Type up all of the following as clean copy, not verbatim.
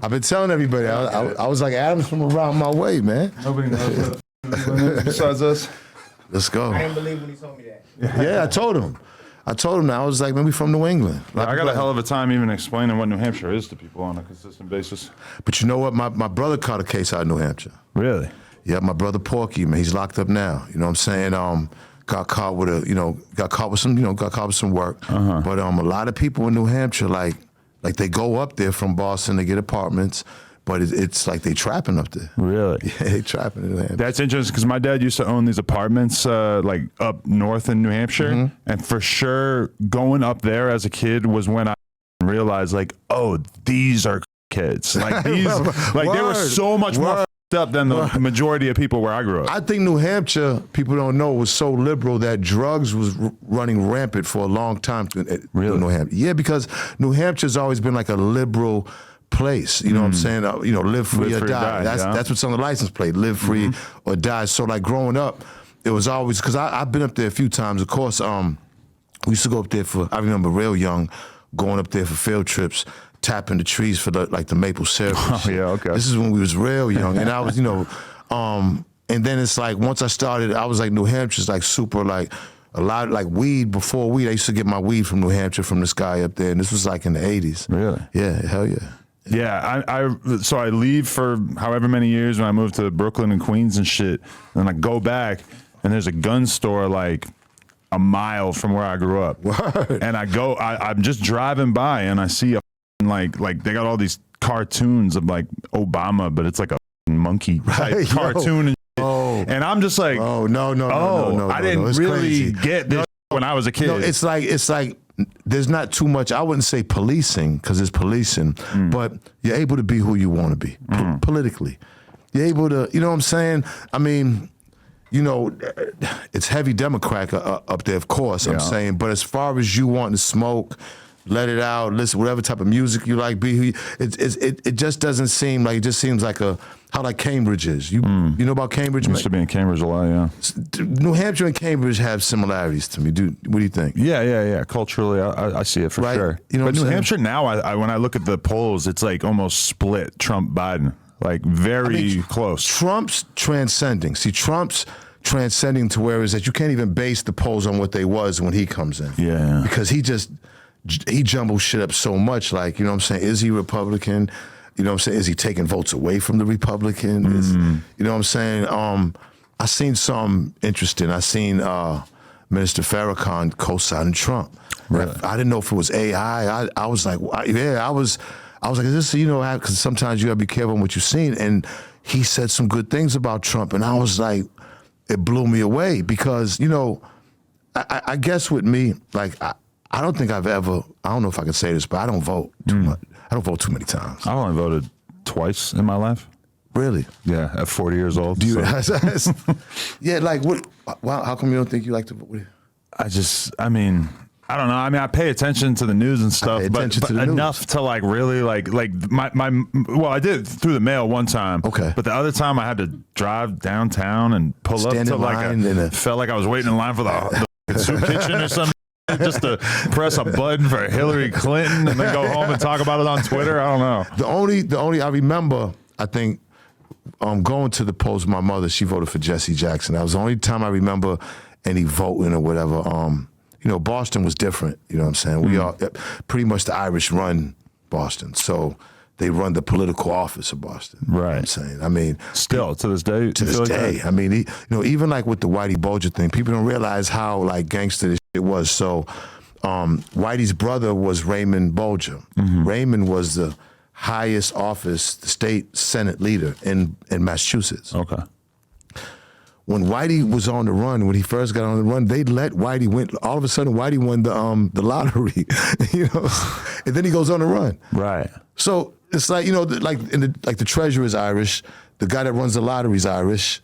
I've been telling everybody. I was like Adams from around my way, man. Nobody knows what besides us. Let's go. I didn't believe when he told me that. Yeah, I told him. That. I was like, man, we from New England. I got a hell of a time even explaining what New Hampshire is to people on a consistent basis. But you know what? My brother caught a case out of New Hampshire. Really? Yeah, my brother Porky, man, he's locked up now. You know what I'm saying? Got caught with some work. But a lot of people in New Hampshire, like they go up there from Boston to get apartments, but it's like they trapping up there. Really? Yeah, they trapping in New Hampshire. That's interesting because my dad used to own these apartments like up north in New Hampshire, and for sure going up there as a kid was when I realized like, oh, these are kids. Like these, like they were so much more up than the majority of people where I grew up. I think New Hampshire, people don't know, was so liberal that drugs was running rampant for a long time. Really? New Hampshire. Yeah, because New Hampshire's always been like a liberal place. You know what I'm saying? Live free or die. That's what's on the license plate. Live free or die. So like growing up, it was always, because I've been up there a few times. Of course, we used to go up there I remember real young, going up there for field trips, tapping the trees for the maple syrup. Oh, yeah, okay. This is when we was real young, and I was, and then it's like once I started, I was like New Hampshire's like super like a lot like weed. Before weed, I used to get my weed from New Hampshire from this guy up there, and this was like in the '80s. Really? Yeah, hell yeah. Yeah, so I leave for however many years when I moved to Brooklyn and Queens and shit, and I go back and there's a gun store like a mile from where I grew up. Word. And I'm just driving by and I see like they got all these cartoons of like Obama, but it's like a monkey type cartoon and shit. Oh. And I'm just like, no, I didn't it's really crazy. get this when I was a kid. No, it's like there's not too much. I wouldn't say policing because it's policing, but you're able to be who you want to be politically. You're able to, you know what I'm saying? I mean, it's heavy Democrat up there, of course. I'm saying, but as far as you wanting to smoke, let it out, listen, whatever type of music you like, be who you, it just doesn't seem like, it just seems like how like Cambridge is. You know about Cambridge? I used to be in Cambridge a lot, yeah. New Hampshire and Cambridge have similarities to me. What do you think? Yeah. Culturally, I see it for sure. You know but New saying? Hampshire now, when I look at the polls, it's like almost split Trump-Biden, like very close. Trump's transcending. See, Trump's transcending to where is that you can't even base the polls on what they was when he comes in. Yeah. Because he jumbles shit up so much. Like, you know what I'm saying? Is he Republican? You know what I'm saying? Is he taking votes away from the Republican? You know what I'm saying? I seen something interesting. I seen Minister Farrakhan co-signing Trump. Really? I didn't know if it was AI. I was like, I was like, is this, because sometimes you gotta be careful on what you've seen. And he said some good things about Trump. And I was like, it blew me away because, I guess with me, like, I don't think I've ever, I don't know if I can say this, but I don't vote too much. I don't vote too many times. I've only voted twice in my life. Really? Yeah, at 40 years old. Yeah, like what? Wow, how come you don't think you like to vote? I mean, I don't know. I mean, I pay attention to the news and stuff, but enough to like really like well, I did through the mail one time. Okay. But the other time I had to drive downtown and pull Stand up to like felt like I was waiting in line for the soup kitchen or something. Just to press a button for Hillary Clinton and then go home and talk about it on Twitter. I don't know. The only I remember, I think, going to the polls with my mother, she voted for Jesse Jackson. That was the only time I remember any voting or whatever. Boston was different. You know what I'm saying? We are pretty much the Irish run Boston. So they run the political office of Boston. Right. You know what I'm saying? I mean, still to this day. To this day. I mean, even like with the Whitey Bulger thing, people don't realize how like gangster this shit was. So Whitey's brother was Raymond Bulger. Raymond was the highest office, the state Senate leader in Massachusetts. Okay. When Whitey was on the run, when he first got on the run, they let Whitey win. All of a sudden, Whitey won the lottery, and then he goes on the run. Right. So it's like the treasurer is Irish, the guy that runs the lottery is Irish.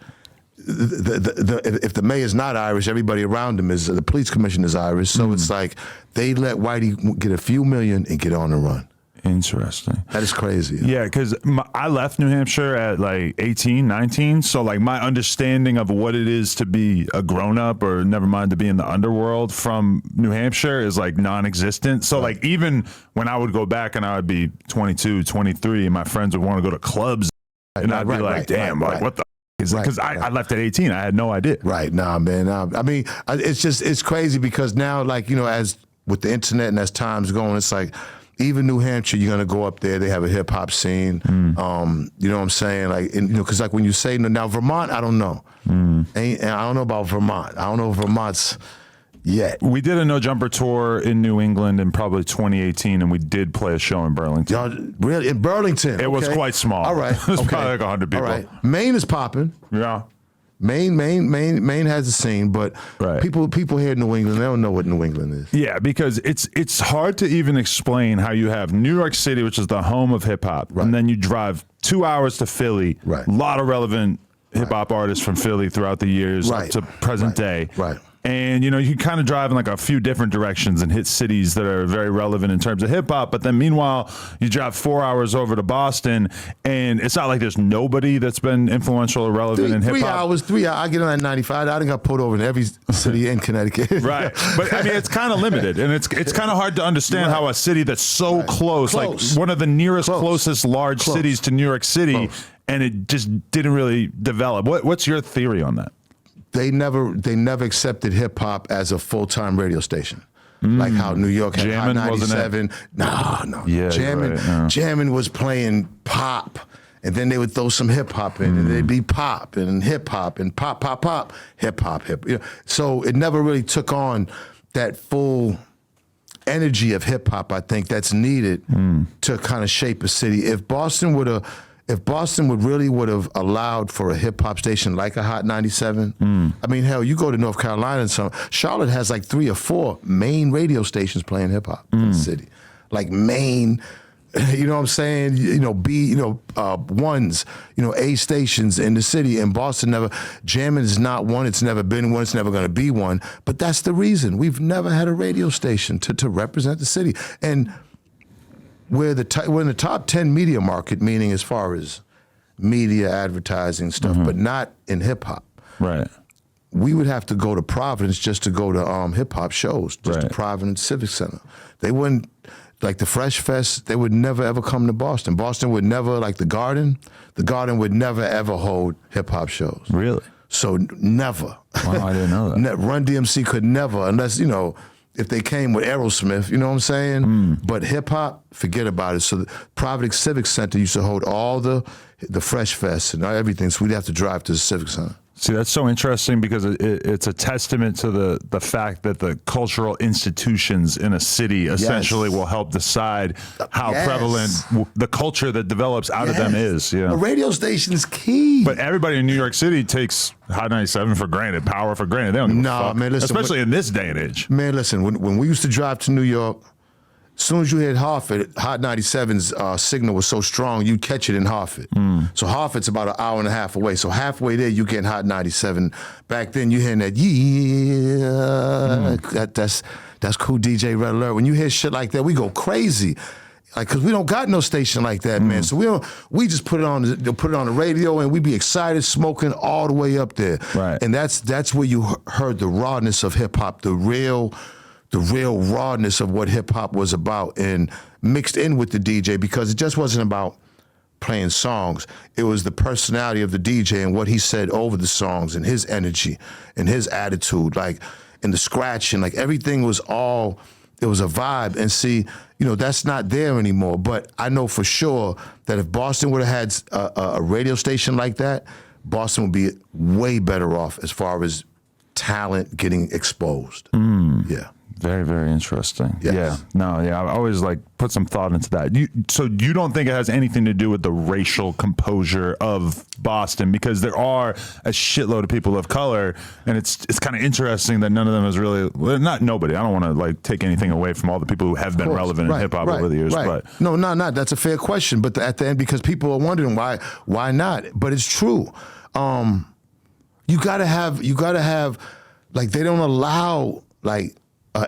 If the mayor's not Irish, everybody around him is. The police commissioner is Irish. So it's like they let Whitey get a few million and get on the run. Interesting. That is crazy. Yeah, because I left New Hampshire at like 18, 19. So like my understanding of what it is to be a grown up, or never mind to be in the underworld from New Hampshire, is like non-existent. So like even when I would go back and I would be 22, 23, and my friends would want to go to clubs, and I'd be like, damn, like what the is it? Because I left at 18. I had no idea. Right. Nah, man. I mean, it's crazy because now, like, you know, as with the internet and as time's going, it's like, even New Hampshire, you're gonna go up there. They have a hip hop scene. You know what I'm saying? Like, and, you know, because like when you say now Vermont, I don't know. And I don't know about Vermont. I don't know if Vermont's yet. We did a No Jumper tour in New England in probably 2018, and we did play a show in Burlington. Y'all really in Burlington? It was quite small. All right, it was probably like 100 people. All right, Maine is popping. Yeah. Maine has a scene, but people here in New England, they don't know what New England is. Yeah, because it's hard to even explain how you have New York City, which is the home of hip hop, and then you drive 2 hours to Philly. Right. A lot of relevant hip hop artists from Philly throughout the years up to present day. Right. And, you know, you kind of drive in like a few different directions and hit cities that are very relevant in terms of hip hop. But then meanwhile, you drive 4 hours over to Boston, and it's not like there's nobody that's been influential or relevant in hip hop. 3 hours. I get on at 95. I done got pulled over in every city in Connecticut. Right. But I mean, it's kind of limited, and it's kind of hard to understand how a city that's so close, like one of the nearest closest large cities to New York City, and it just didn't really develop. What's your theory on that? They never accepted hip hop as a full-time radio station. Like how New York had Hot 97. No. Yeah, Jammin' was playing pop, and then they would throw some hip hop in, and they'd be pop and hip hop and pop, hip hop. You know? So it never really took on that full energy of hip hop, I think, that's needed to kind of shape a city. If Boston would have allowed for a hip hop station like a Hot 97, I mean, hell, you go to North Carolina and Charlotte has like 3 or 4 main radio stations playing hip hop in the city, like main. You know what I'm saying? You know, ones, you know, A stations in the city. And Boston Jammin' is not one. It's never been one. It's never going to be one. But that's the reason we've never had a radio station to represent the city. And we're in the top 10 media market, meaning as far as media, advertising stuff, but not in hip hop. Right. We would have to go to Providence just to go to hip hop shows, just to Providence Civic Center. They wouldn't, like the Fresh Fest, they would never ever come to Boston. Boston would never, like the Garden would never ever hold hip hop shows. Really? So never. Wow, I didn't know that. Run DMC could never, unless, you know, if they came with Aerosmith, you know what I'm saying? But hip hop, forget about it. So the Providence Civic Center used to hold all the Fresh Fest and everything, so we'd have to drive to the Civic Center. See, that's so interesting because it's a testament to the fact that the cultural institutions in a city essentially will help decide how prevalent the culture that develops out of them is. Yeah. A radio station is key. But everybody in New York City takes Hot 97 for granted, power for granted. They don't give a fuck. Man, listen, especially in this day and age. Man, listen, when we used to drive to New York, as soon as you hit Hartford, Hot 97's signal was so strong, you'd catch it in Hartford. So Hartford's about an hour and a half away. So halfway there, you get Hot 97. Back then, you hearing that, that's cool DJ Red Alert. When you hear shit like that, we go crazy. Like, cause we don't got no station like that, man. So we just put it on the radio, and we be excited, smoking all the way up there. Right. And that's where you heard the rawness of hip hop, the real rawness of what hip hop was about, and mixed in with the DJ, because it just wasn't about playing songs. It was the personality of the DJ and what he said over the songs and his energy and his attitude, like, and the scratching, like everything was all, it was a vibe. And see, you know, that's not there anymore. But I know for sure that if Boston would have had a radio station like that, Boston would be way better off as far as talent getting exposed. Yeah. Very, very interesting. Yes. Yeah. No, yeah. I always like put some thought into that. So you don't think it has anything to do with the racial composure of Boston, because there are a shitload of people of color, and it's kind of interesting that none of them is really, well, not nobody. I don't want to like take anything away from all the people who have been relevant in hip hop over the years. But no, that's a fair question. But at the end, because people are wondering why not? But it's true. You gotta have like, they don't allow like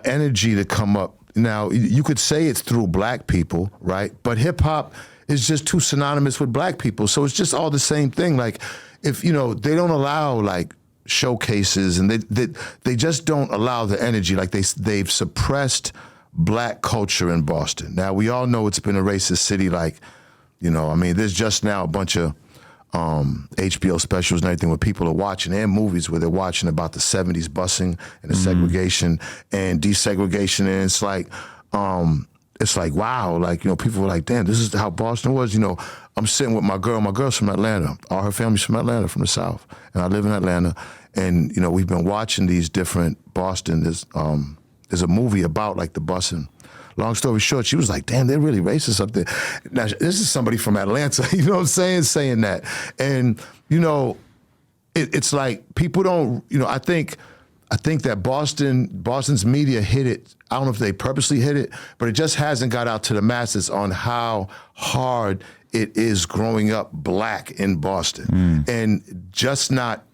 energy to come up Now, you could say it's through black people, right? But hip hop is just too synonymous with black people. So it's just all the same thing. Like, if, they don't allow like showcases, and they just don't allow the energy. Like they've suppressed black culture in Boston. Now, we all know it's been a racist city. Like, there's just now a bunch of HBO specials and everything where people are watching, and movies where they're watching about the 70s busing and the segregation and desegregation. And it's like, wow, like, people were like, damn, this is how Boston was. I'm sitting with my girl. My girl's from Atlanta. All her family's from Atlanta, from the South. And I live in Atlanta. And, we've been watching these different Boston. There's a movie about like the busing. Long story short, she was like, damn, they're really racist up there. Now, this is somebody from Atlanta, you know what I'm saying that. And, it's like people don't, I think that Boston's media hit it. I don't know if they purposely hit it, but it just hasn't got out to the masses on how hard it is growing up black in Boston. And just not,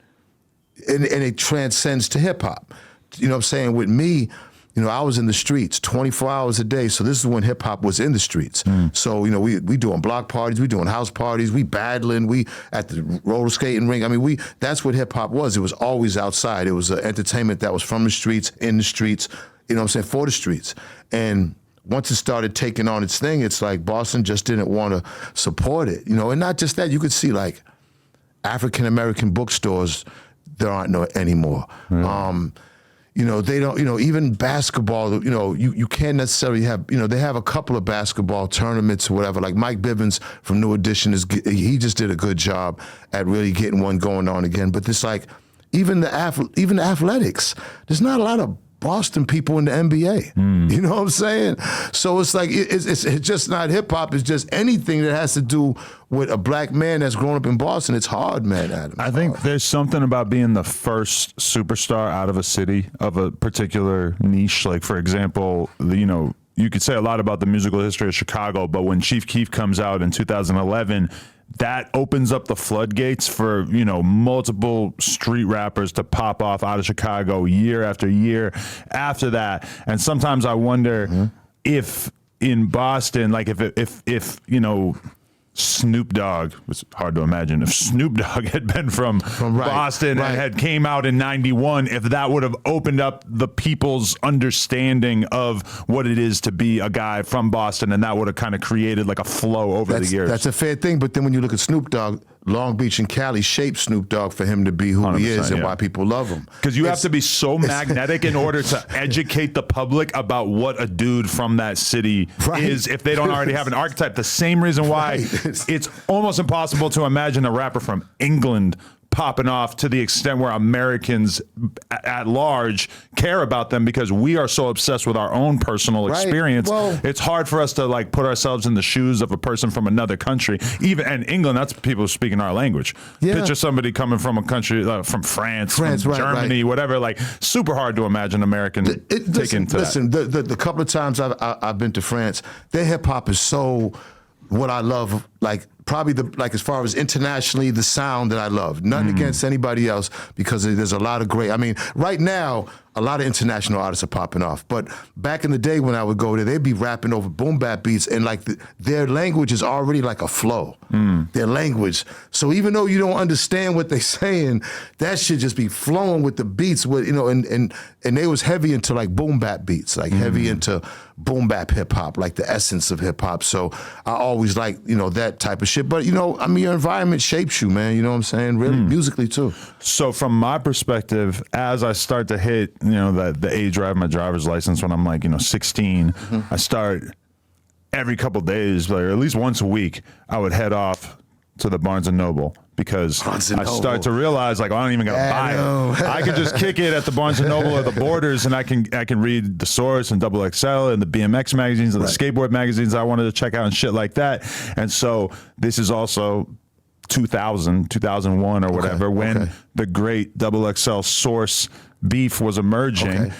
and it transcends to hip hop. You know what I'm saying? With me, I was in the streets 24 hours a day. So this is when hip hop was in the streets. So, we doing block parties, we doing house parties, we battling, we at the roller skating rink. I mean, that's what hip hop was. It was always outside. It was an entertainment that was from the streets, in the streets, for the streets. And once it started taking on its thing, it's like Boston just didn't want to support it, and not just that, you could see like African-American bookstores, there aren't no anymore. They don't, even basketball, you can't necessarily have, they have a couple of basketball tournaments or whatever. Like Mike Bivens from New Edition, he just did a good job at really getting one going on again. But it's like, even the athletics, there's not a lot of Boston people in the NBA. You know what I'm saying? So it's like, it's just not hip hop. It's just anything that has to do with a black man that's grown up in Boston. It's hard, man, Adam. I think there's something about being the first superstar out of a city of a particular niche. Like, for example, you could say a lot about the musical history of Chicago, but when Chief Keef comes out in 2011, that opens up the floodgates for, multiple street rappers to pop off out of Chicago year after year after that. And sometimes I wonder if in Boston, like if Snoop Dogg, was hard to imagine, if Snoop Dogg had been from Boston and had came out in 91, if that would have opened up the people's understanding of what it is to be a guy from Boston, and that would have kind of created like a flow over the years. That's a fair thing, but then when you look at Snoop Dogg, Long Beach and Cali shaped Snoop Dogg for him to be who he is and why people love him. Because you have to be so magnetic in order to educate the public about what a dude from that city is if they don't already have an archetype. The same reason why it's almost impossible to imagine a rapper from England popping off to the extent where Americans at large care about them, because we are so obsessed with our own personal experience. Well, it's hard for us to like put ourselves in the shoes of a person from another country. Even in England, that's people speaking our language. Picture somebody coming from a country from France, from Germany, whatever. Like, super hard to imagine American taking to that. The couple of times I've been to France, their hip hop is so what I love, like probably as far as internationally, the sound that I love. Nothing against anybody else, because there's a lot of great, right now, a lot of international artists are popping off. But back in the day when I would go there, they'd be rapping over boom bap beats, and like their language is already like a flow. Their language. So even though you don't understand what they're saying, that should just be flowing with the beats. With and they was heavy into like boom bap beats, like heavy into boom bap hip hop, like the essence of hip hop. So I always like that type of shit. But your environment shapes you, man. You know what I'm saying? Really, musically too. So from my perspective, as I start to hit the age where I have my driver's license, when I'm like 16, I start every couple days, or at least once a week, I would head off to the Barnes and Noble, because I start to realize like, I don't even gotta buy it. I can just kick it at the Barnes and Noble or the Borders, and I can read The Source and Double XL and the BMX magazines and the skateboard magazines I wanted to check out and shit like that. And so this is also 2001 or whatever, when the great Double XL Source beef was emerging.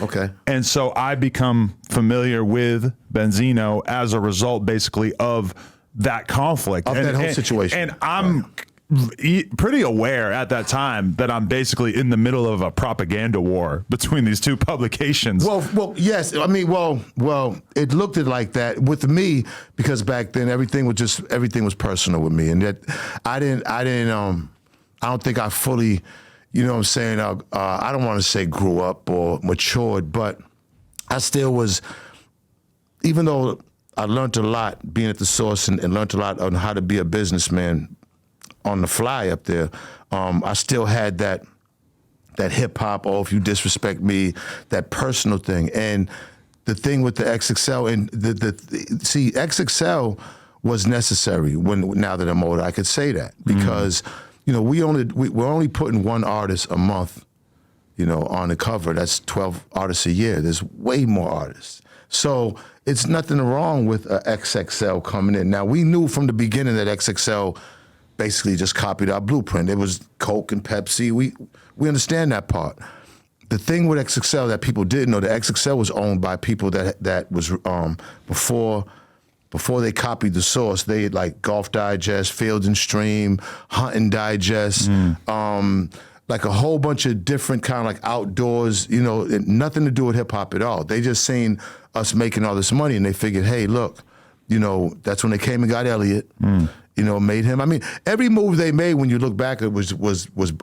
And so I become familiar with Benzino as a result, basically, of that conflict. Of that whole situation. And I'm pretty aware at that time that I'm basically in the middle of a propaganda war between these two publications. Well, yes. I mean, well, it looked like that with me because back then everything was personal with me, and that I don't think I fully, you know what I'm saying, I don't want to say grew up or matured, but I still was, even though I learned a lot being at the source and learned a lot on how to be a businessman on the fly up there, I still had that hip hop, oh, if you disrespect me, that personal thing. And the thing with the XXL, and see, XXL was necessary now that I'm older, I could say that, because you know, we're only putting one artist a month, you know, on the cover. That's 12 artists a year. There's way more artists. So it's nothing wrong with a XXL coming in. Now, we knew from the beginning that XXL basically just copied our blueprint. It was Coke and Pepsi. We understand that part. The thing with XXL that people didn't know, that XXL was owned by people that was before they copied the source. They had like Golf Digest, Field and Stream, Hunting Digest, like a whole bunch of different kind of like outdoors, you know, nothing to do with hip hop at all. They just seen us making all this money and they figured, hey, look, you know, that's when they came and got Elliot. You know, made him. I mean, every move they made, when you look back, it was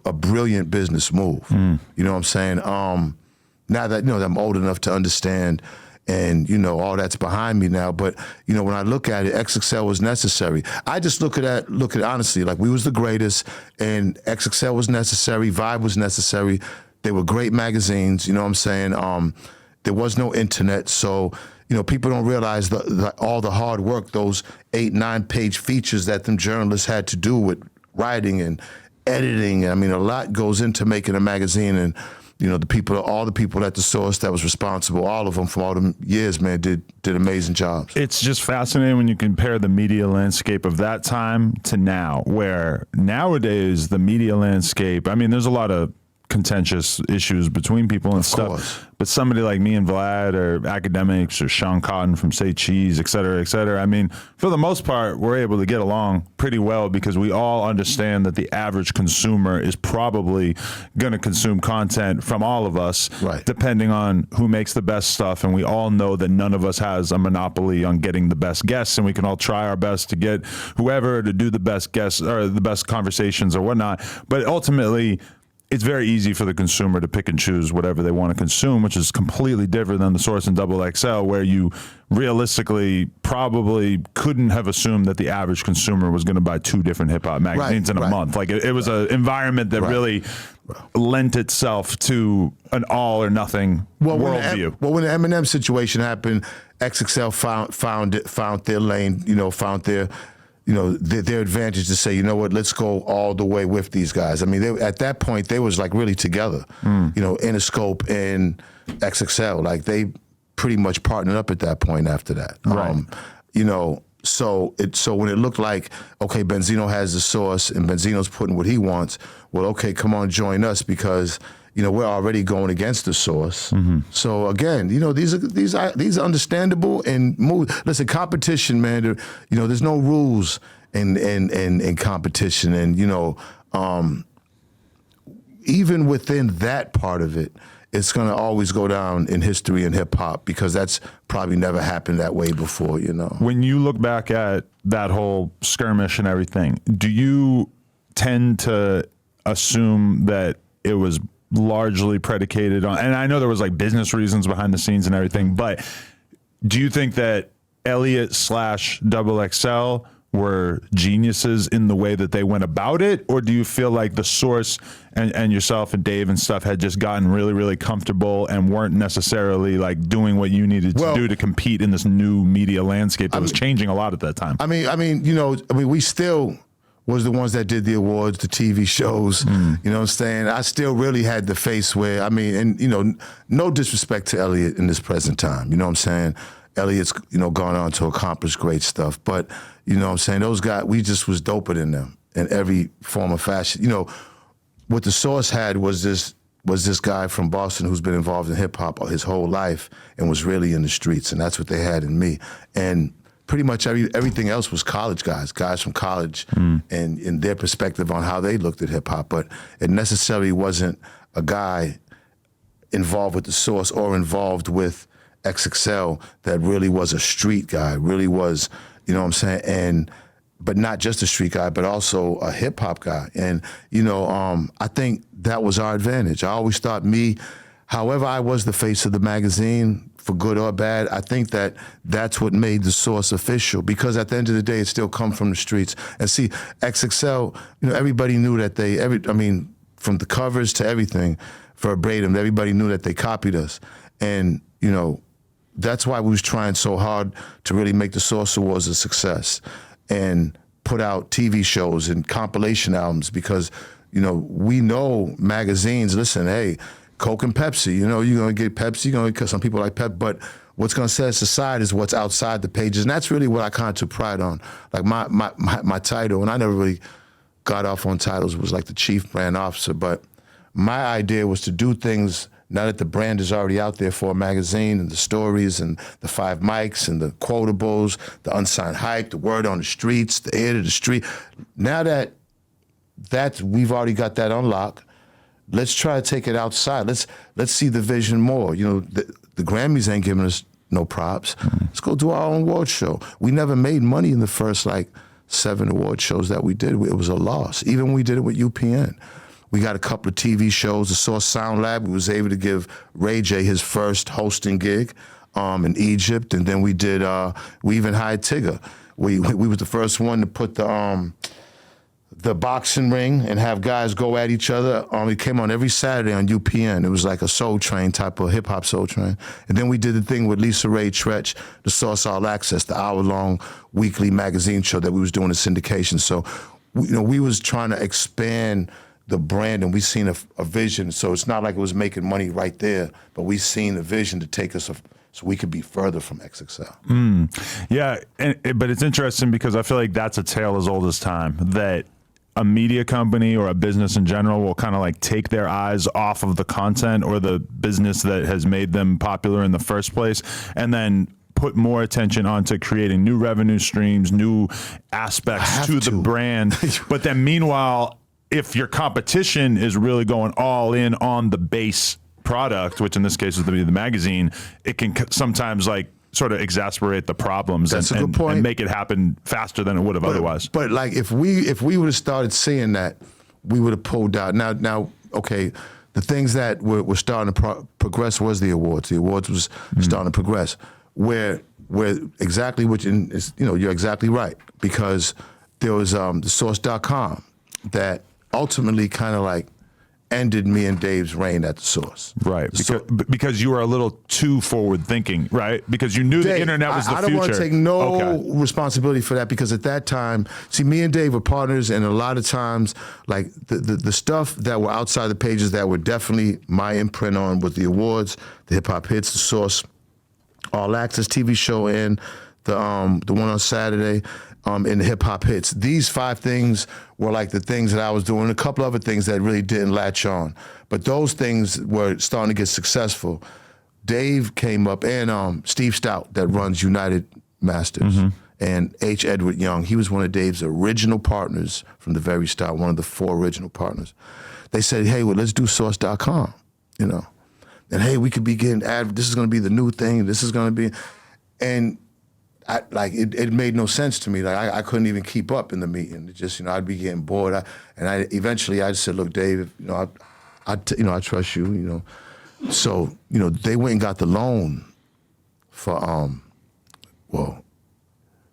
a brilliant business move. You know what I'm saying? Now that, you know, I'm old enough to understand, and you know, all that's behind me now. But you know, when I look at it, XXL was necessary. I just look at it honestly, like we was the greatest, and XXL was necessary. Vibe was necessary. They were great magazines. You know what I'm saying? There was no internet, so. You know, people don't realize all the hard work, those 8-9 page features that them journalists had to do with writing and editing. I mean, a lot goes into making a magazine, and you know, all the people at the source that was responsible, all of them from all the years, man, did amazing jobs. It's just fascinating when you compare the media landscape of that time to now, where nowadays the media landscape, I mean, there's a lot of contentious issues between people and stuff, but somebody like me and Vlad, or academics, or Sean Cotton from Say Cheese, et cetera, I mean, for the most part, we're able to get along pretty well because we all understand that the average consumer is probably going to consume content from all of us, right, depending on who makes the best stuff, and we all know that none of us has a monopoly on getting the best guests, and we can all try our best to get whoever to do the best guests or the best conversations or whatnot, but ultimately, it's very easy for the consumer to pick and choose whatever they want to consume, which is completely different than the Source and XXL, where you realistically probably couldn't have assumed that the average consumer was going to buy 2 different hip hop magazines in a month. Like it was an environment that really lent itself to an all or nothing worldview. Well, when the Eminem situation happened, XXL found their lane, you know, found their advantage to say, you know what, let's go all the way with these guys. I mean, at that point, they was like really together, you know, Interscope and XXL, like they pretty much partnered up at that point after that. Right. You know, so when it looked like, okay, Benzino has the source and Benzino's putting what he wants, well, okay, come on, join us, because you know, we're already going against the source. So again, you know, these are understandable and listen, competition, man. You know, there's no rules in competition, and you know, even within that part of it, it's gonna always go down in history in hip hop because that's probably never happened that way before. You know, when you look back at that whole skirmish and everything, do you tend to assume that it was largely predicated on, and I know there was like business reasons behind the scenes and everything, but do you think that Elliot / XXL were geniuses in the way that they went about it, or do you feel like the source and yourself and Dave and stuff had just gotten really, really comfortable and weren't necessarily like doing what you needed to do to compete in this new media landscape that was changing a lot at that time? I mean, you know, we still was the ones that did the awards, the TV shows, you know what I'm saying? I still really had the face where, I mean, and you know, no disrespect to Elliot in this present time, you know what I'm saying? Elliot's, you know, gone on to accomplish great stuff, but you know what I'm saying? Those guys, we just was doper than them in every form of fashion. You know, what the source had was this guy from Boston who's been involved in hip hop his whole life and was really in the streets, and that's what they had in me. And pretty much everything else was college guys from college, and in their perspective on how they looked at hip hop. But it necessarily wasn't a guy involved with the Source or involved with XXL that really was a street guy, really was, you know what I'm saying? But not just a street guy, but also a hip hop guy. And, you know, I think that was our advantage. I always thought however I was the face of the magazine, for good or bad, I think that's what made the Source official, because at the end of the day, it still come from the streets. And see, XXL, you know, everybody knew that from the covers to everything, verbatim, everybody knew that they copied us. And, you know, that's why we was trying so hard to really make the Source Awards a success and put out TV shows and compilation albums, because, you know, we know magazines, listen, hey, Coke and Pepsi, you know, you're going to get Pepsi, you're going to get, some people like Pep, but what's going to set us aside is what's outside the pages. And that's really what I kind of took pride on. Like my title, and I never really got off on titles, was like the chief brand officer, but my idea was to do things now that the brand is already out there for a magazine, and the stories and the 5 mics and the quotables, the unsigned hype, the word on the streets, the ear to the street. Now that we've already got that unlocked, let's try to take it outside. Let's see the vision more. You know, the Grammys ain't giving us no props. Let's go do our own award show. We never made money in the first 7 award shows that we did. It was a loss. Even when we did it with UPN. We got a couple of TV shows, the Source Sound Lab. We was able to give Ray J his first hosting gig in Egypt, and then we even hired Tigger. We was the first one to put the boxing ring and have guys go at each other. It came on every Saturday on UPN. It was like a Soul Train type of hip hop Soul Train. And then we did the thing with Lisa Ray Tretch, the Source All Access, the hour-long weekly magazine show that we was doing in syndication. So, we was trying to expand the brand, and we seen a vision. So it's not like it was making money right there, but we seen a vision to take us so we could be further from XXL. Yeah, but it's interesting because I feel like that's a tale as old as time, that a media company or a business in general will kind of take their eyes off of the content or the business that has made them popular in the first place, and then put more attention onto creating new revenue streams, new aspects to the brand. But then meanwhile, if your competition is really going all in on the base product, which in this case is the magazine, it can sometimes sort of exasperate the problems. That's a good point. And make it happen faster than it would have otherwise. But if we would have started seeing that, we would have pulled out. Now, okay, the things that were starting to progress was the awards. The awards was starting to progress. Where exactly, which is, you're exactly right, because there was the source.com that ultimately kind of ended me and Dave's reign at the Source. Right, because you were a little too forward thinking, right? Because you knew the internet was the future. I don't want to take no responsibility for that, because at that time, see, me and Dave were partners, and a lot of times, the stuff that were outside the pages that were definitely my imprint on was the awards, the Hip Hop Hits, the Source All Access TV show, and the one on Saturday, in the Hip Hop Hits. These 5 things were the things that I was doing, a couple other things that really didn't latch on. But those things were starting to get successful. Dave came up, and Steve Stoute, that runs United Masters, and H. Edward Young. He was one of Dave's original partners from the very start, one of the 4 original partners. They said, hey, well, let's do source.com, And hey, we could be getting this is going to be the new thing. This is going to be, and it made no sense to me. I couldn't even keep up in the meeting. It just, I'd be getting bored. Eventually I just said, look, Dave, I trust you, So, they went and got the loan for,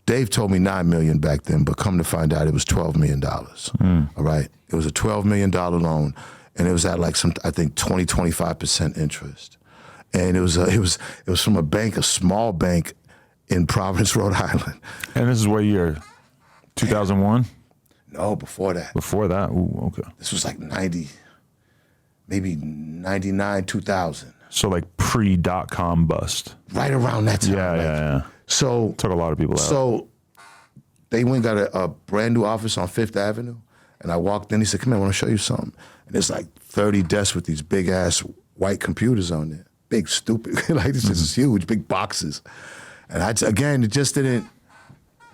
Dave told me $9 million back then, but come to find out it was $12 million. All right. It was a $12 million loan, and it was at I think 25% interest. And it was from a bank, a small bank in Providence, Rhode Island. And this is what year? 2001? No, before that. Before that? Ooh, okay. This was 90, maybe 99, 2000. So pre-dot-com bust. Right around that time. Yeah. So took a lot of people out. So they went and got a brand new office on 5th Avenue, and I walked in, he said, come here, I want to show you something. And it's 30 desks with these big ass white computers on there. Big, stupid, this is huge, big boxes. And it just didn't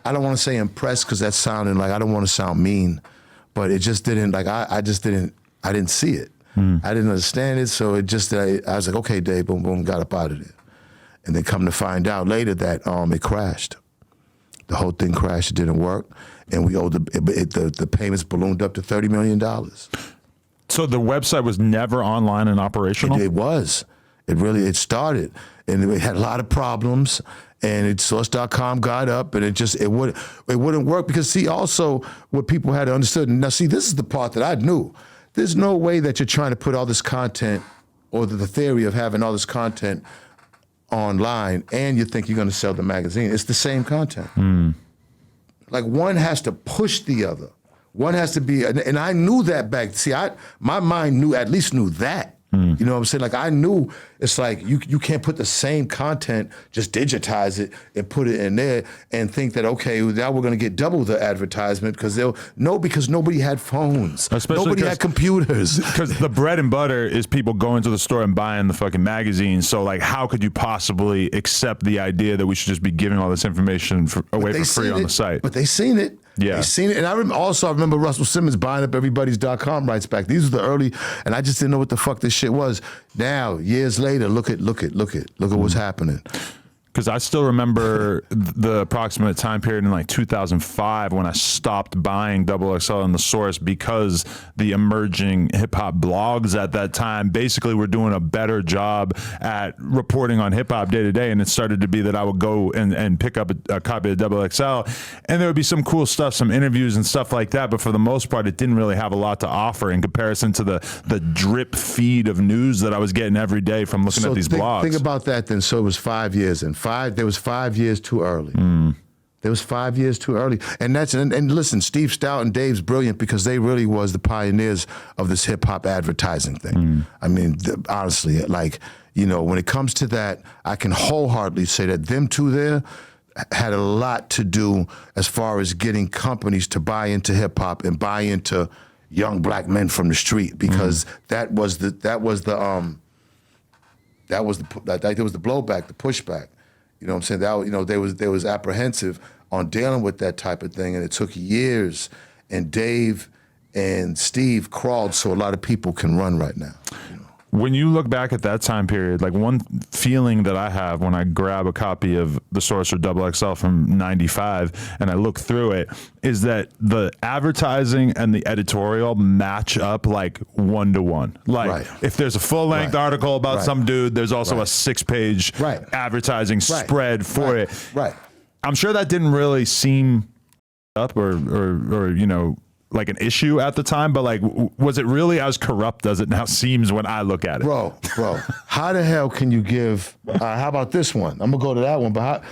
I don't want to say impressed because that sounded like, I don't want to sound mean, but it just didn't, like, I didn't see it. I didn't understand it, so it just, I was like, okay, Dave, boom, boom, got up out of there. And then come to find out later that it crashed. The whole thing crashed, it didn't work, and we owed the payments ballooned up to $30 million. So the website was never online and operational? It was. It started, and it had a lot of problems, and source.com got up, and it wouldn't work because, see, also what people had to understand. Now, see, this is the part that I knew. There's no way that you're trying to put all this content, or the theory of having all this content online, and you think you're going to sell the magazine. It's the same content. Like, one has to push the other. One has to be, and I knew that back. See, my mind at least knew that. You know what I'm saying? Like, I knew it's like you can't put the same content, just digitize it and put it in there and think that, okay, now we're going to get double the advertisement because nobody had phones. Especially nobody had computers. Because the bread and butter is people going to the store and buying the fucking magazine. So, like, how could you possibly accept the idea that we should just be giving all this information away for free on the site? But they seen it. Yeah. They seen it. And I remember Russell Simmons buying up everybody's.com rights back. These were the early, and I just didn't know what the fuck this shit was. Now, years later, look at what's happening. Because I still remember the approximate time period in like 2005 when I stopped buying XXL in the Source because the emerging hip hop blogs at that time basically were doing a better job at reporting on hip hop day to day. And it started to be that I would go and pick up a copy of XXL, and there would be some cool stuff, some interviews and stuff like that. But for the most part, it didn't really have a lot to offer in comparison to the drip feed of news that I was getting every day from looking at these blogs. Think about that then. So it was 5 years in. There was 5 years too early. There was 5 years too early. And listen, Steve Stoute and Dave's brilliant because they really was the pioneers of this hip hop advertising thing. I mean, honestly, like, you know, when it comes to that, I can wholeheartedly say that them two there had a lot to do as far as getting companies to buy into hip hop and buy into young black men from the street, because that was the blowback, the pushback. You know what I'm saying? That, you know, they was apprehensive on dealing with that type of thing, and it took years. And Dave and Steve crawled so a lot of people can run right now. You know? When you look back at that time period, like, one feeling that I have when I grab a copy of The Source or XXL from 95 and I look through it is that the advertising and the editorial match up like 1-to-1. Like, if there's a full-length article about some dude, there's also a 6-page advertising spread for it. I'm sure that didn't really seem up or you know, like an issue at the time, but like, was it really as corrupt as it now seems when I look at it? Bro, how the hell can you give, how about this one? I'm gonna go to that one, but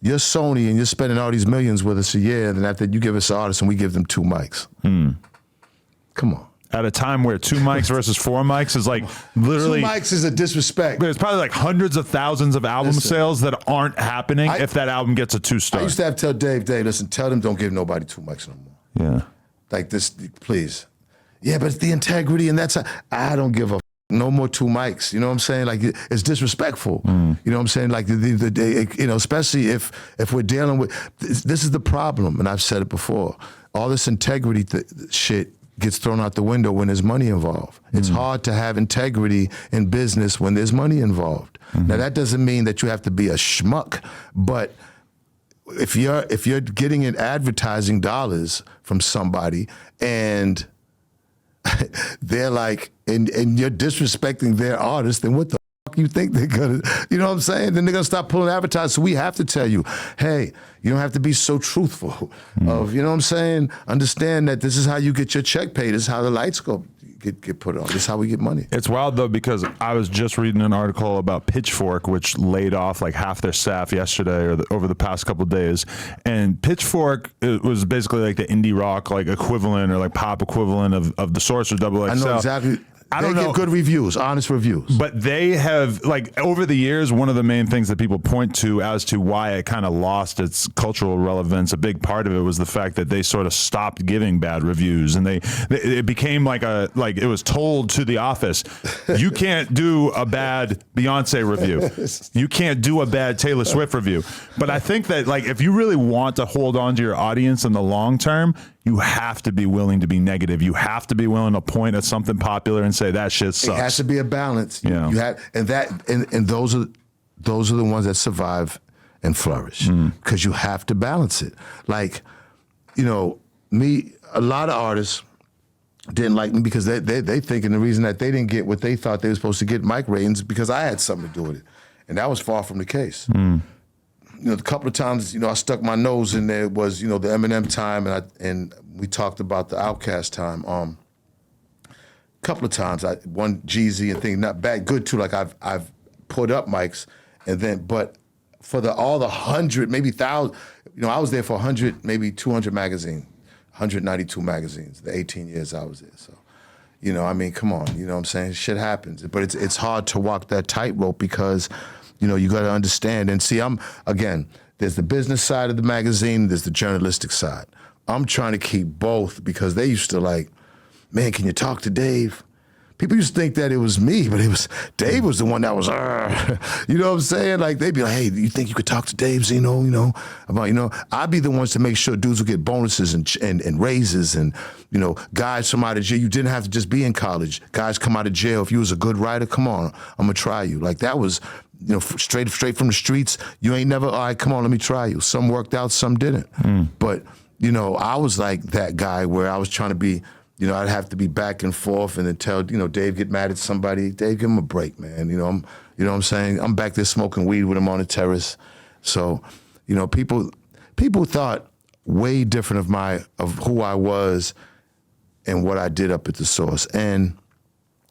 you're Sony and you're spending all these millions with us a year, and then after you give us an artist and we give them 2 mics. Come on. At a time where 2 mics versus 4 mics is like literally 2 mics is a disrespect. There's probably like hundreds of thousands of album sales that aren't happening if that album gets a 2-star. I used to have to tell Dave, listen, tell them don't give nobody 2 mics no more. Yeah. Like this, please. Yeah, but it's the integrity, and I don't give a no more 2 mics. You know what I'm saying? Like, it's disrespectful. You know what I'm saying? Like, you know, especially if we're dealing with, this is the problem, and I've said it before. All this integrity shit gets thrown out the window when there's money involved. It's hard to have integrity in business when there's money involved. Now, that doesn't mean that you have to be a schmuck, but if you're getting in advertising dollars from somebody and they're like, and you're disrespecting their artist, then what the fuck you think they're gonna, you know what I'm saying? Then they're gonna stop pulling advertising. So we have to tell you, hey, you don't have to be so truthful of, you know what I'm saying? Understand that this is how you get your check paid. This is how the lights go. Get put on. This is how we get money. It's wild though, because I was just reading an article about Pitchfork, which laid off like half their staff yesterday or over the past couple of days. And Pitchfork, it was basically like the indie rock like equivalent or like pop equivalent of The Source or XXL. I know exactly. I don't They know. get good reviews, honest reviews. But they have, like, over the years, one of the main things that people point to as to why it kind of lost its cultural relevance, a big part of it was the fact that they sort of stopped giving bad reviews, and it became like it was told to the office, you can't do a bad Beyonce review, you can't do a bad Taylor Swift review. But I think that, like, if you really want to hold on to your audience in the long term, you have to be willing to be negative. You have to be willing to point at something popular and say that shit sucks. It has to be a balance. Yeah. You have, and those are the ones that survive and flourish, because you have to balance it. Like, you know, a lot of artists didn't like me because they thinking the reason that they didn't get what they thought they were supposed to get, mic ratings, because I had something to do with it, and that was far from the case. You know, the couple of times, you know, I stuck my nose in there was, you know, the Eminem time, and we talked about the Outkast time. A couple of times, one Jeezy and thing, not bad, good too. Like I've put up mics, and then, but for all the 100, maybe 1,000, you know, I was there for 100, maybe 200 magazines, 192 magazines, the 18 years I was there. So, you know, I mean, come on, you know what I'm saying? Shit happens, but it's hard to walk that tightrope because, you know, you got to understand. And see, there's the business side of the magazine, there's the journalistic side. I'm trying to keep both because they used to like, man, can you talk to Dave? People used to think that it was me, but Dave was the one that was, you know what I'm saying? Like, they'd be like, hey, do you think you could talk to Dave Zeno, I'd be the ones to make sure dudes would get bonuses and raises and, you know, guys come out of jail. You didn't have to just be in college. Guys come out of jail. If you was a good writer, come on, I'm gonna try you. Like, that was, you know, straight from the streets. You ain't never, all right, come on, let me try you. Some worked out, some didn't. But, you know, I was like that guy where I was trying to be, you know, I'd have to be back and forth and then tell, you know, Dave get mad at somebody. Dave, give him a break, man. You know what I'm saying? I'm back there smoking weed with him on the terrace. So, you know, people thought way different of who I was and what I did up at the Source. And,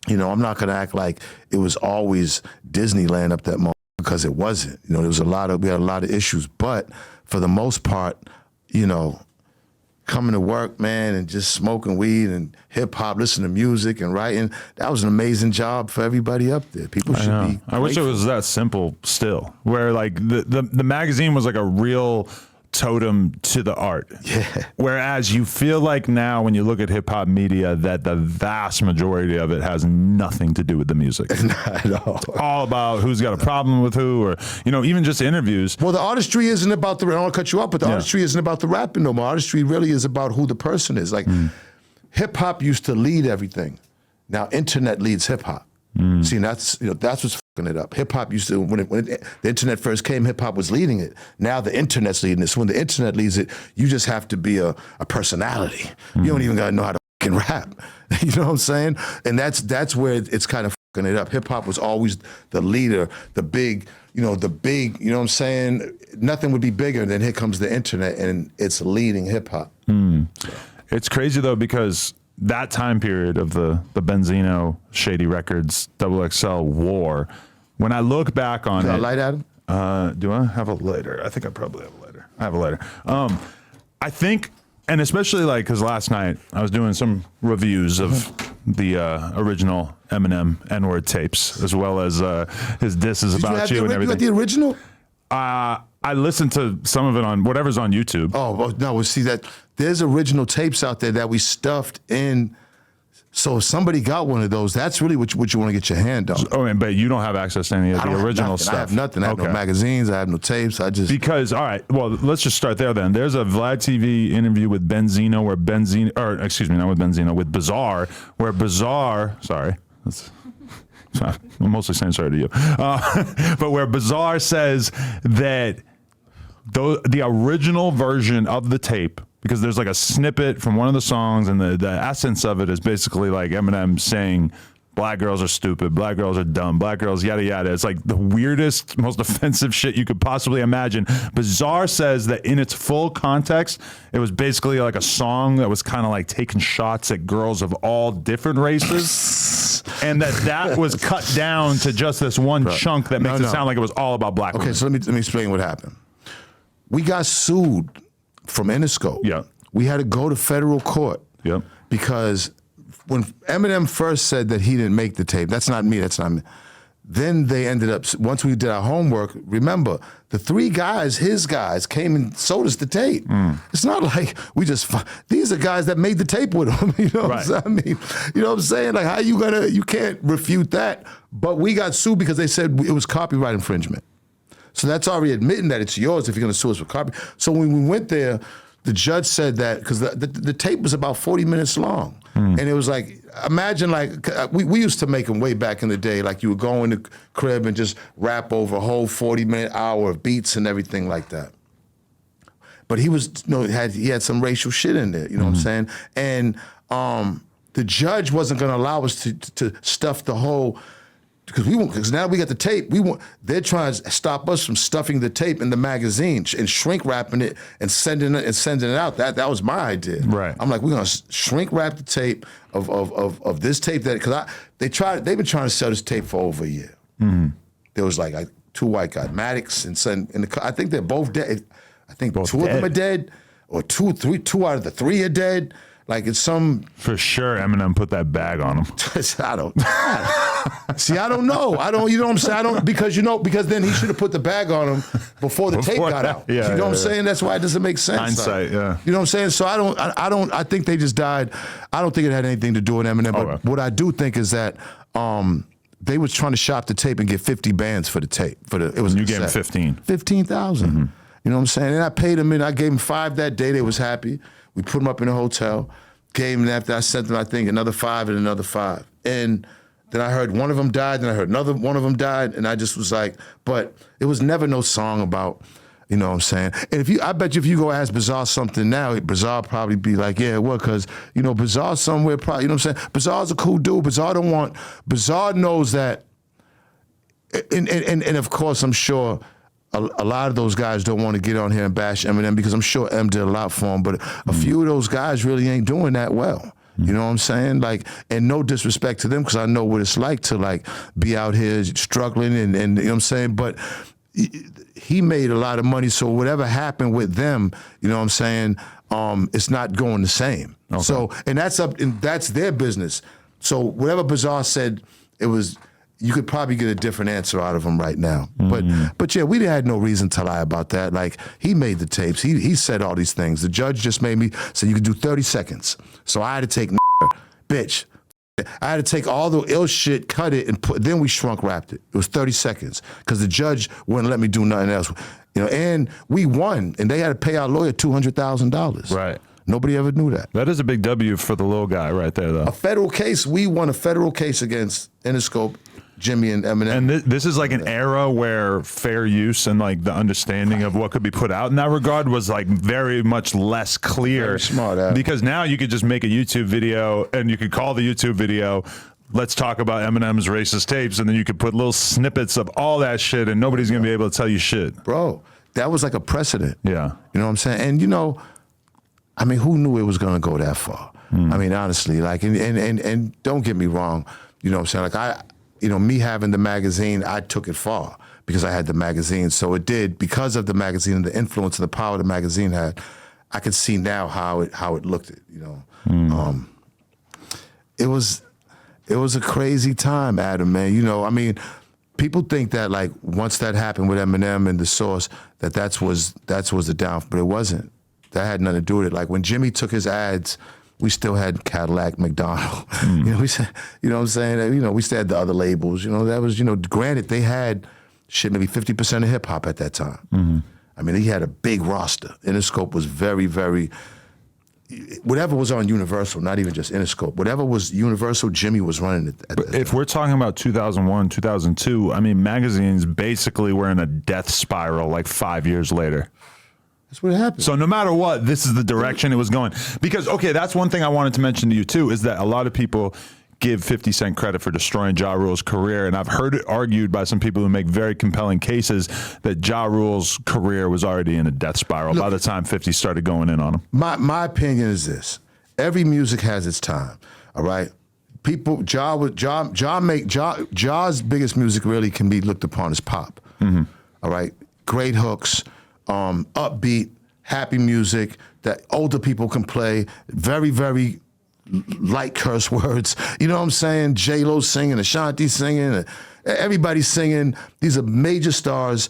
you know, I'm not gonna act like it was always Disneyland up that moment, because it wasn't. You know, we had a lot of issues, but for the most part, you know, coming to work, man, and just smoking weed and hip hop, listening to music and writing, that was an amazing job for everybody up there. People should be grateful. I wish it was that simple still, where like the magazine was like a real totem to the art. Yeah. Whereas you feel like now when you look at hip hop media that the vast majority of it has nothing to do with the music. Not at all. It's all about who's got a problem with who, or, you know, even just interviews. Well, the artistry isn't about I don't want to cut you off, but the artistry isn't about the rapping no more. Artistry really is about who the person is. Like, hip hop used to lead everything. Now internet leads hip hop. See, and that's what's fucking it up. Hip hop used to, when the internet first came, hip hop was leading it. Now the internet's leading it. So when the internet leads it, you just have to be a personality. You don't even gotta know how to fucking rap. You know what I'm saying? And that's where it's kind of fucking it up. Hip hop was always the leader, the big, you know what I'm saying? Nothing would be bigger than here comes the internet and it's leading hip hop. So. It's crazy though, because that time period of the Benzino, Shady Records, XXL war, when I look back on it. Got a light at him? Do I have a lighter? I think I probably have a lighter. I have a lighter. I think, and especially like, because last night I was doing some reviews of the original Eminem N-word tapes, as well as his disses about you and everything. You got the original? I listened to some of it on whatever's on YouTube. Oh, well, no, well, see that there's original tapes out there that we stuffed in. So if somebody got one of those, that's really what you want to get your hand on. Oh, but you don't have access to any of the original stuff. I have nothing. I have no magazines. I have no tapes. Because, all right, well, let's just start there then. There's a Vlad TV interview with Benzino with Bizarre, where Bizarre, sorry, I'm mostly saying sorry to you, but where Bizarre says that the original version of the tape, because there's like a snippet from one of the songs, and the essence of it is basically like Eminem saying, black girls are stupid, black girls are dumb, black girls yada yada. It's like the weirdest, most offensive shit you could possibly imagine. Bizarre says that in its full context, it was basically like a song that was kind of like taking shots at girls of all different races, and that was cut down to just this one chunk that makes it sound like it was all about black women. Okay, so let me explain what happened. We got sued from Interscope. Yeah. We had to go to federal court. Yep. Because when Eminem first said that he didn't make the tape, that's not me, that's not me. Then they ended up, once we did our homework, remember, the 3 guys, his guys, came and sold us the tape. It's not like we just, these are guys that made the tape with him. You know what I'm saying? I mean, you know what I'm saying? Like, how you can't refute that. But we got sued because they said it was copyright infringement. So that's already admitting that it's yours if you're going to sue us for copy. So when we went there, the judge said that, because the tape was about 40 minutes long. And it was like, imagine like, we used to make them way back in the day, like you would go in the crib and just rap over a whole 40-minute hour of beats and everything like that. But he was, he had some racial shit in there, you know what I'm saying? And the judge wasn't gonna allow us to stuff the whole, because now we got the tape. They're trying to stop us from stuffing the tape in the magazine and shrink wrapping it and sending it out. That was my idea. Right. I'm like, we're gonna shrink wrap the tape of this tape because they've been trying to sell this tape for over a year. There was like 2 white guys, Maddox and I think they're both dead. I think both 2 of them are dead, or 2 out of the 3 are dead. Like it's some. For sure, Eminem put that bag on him. I don't know. You know what I'm saying? Because then he should have put the bag on him before the tape got out. You know what I'm saying? That's why it doesn't make sense. Hindsight, yeah. You know what I'm saying? So I think they just died. I don't think it had anything to do with Eminem. But what I do think is that they was trying to shop the tape and get 50 bands for the tape. You gave them 15. 15,000. You know what I'm saying? And I paid them I gave them 5 that day. They was happy. We put them up in a hotel, gave them after I sent them, I think, another 5 and another 5. And then I heard one of them died, then I heard another one of them died, and I just was like, but it was never no song about, you know what I'm saying? And I bet you if you go ask Bizarre something now, Bizarre probably be like, yeah, what? Because, Bizarre somewhere probably, you know what I'm saying? Bizarre's a cool dude. Bizarre knows that, and of course, I'm sure, a lot of those guys don't want to get on here and bash Eminem because I'm sure M did a lot for him, but a few of those guys really ain't doing that well. You know what I'm saying? Like, and no disrespect to them because I know what it's like to like be out here struggling and you know what I'm saying? But he made a lot of money, so whatever happened with them, you know what I'm saying, it's not going the same. Okay. So, and that's their business. So whatever Bizarre said, you could probably get a different answer out of him right now. But yeah, we had no reason to lie about that. Like, he made the tapes. He said all these things. The judge just made me say you could do 30 seconds. So I had to take bitch. I had to take all the ill shit, cut it, and then we shrunk wrapped it. It was 30 seconds because the judge wouldn't let me do nothing else. And we won, and they had to pay our lawyer $200,000. Right. Nobody ever knew that. That is a big W for the little guy right there, though. A federal case. We won a federal case against Interscope, Jimmy and Eminem. And this is like an era where fair use and like the understanding of what could be put out in that regard was like very much less clear. Very smart, because now you could just make a YouTube video and you could call the YouTube video, let's talk about Eminem's racist tapes, and then you could put little snippets of all that shit and nobody's going to be able to tell you shit. Bro, that was like a precedent. Yeah. You know what I'm saying? And I mean, who knew it was going to go that far? I mean, honestly, like, and don't get me wrong, you know what I'm saying? Like me having the magazine, I took it far because I had the magazine. So it did, because of the magazine and the influence and the power the magazine had, I could see now how it looked, It was a crazy time, Adam, man. I mean, people think that like once that happened with Eminem and The Source, that was the downfall, but it wasn't. That had nothing to do with it. Like when Jimmy took his ads, we still had Cadillac, McDonald. We said, you know what I'm saying? We still had the other labels. That was, granted, they had maybe 50% of hip hop at that time. I mean, he had a big roster. Interscope was very, very, whatever was on Universal, not even just Interscope, whatever was Universal, Jimmy was running it. But if we're talking about 2001, 2002, I mean, magazines basically were in a death spiral like 5 years later. That's what happened. So no matter what, this is the direction it was going. Because, okay, that's one thing I wanted to mention to you, too, is that a lot of people give 50 Cent credit for destroying Ja Rule's career. And I've heard it argued by some people who make very compelling cases that Ja Rule's career was already in a death spiral by the time 50 started going in on him. My opinion is this. Every music has its time, all right? Ja's biggest music really can be looked upon as pop, all right? Great hooks, upbeat, happy music that older people can play, very, very light curse words. You know what I'm saying? J-Lo singing, Ashanti singing, everybody singing. These are major stars.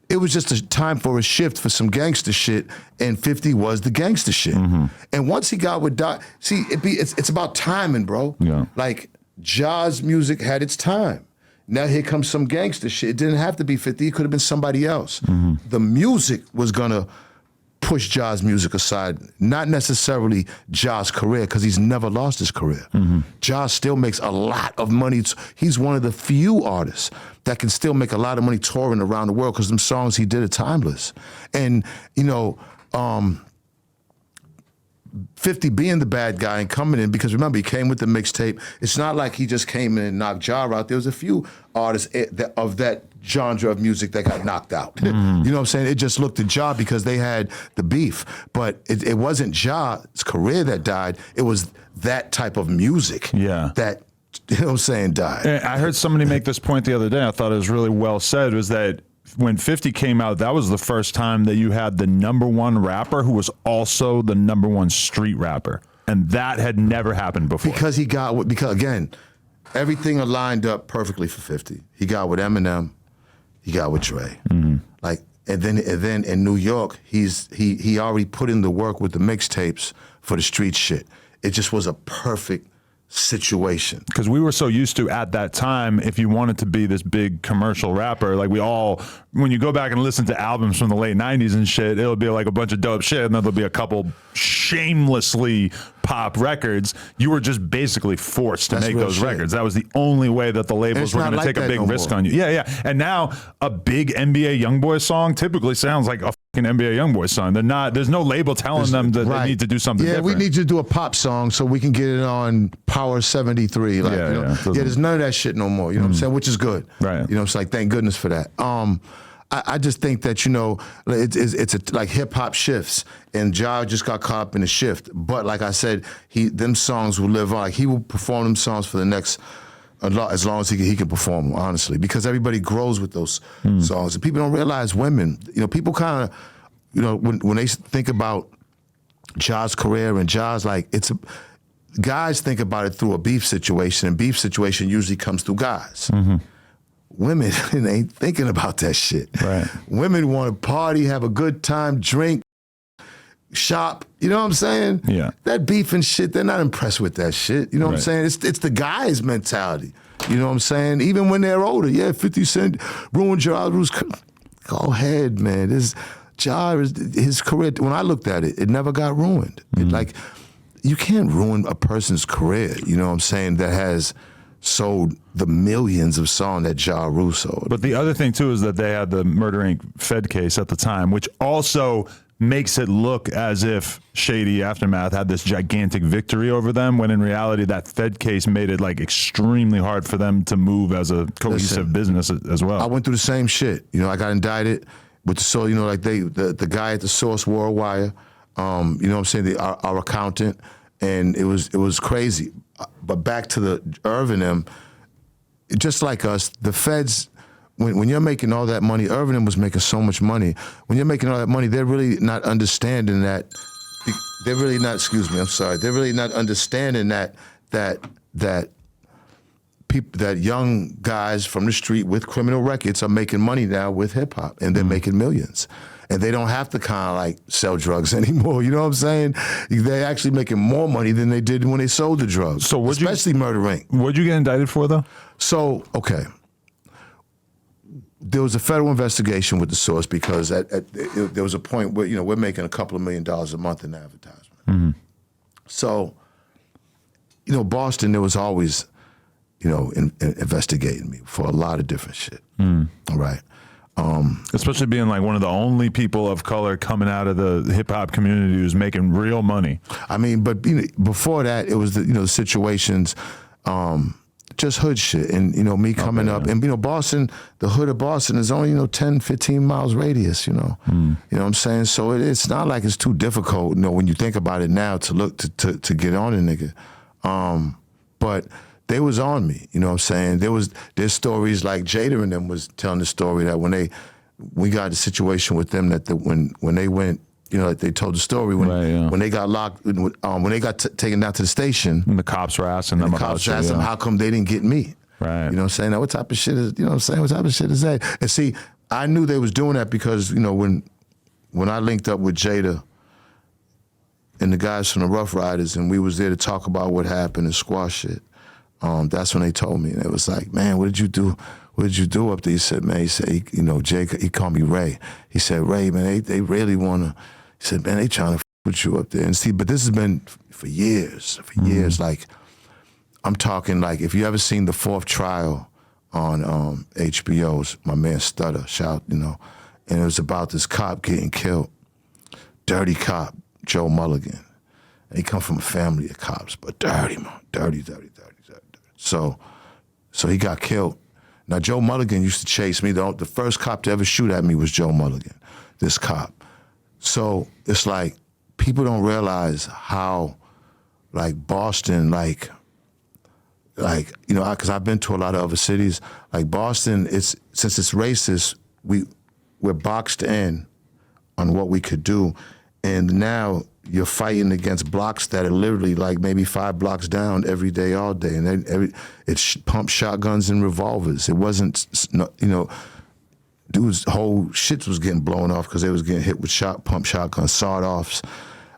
It was just a time for a shift for some gangster shit, and 50 was the gangster shit. And once he got with Doc, see, it's about timing, bro. Yeah. Like, Ja's music had its time. Now here comes some gangster shit. It didn't have to be 50, it could have been somebody else. The music was gonna push Ja's music aside, not necessarily Ja's career, because he's never lost his career. Ja still makes a lot of money. He's one of the few artists that can still make a lot of money touring around the world, because them songs he did are timeless. And, you know, 50 being the bad guy and coming in, because remember, he came with the mixtape. It's not like he just came in and knocked Ja out. There was a few artists of that genre of music that got knocked out. You know what I'm saying? It just looked at Ja because they had the beef. But it wasn't Ja's career that died. It was that type of music that, you know what I'm saying, died. I heard somebody make this point the other day. I thought it was really well said, was that when 50 came out, that was the first time that you had the #1 rapper who was also the #1 street rapper. And that had never happened before. Because again, everything aligned up perfectly for 50. He got with Eminem, he got with Dre. Like, and then in New York, he already put in the work with the mixtapes for the street shit. It just was a perfect situation. Because we were so used to, at that time, if you wanted to be this big commercial rapper, like when you go back and listen to albums from the late 90s and shit, it'll be like a bunch of dope shit, and then there'll be a couple shamelessly pop records. You were just basically forced to make those records. That was the only way that the labels were going to take a big risk on you. Yeah. And now a big NBA Youngboy song typically sounds like a fucking NBA Youngboy song. There's no label telling them that they need to do something different. We need you to do a pop song so we can get it on Power 73. Like, there's none of that shit no more. You know what I'm saying? Which is good. Right. You know, it's like, thank goodness for that. I just think that, you know, it's like hip hop shifts, and Ja just got caught up in the shift. But like I said, them songs will live on. Like, he will perform them songs for the next, as long as he can perform them, honestly, because everybody grows with those songs. And people don't realize women, you know, people kind of, you know, when they think about Ja's career, and Ja's like, guys think about it through a beef situation, and beef situation usually comes through guys. Women ain't thinking about that shit. Right. Women want to party, have a good time, drink, shop. You know what I'm saying? Yeah. That beef and shit, they're not impressed with that shit. You know what I'm saying? It's the guy's mentality. You know what I'm saying? Even when they're older, 50 Cent ruined Ja Rule's career. Go ahead, man. His career, when I looked at it, it never got ruined. Like, you can't ruin a person's career, you know what I'm saying, that has sold the millions of songs that Ja Rule sold. But the other thing, too, is that they had the Murder Inc. Fed case at the time, which also makes it look as if Shady Aftermath had this gigantic victory over them, when in reality that Fed case made it like extremely hard for them to move as a cohesive business as well. I went through the same shit. You know, I got indicted with the source, you know, like the guy at the Source World Wire, you know what I'm saying, our accountant, and it was crazy. But back to the Irvin M, just like us, the feds, when you're making all that money, Irvin M was making so much money. When you're making all that money, they're really not understanding that. They're really not. Excuse me. I'm sorry. They're really not understanding that people, that young guys from the street with criminal records are making money now with hip hop, and they're making millions. And they don't have to kind of like sell drugs anymore. You know what I'm saying? They're actually making more money than they did when they sold the drugs. So especially Murder Inc. What'd you get indicted for, though? So, okay. There was a federal investigation with the Source, because there was a point where, you know, we're making a couple of $1 million a month in advertisement. So, you know, Boston, there was always, you know, investigating me for a lot of different shit. All right. Especially being like one of the only people of color coming out of the hip hop community who's making real money. I mean, but you know, before that, it was the situations, just hood shit, and you know, me coming up, and you know, Boston, the hood of Boston is only 10, 15 miles radius. You know, you know what I'm saying. So it's not like it's too difficult. You know, when you think about it now, to look to get on a nigga, but. They was on me, you know what I'm saying? There's stories like Jada and them was telling the story that when we got the situation with them, that when they went you know, like they told the story when they got locked, when they got taken down to the station. And the cops were asking them about cops asked them, how come they didn't get me? Right. You know what I'm saying? Now, what type of shit is, you know what I'm saying? What type of shit is that? And see, I knew they was doing that because, you know, when I linked up with Jada and the guys from the Rough Riders and we was there to talk about what happened and squash it, that's when they told me. And it was like, man, what did you do? What did you do up there? He said, man, you know, Jake, he called me Ray. He said, Ray, man, they really want to, he said, man, they trying to with you up there. And see, but this has been for years, like, I'm talking like, if you ever seen The Fourth Trial on HBO's, my man Stutter, shout, you know, and it was about this cop getting killed, dirty cop, Joe Mulligan. And he come from a family of cops, but dirty, man, dirty. So he got killed. Now, Joe Mulligan used to chase me. The first cop to ever shoot at me was Joe Mulligan, this cop. So it's like, people don't realize how, like, Boston, like, you know, because I've been to a lot of other cities. Like Boston, since it's racist, we're boxed in on what we could do, and now you're fighting against blocks that are literally like maybe 5 blocks down every day, all day, and it's pump shotguns and revolvers. It wasn't, you know, dudes' whole shits was getting blown off because they was getting hit with pump shotguns, sawed-offs.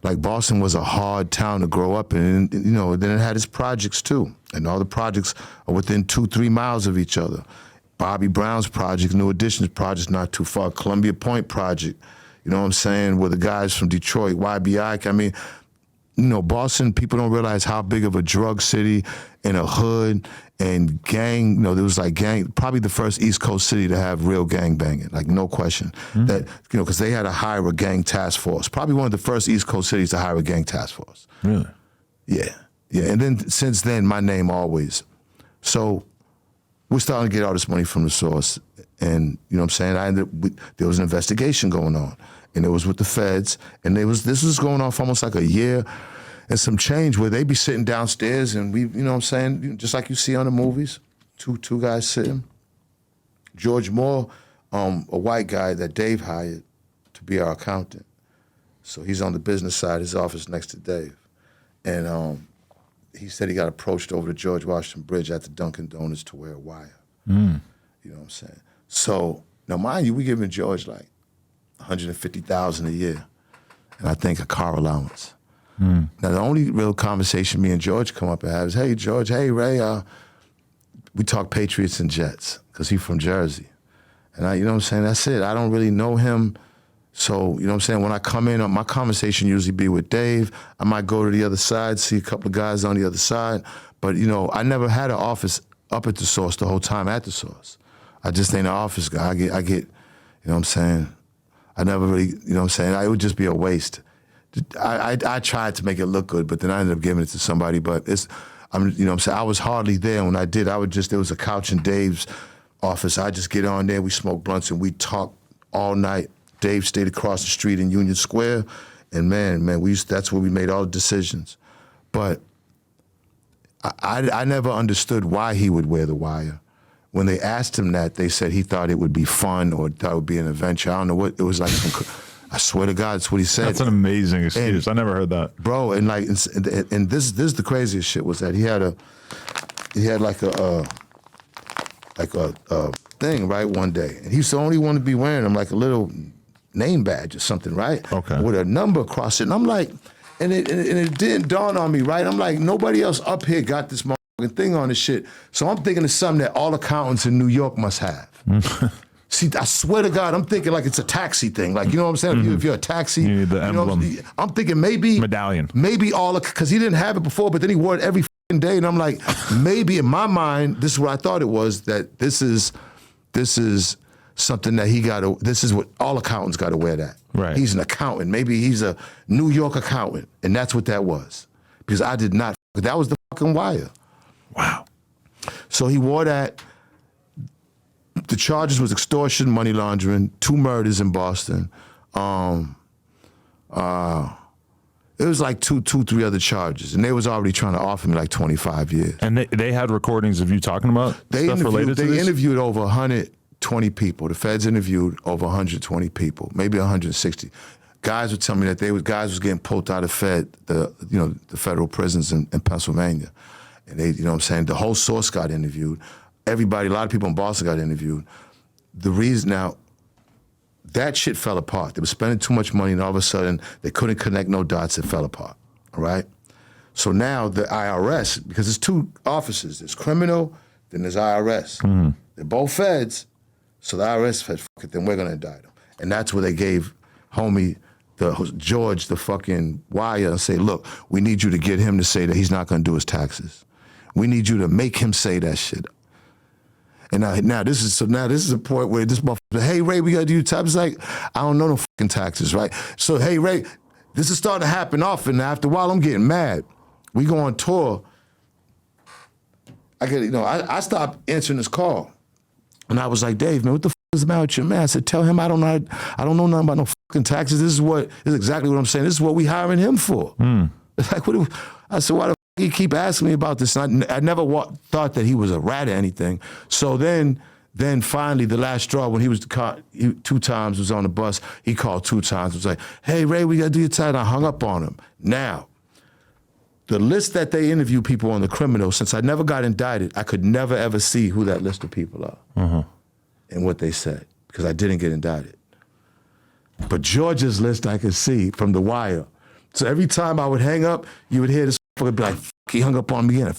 Like, Boston was a hard town to grow up in, and, you know, then it had its projects too. And all the projects are within 2-3 miles of each other. Bobby Brown's project, New Additions project, not too far. Columbia Point project, you know what I'm saying, with the guys from Detroit, YBI. I mean, you know, Boston, people don't realize how big of a drug city and a hood and gang, you know, there was like probably the first East Coast city to have real gang banging, like no question. That, you know, because they had to hire a gang task force. Probably one of the first East Coast cities to hire a gang task force. Really? Yeah. And then since then, my name always. So we're starting to get all this money from the source. And, you know what I'm saying, there was an investigation going on. And it was with the feds. And this was going on for almost like a year and some change, where they be sitting downstairs and we, you know what I'm saying, just like you see on the movies, two guys sitting. George Moore, a white guy that Dave hired to be our accountant. So he's on the business side, his office next to Dave. And he said he got approached over the George Washington Bridge at the Dunkin' Donuts to wear a wire. You know what I'm saying? So, now mind you, we giving George like $150,000 a year, and I think a car allowance. Now, the only real conversation me and George come up and have is, hey, George, hey, Ray, we talk Patriots and Jets, because he's from Jersey. And you know what I'm saying, that's it. I don't really know him. So, you know what I'm saying, when I come in, my conversation usually be with Dave. I might go to the other side, see a couple of guys on the other side. But, you know, I never had an office up at the source the whole time at the source. I just ain't an office guy. I get, you know what I'm saying, I never really, you know what I'm saying, it would just be a waste. I tried to make it look good, but then I ended up giving it to somebody. But you know what I'm saying, I was hardly there. When I did, there was a couch in Dave's office. I just get on there, we smoke blunts, and we talk all night. Dave stayed across the street in Union Square, and man, that's where we made all the decisions. But I never understood why he would wear the wire. When they asked him that, they said he thought it would be fun or thought it would be an adventure. I don't know what, it was like I swear to God, that's what he said. That's an amazing excuse. I never heard that. Bro, and like, and this is the craziest shit, was that he had like a thing, right, one day. And he used to only want to be wearing them like a little name badge or something, right? Okay. With a number across it. And I'm like, and it didn't dawn on me, right? I'm like, nobody else up here got this motherfucking thing on this shit. So I'm thinking it's something that all accountants in New York must have. See, I swear to God, I'm thinking like it's a taxi thing. Like, you know what I'm saying? If you're a taxi, you need the emblem. I'm thinking maybe medallion. Maybe because he didn't have it before, but then he wore it every day. And I'm like, maybe in my mind, this is what I thought it was, that this is something that this is what all accountants got to wear that. Right. He's an accountant. Maybe he's a New York accountant. And that's what that was. Because I did not, that was the fucking wire. Wow. So he wore that. The charges was extortion, money laundering, 2 murders in Boston. It was like 3 other charges, and they was already trying to offer me like 25 years. And they had recordings of you talking about stuff related to this? They interviewed over 120 people. The feds interviewed over 120 people, maybe 160. guys would tell me that guys was getting pulled out of the federal prisons in Pennsylvania. And they, you know what I'm saying, the whole source got interviewed. Everybody, a lot of people in Boston got interviewed. The reason now, that shit fell apart. They were spending too much money and all of a sudden they couldn't connect no dots, it fell apart, all right? So now the IRS, because there's two offices, there's criminal, then there's IRS. Mm-hmm. They're both feds, so the IRS said, fuck it, then we're gonna indict them. And that's where they gave homie, George, the fucking wire and say, look, we need you to get him to say that he's not gonna do his taxes. We need you to make him say that shit. And now this is a point where this motherfucker, hey Ray, we gotta do your taxes. Like, I don't know no fucking taxes, right? So hey Ray, this is starting to happen often. Now after a while, I'm getting mad. We go on tour. I stopped answering this call, and I was like, Dave, man, what the fuck is the matter with your man? I said, tell him I don't know nothing about no fucking taxes. This is exactly what I'm saying. This is what we hiring him for. It's like, I said, why the fuck you keep asking me about this? And I never thought that he was a rat or anything. So then finally, the last straw, when he was two times was on the bus, he called 2 times. Was like, hey Ray, we gotta do your time. I hung up on him. Now, the list that they interview people on the criminal, since I never got indicted, I could never ever see who that list of people are and what they said, because I didn't get indicted. But George's list I could see from the wire. So every time I would hang up, you would hear this motherfucker be like, he hung up on me again.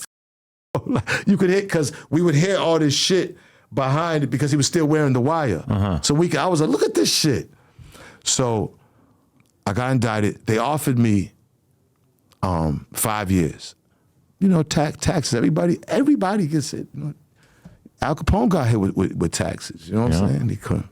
You could hear, because we would hear all this shit behind it because he was still wearing the wire. So I was like, look at this shit. So I got indicted. They offered me 5 years. You know, taxes. Everybody gets it. You know, Al Capone got hit with taxes. You know what I'm saying? He couldn't.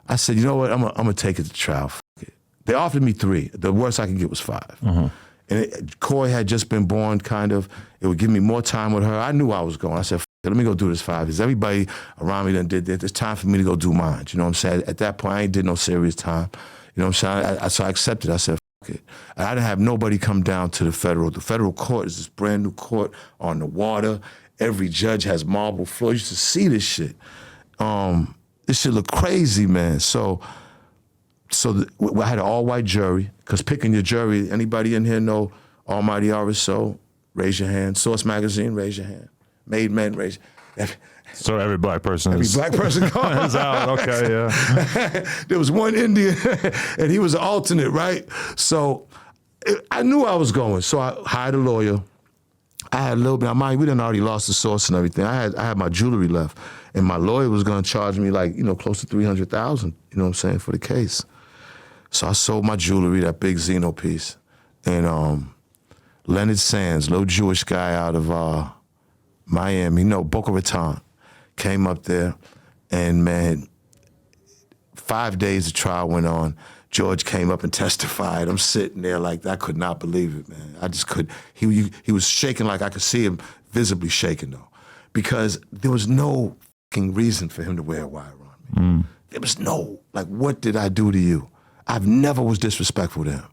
I said, you know what? I'm gonna take it to trial. Fuck it. They offered me 3. The worst I could get was 5. And Coy had just been born, kind of. It would give me more time with her. I knew I was going. I said, fuck it, let me go do this 5 years. Everybody around me done did that. It's time for me to go do mine. You know what I'm saying? At that point, I ain't did no serious time. You know what I'm saying? So I accepted. I said, fuck it. I didn't have nobody come down to the federal. The federal court is this brand new court on the water. Every judge has marble floors. You used to see this shit. This shit look crazy, man. So I had an all-white jury, because picking your jury, anybody in here know Almighty RSO? Raise your hand. Source Magazine, raise your hand. Made Men, raise your hand. So every black person is out. Okay, yeah. There was one Indian, and he was an alternate, right? So I knew I was going, so I hired a lawyer. I had a little bit, we done already lost the source and everything. I had my jewelry left, and my lawyer was gonna charge me close to $300,000, you know what I'm saying, for the case. So I sold my jewelry, that big Benzino piece, and Leonard Sands, little Jewish guy out of Miami, Boca Raton, came up there, and man, 5 days the trial went on. George came up and testified. I'm sitting there like, I could not believe it, man. I just could. He was shaking, like I could see him visibly shaking though, because there was no fucking reason for him to wear a wire on me. There was no, what did I do to you? I've never was disrespectful to him.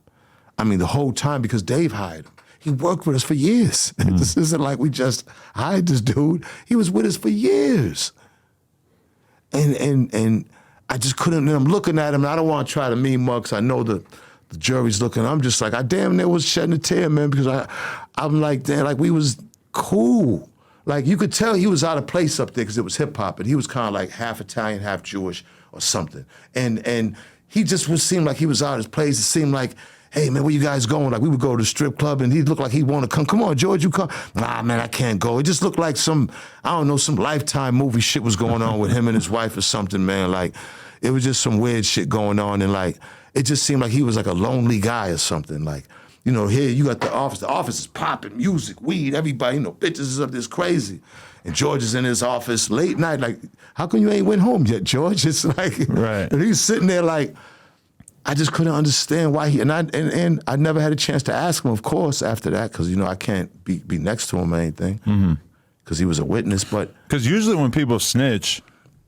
I mean, the whole time, because Dave hired him. He worked with us for years. This isn't like we just hired this dude. He was with us for years. And I just couldn't, and I'm looking at him, and I don't want to try to mean mug, because I know the jury's looking. I'm just like, I damn near was shedding a tear, man, because I'm like, damn, we was cool. You could tell he was out of place up there because it was hip hop, and he was kind of like half Italian, half Jewish or something. And he just seemed like he was out of his place. It seemed like, hey, man, where you guys going? We would go to the strip club, and he looked like he wanted to come. Come on, George, you come. Nah, man, I can't go. It just looked like some Lifetime movie shit was going on with him and his wife or something, man. It was just some weird shit going on, and it just seemed like he was a lonely guy or something. Here you got the office. The office is popping, music, weed, everybody, bitches is up there, crazy. And George is in his office late night, how come you ain't went home yet, George? It's right. And he's sitting there I just couldn't understand why and I never had a chance to ask him, of course, after that, because, I can't be next to him or anything, because he was a witness, but. Because usually when people snitch,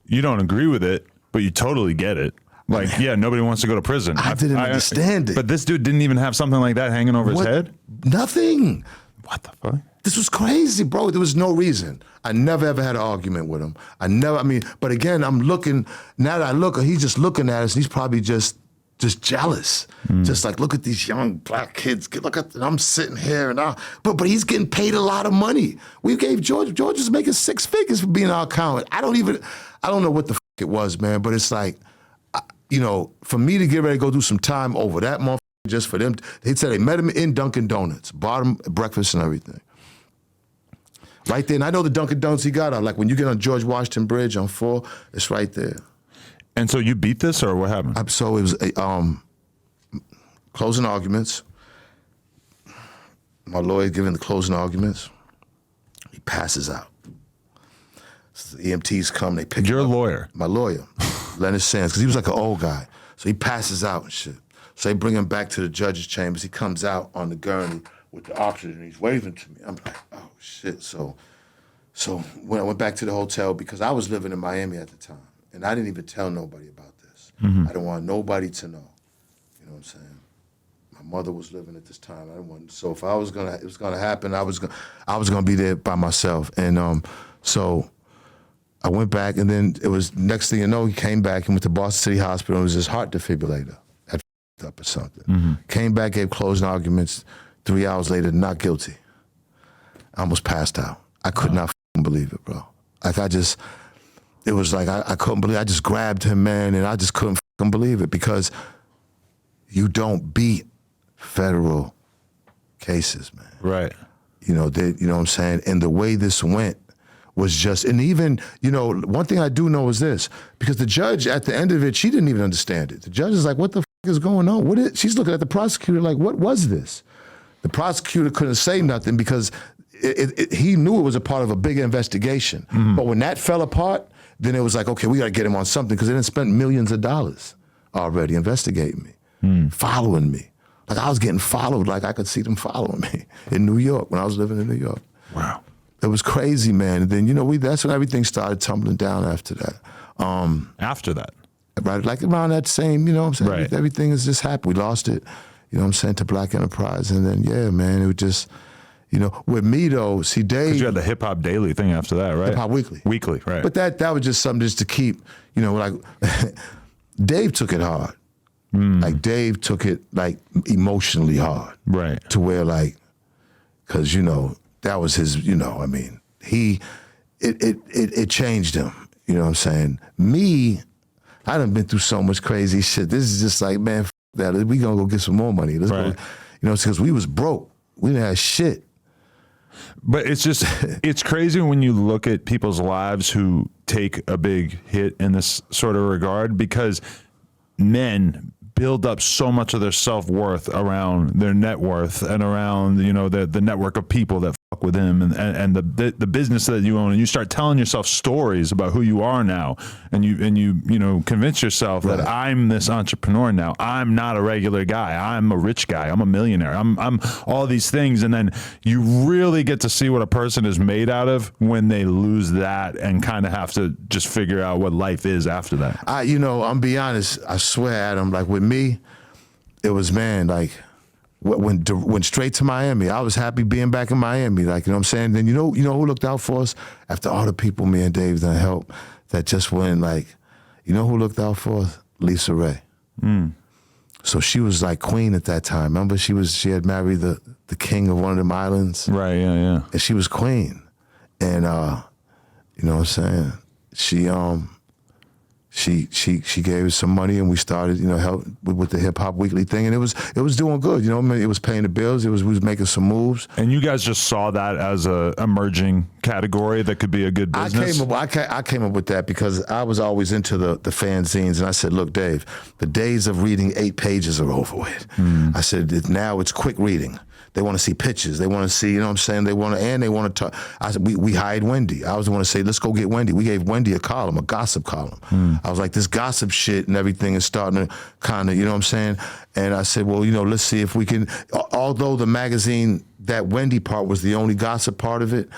you don't agree with it, but you totally get it. Nobody wants to go to prison. I didn't understand it. But this dude didn't even have something like that hanging over his head? Nothing. What the fuck? This was crazy, bro. There was no reason. I never ever had an argument with him. But again, I'm looking, now that I look, he's just looking at us, and he's probably just just jealous. Just like, look at these young black kids. Look at, and I'm sitting here but he's getting paid a lot of money. We gave George is making 6 figures for being our accountant. I don't know what the it was, man, but it's like, for me to get ready to go do some time over that motherfucker just for them. They said they met him in Dunkin' Donuts, bought him breakfast and everything. Right there, and I know the Dunkin' Donuts he got on. Like when you get on George Washington Bridge on 4, it's right there. And so you beat this, or what happened? So it was closing arguments. My lawyer giving the closing arguments. He passes out. So the EMTs come, they pick him up. Your lawyer? My lawyer, Leonard Sands, because he was like an old guy. So he passes out and shit. So they bring him back to the judge's chambers. He comes out on the gurney with the oxygen, and he's waving to me. I'm like, oh, shit. So when I went back to the hotel, because I was living in Miami at the time, and I didn't even tell nobody about this. I didn't want nobody to know. You know what I'm saying? My mother was living at this time. I didn't want. So if it was gonna happen, I was gonna be there by myself. And so I went back, and then it was next thing you know, he came back and went to Boston City Hospital. It was his heart defibrillator had up or something. Came back, gave closing arguments. 3 hours later, not guilty. I almost passed out. I could not believe it, bro. Like it was like I couldn't believe it. I just grabbed him, man, and I just couldn't believe it, because you don't beat federal cases, man. Right. You know what I'm saying? And the way this went was just, and even, one thing I do know is this, because the judge at the end of it, she didn't even understand it. The judge is like, what the is going on? She's looking at the prosecutor like, what was this? The prosecutor couldn't say nothing because he knew it was a part of a bigger investigation. But when that fell apart, then it was like, okay, we got to get him on something, because they didn't spend millions of dollars already investigating me, following me. Like I was getting followed, like I could see them following me in New York when I was living in New York. Wow. It was crazy, man. And then, that's when everything started tumbling down after that. After that? Right, like around that same, you know what I'm saying? Right. Everything has just happened. We lost it, you know what I'm saying, to Black Enterprise. And then, yeah, man, it was just, with me though, see Dave. Because you had the Hip Hop Daily thing after that, right? Hip Hop Weekly. Weekly, right. But that was just something just to keep, like, Dave took it hard. Like Dave took it like emotionally hard. Right. To where like, because, that was his, it changed him. You know what I'm saying? Me, I done been through so much crazy shit. This is just like, man, that. We gonna go get some more money. Let's go. It's because we was broke. We didn't have shit. But it's just, it's crazy when you look at people's lives who take a big hit in this sort of regard, because men build up so much of their self-worth around their net worth and around, the network of people that fuck with him and the business that you own, and you start telling yourself stories about who you are now, and you convince yourself that I'm this entrepreneur now. I'm not a regular guy. I'm a rich guy. I'm a millionaire. I'm all these things, and then you really get to see what a person is made out of when they lose that and kind of have to just figure out what life is after that. I'm be honest. I swear, Adam, like with me, it was, man, like went straight to Miami. I was happy being back in Miami. Like, you know what I'm saying? Then you know who looked out for us? After all the people me and Dave done helped, that just went like, who looked out for us? Lisa Ray. So she was like queen at that time. Remember, she had married the king of one of them islands. Right, yeah. And she was queen. And you know what I'm saying? She gave us some money, and we started, help with the Hip Hop Weekly thing, and it was doing good. It was paying the bills. We was making some moves. And you guys just saw that as a emerging category that could be a good business. I came up with that because I was always into the fanzines, and I said, look, Dave, the days of reading 8 pages are over with. I said, now it's quick reading. They want to see pictures. They want to see, they want to talk. I said, we hired Wendy. I was the one to say, let's go get Wendy. We gave Wendy a gossip column. I was like, this gossip shit and everything is starting to kind of, And I said, well, let's see if we can, although the magazine, that Wendy part was the only gossip part of it,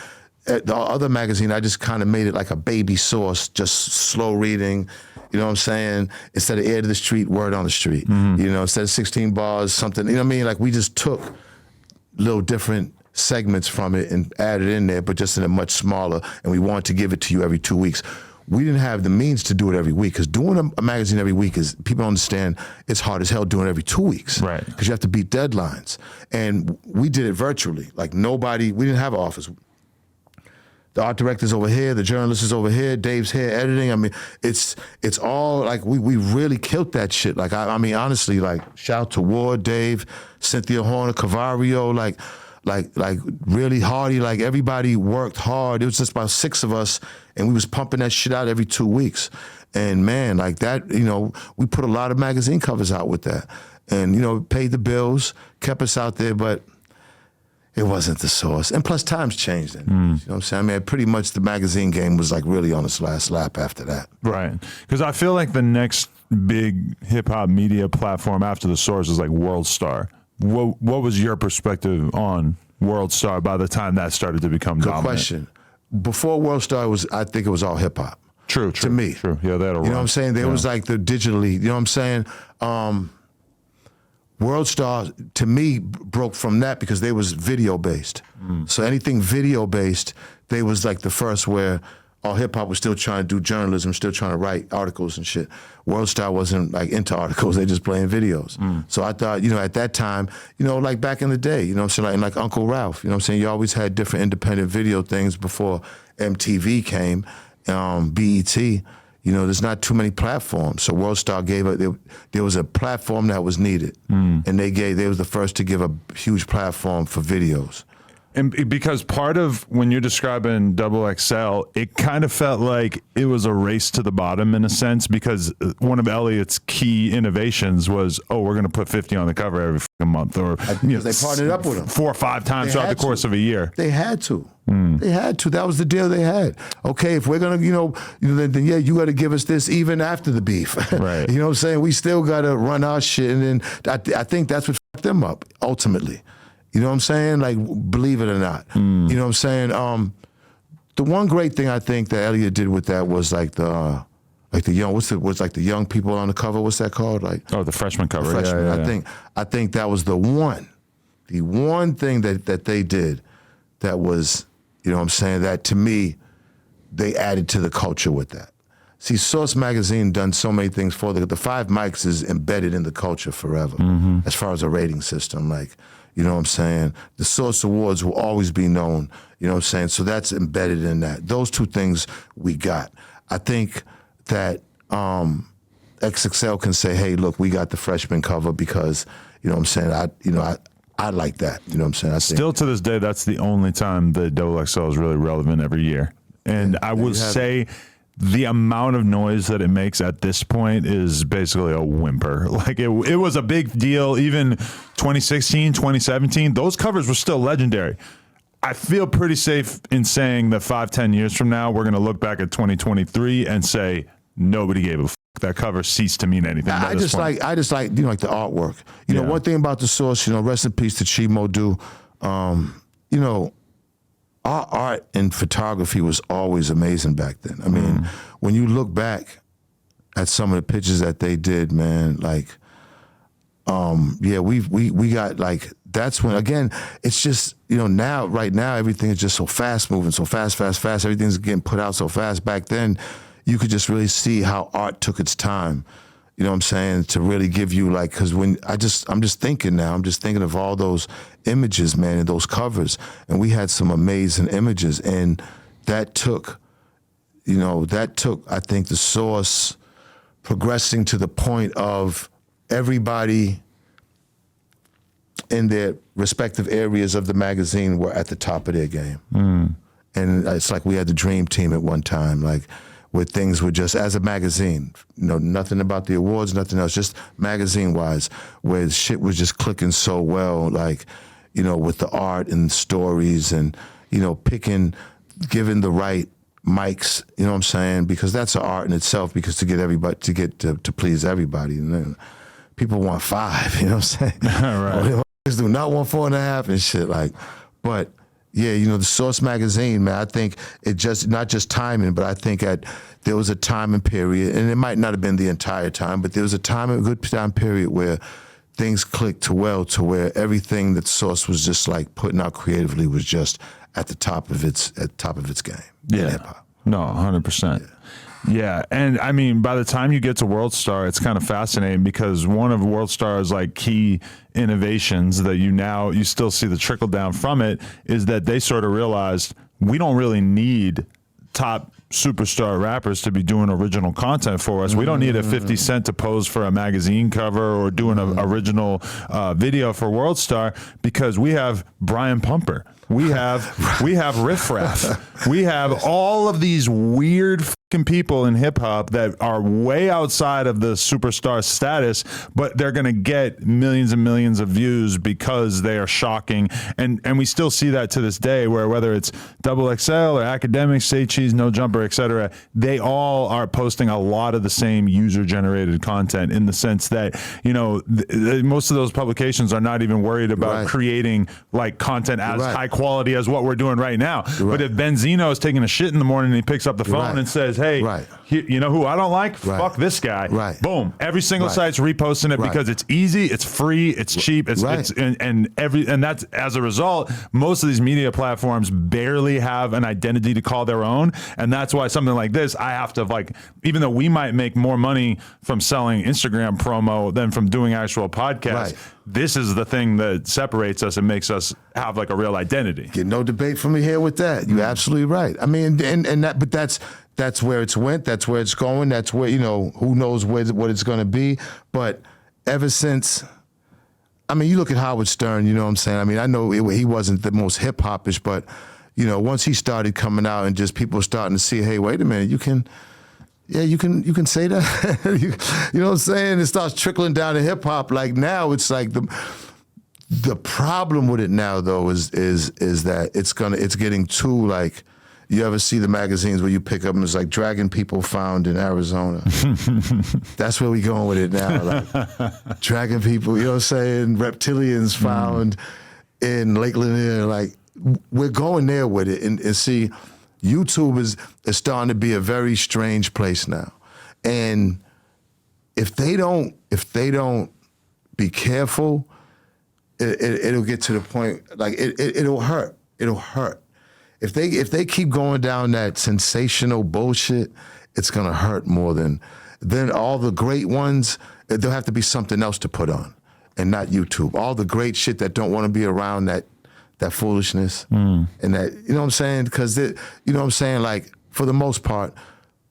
the other magazine, I just kind of made it like a baby source, just slow reading. You know what I'm saying? Instead of air to the street, word on the street. Instead of 16 bars, something, Like we just took little different segments from it and added in there, but just in a much smaller, and we wanted to give it to you every 2 weeks. we didn't have the means to do it every week, because doing a magazine every week is, people understand, it's hard as hell doing it every 2 weeks. Right. Because you have to beat deadlines. And we did it virtually. Like we didn't have an office. The art director's over here, the journalist is over here, Dave's here editing. I mean, it's all like, we really killed that shit. Like, I mean, honestly, like, shout out to Ward, Dave, Cynthia Horner, Cavario, like really Hardy, like everybody worked hard. It was just about 6 of us, and we was pumping that shit out every 2 weeks. And man, like that, you know, we put a lot of magazine covers out with that. And, you know, paid the bills, kept us out there, but it wasn't the source. And plus times changed then. You know what I'm saying? I mean, pretty much the magazine game was like really on its last lap after that. Right. Because I feel like the next big hip hop media platform after the source is like World Star. What was your perspective on World Star by the time that started to become dominant? Good question. Before World Star, I think it was all hip hop. True. To me. True. Yeah, that'll You know what I'm saying? There was like the digitally, you know what I'm saying? World Star, to me, broke from that because they was video-based. So anything video-based, they was like the first where all hip-hop was still trying to do journalism, still trying to write articles and shit. World Star wasn't like into articles, they just playing videos. So I thought, you know, at that time, you know, like back in the day, you know what I'm saying, like Uncle Ralph, you know what I'm saying, you always had different independent video things before MTV came, BET. You know, there's not too many platforms. So World Star gave it, there was a platform that was needed. And they was the first to give a huge platform for videos. And because part of when you're describing XXL, it kind of felt like it was a race to the bottom in a sense, because one of Elliot's key innovations was, we're going to put 50 on the cover every month, or they partnered up with him 4 or 5 times throughout the course of a year. They had to. They had to. That was the deal they had. Okay, if we're gonna, then yeah, you got to give us this even after the beef. Right. You know what I'm saying? We still got to run our shit, and then I think that's what fucked them up ultimately. You know what I'm saying? Like, believe it or not. You know what I'm saying? The one great thing I think that Elliot did with that was like the young, what's like the young people on the cover? What's that called? Like, the freshman cover. The freshman. Yeah. I think that was the one thing that they did that was, you know what I'm saying, that to me, they added to the culture with that. See, Source Magazine done so many things for the 5 mics is embedded in the culture forever, as far as a rating system. Like, you know what I'm saying? The Source Awards will always be known, you know what I'm saying? So that's embedded in that. Those 2 things we got. I think that XXL can say, hey, look, we got the freshman cover because, you know what I'm saying, I like that, you know what I'm saying? Still to this day, that's the only time the XXL is really relevant every year. And I would say the amount of noise that it makes at this point is basically a whimper. Like it was a big deal even 2016, 2017. Those covers were still legendary. I feel pretty safe in saying that 5-10 years from now, we're going to look back at 2023 and say nobody gave a fuck. That cover ceased to mean anything. I just like the artwork. You know, one thing about the Source, you know, rest in peace to Chimo Do. You know, our art and photography was always amazing back then. I mean, when you look back at some of the pictures that they did, man, like, we got like, that's when, again, it's just, you know, right now, everything is just so fast moving, so fast. Everything's getting put out so fast. Back then, you could just really see how art took its time, you know what I'm saying, to really give you like, because I'm just thinking of all those images, man, and those covers, and we had some amazing images, and that took, I think, the Source progressing to the point of everybody in their respective areas of the magazine were at the top of their game. And it's like we had the dream team at one time, like, where things were just, as a magazine, you know, nothing about the awards, nothing else, just magazine-wise, where shit was just clicking so well, like, you know, with the art and stories and, you know, giving the right mics, you know what I'm saying? Because that's an art in itself, because to please everybody. And then people want 5, you know what I'm saying? Right. Do not want 4.5 and shit, like, but yeah, you know, the Source Magazine, man, I think it just, not just timing, but I think there was a time and period, and it might not have been the entire time, but there was a good time period where things clicked to where everything that Source was just like putting out creatively was just at the top of its game. Yeah. In hip hop. No, 100%. Yeah, and I mean, by the time you get to World Star, it's kind of fascinating because one of World Star's like key innovations that you still see the trickle down from it is that they sort of realized we don't really need top superstar rappers to be doing original content for us. We don't need a 50 Cent to pose for a magazine cover or doing an original video for World Star because we have Brian Pumper. We have Riff Raff. We have all of these weird fucking people in hip hop that are way outside of the superstar status, but they're going to get millions and millions of views because they are shocking. And we still see that to this day where whether it's Double XL or Academics, Say Cheese, No Jumper, etc., they all are posting a lot of the same user generated content in the sense that, you know, most of those publications are not even worried about creating like content as high quality as what we're doing right now. But if Benzino is taking a shit in the morning and he picks up the phone and says, hey, you know who I don't like? Fuck this guy. Boom. Every single site's reposting it because it's easy, it's free, it's cheap, and that's as a result, most of these media platforms barely have an identity to call their own. And that's why something like this, I have to like, even though we might make more money from selling Instagram promo than from doing actual podcasts, this is the thing that separates us and makes us have like a real identity. Get no debate from me here with that. You're absolutely right. I mean, but that's where it's went. That's where it's going. That's where, you know, who knows what it's going to be. But ever since, I mean, you look at Howard Stern, you know what I'm saying? I mean, I know he wasn't the most hip-hop-ish, but, you know, once he started coming out and just people starting to see, hey, wait a minute, you can say that. You know what I'm saying? It starts trickling down to hip hop. Like now, it's like the problem with it now though is that it's getting too like. You ever see the magazines where you pick up and it's like dragon people found in Arizona? That's where we going with it now. Like dragon people, you know what I'm saying? Reptilians found in Lake Lanier. Like we're going there with it, and see. YouTube is starting to be a very strange place now. And if they don't be careful, it'll get to the point, like it'll hurt. It'll hurt. If they keep going down that sensational bullshit, it's gonna hurt more than all the great ones, there'll have to be something else to put on and not YouTube. All the great shit that don't wanna be around that foolishness and that, you know what I'm saying? Because, you know what I'm saying? Like, for the most part,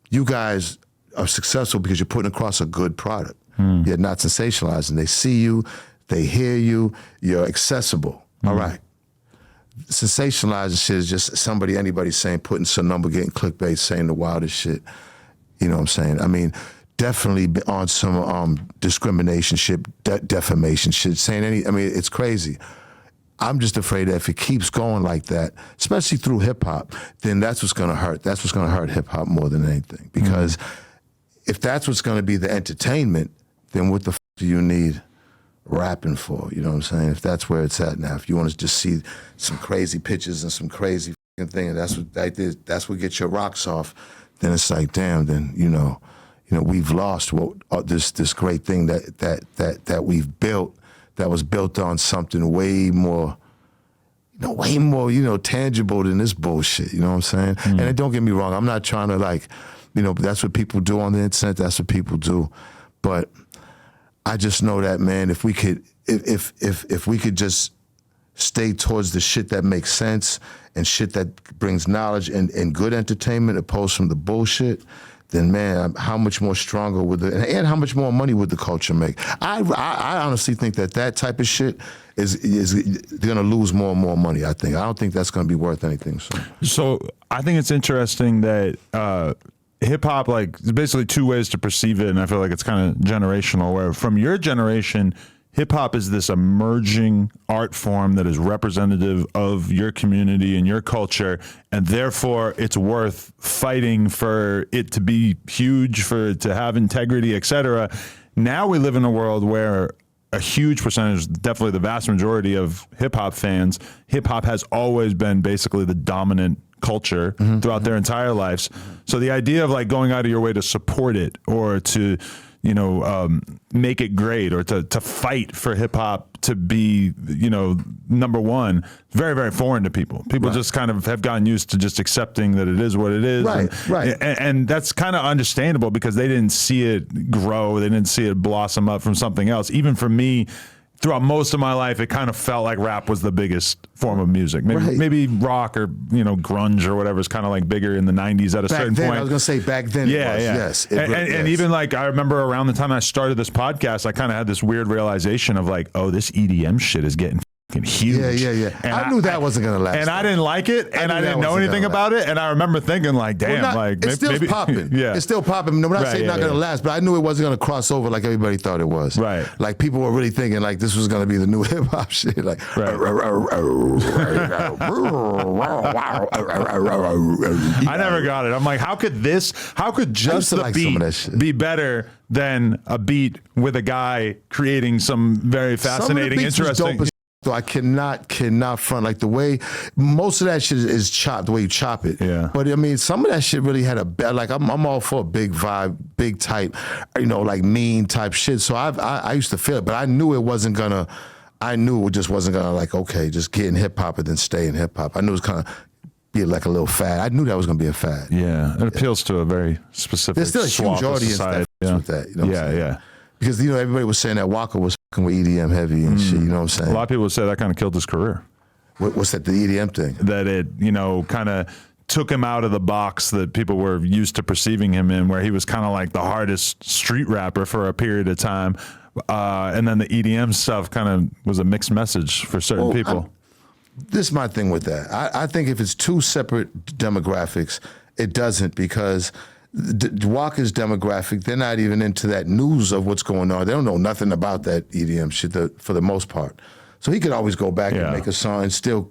you guys are successful because you're putting across a good product. You're not sensationalizing. They see you, they hear you, you're accessible. All right. Sensationalizing shit is just anybody saying, putting some number, getting clickbait, saying the wildest shit. You know what I'm saying? I mean, definitely on some discrimination shit, defamation shit, saying it's crazy. I'm just afraid that if it keeps going like that, especially through hip hop, then that's what's going to hurt. That's what's going to hurt hip hop more than anything. Because if that's what's going to be the entertainment, then what the f do you need rapping for? You know what I'm saying? If that's where it's at now, if you want to just see some crazy pictures and some crazy thing, and that's what gets your rocks off, then it's like, damn, then you know, we've lost this great thing that we've built. That was built on something way more tangible than this bullshit. You know what I'm saying? And don't get me wrong, I'm not trying to that's what people do on the internet. That's what people do. But I just know that, man, if we could just stay towards the shit that makes sense and shit that brings knowledge and good entertainment opposed from the bullshit, then man, how much more stronger and how much more money would the culture make? I honestly think that type of shit is going to lose more and more money. I don't think that's going to be worth anything. So I think it's interesting that hip hop, like, there's basically two ways to perceive it, and I feel like it's kind of generational. Where from your generation, hip hop is this emerging art form that is representative of your community and your culture, and therefore it's worth fighting for it to be huge, for it to have integrity, etc. Now we live in a world where a huge percentage, definitely the vast majority of hip hop fans, hip hop has always been basically the dominant culture throughout their entire lives. So the idea of like going out of your way to support it or to make it great or to fight for hip hop to be, number one, very, very foreign to people. People just kind of have gotten used to just accepting that it is what it is. Right. And that's kind of understandable because they didn't see it grow. They didn't see it blossom up from something else. Even for me, throughout most of my life, it kind of felt like rap was the biggest form of music. Maybe rock or, grunge or whatever is kind of like bigger in the 90s at a certain point. I was going to say back then it was, yes. And even like, I remember around the time I started this podcast, I kind of had this weird realization of like, oh, this EDM shit is getting huge. Yeah. And I knew that wasn't going to last. And I didn't like it, and I didn't know anything about it. And I remember thinking like, damn, it's still popping. Yeah. It's still popping. No, when I say not going to last, but I knew it wasn't going to cross over like everybody thought it was. Right. Like people were really thinking like this was going to be the new hip hop shit. Like, I never got it. I'm like, how could just the beat be better than a beat with a guy creating some very fascinating, interesting. So I cannot front like the way most of that shit is chopped, the way you chop it. Yeah. But I mean, some of that shit really had a bad. Like I'm all for a big vibe, big type, like mean type shit. So I used to feel it, but I knew it wasn't gonna. I knew it just wasn't gonna like okay, just get in hip hop and then stay in hip hop. I knew it was kind of be like a little fad. I knew that was gonna be a fad. Yeah, it appeals to a very specific. There's still a huge audience that with that. You know what I'm saying? Yeah. Because everybody was saying that Walker was fucking with EDM heavy and shit. You know what I'm saying? A lot of people say that kind of killed his career. What's that? The EDM thing? That it kind of took him out of the box that people were used to perceiving him in, where he was kind of like the hardest street rapper for a period of time, and then the EDM stuff kind of was a mixed message for certain people. This is my thing with that. I think if it's two separate demographics, it doesn't because. Walker's demographic, they're not even into that news of what's going on. They don't know nothing about that EDM shit for the most part. So he could always go back and make a song and still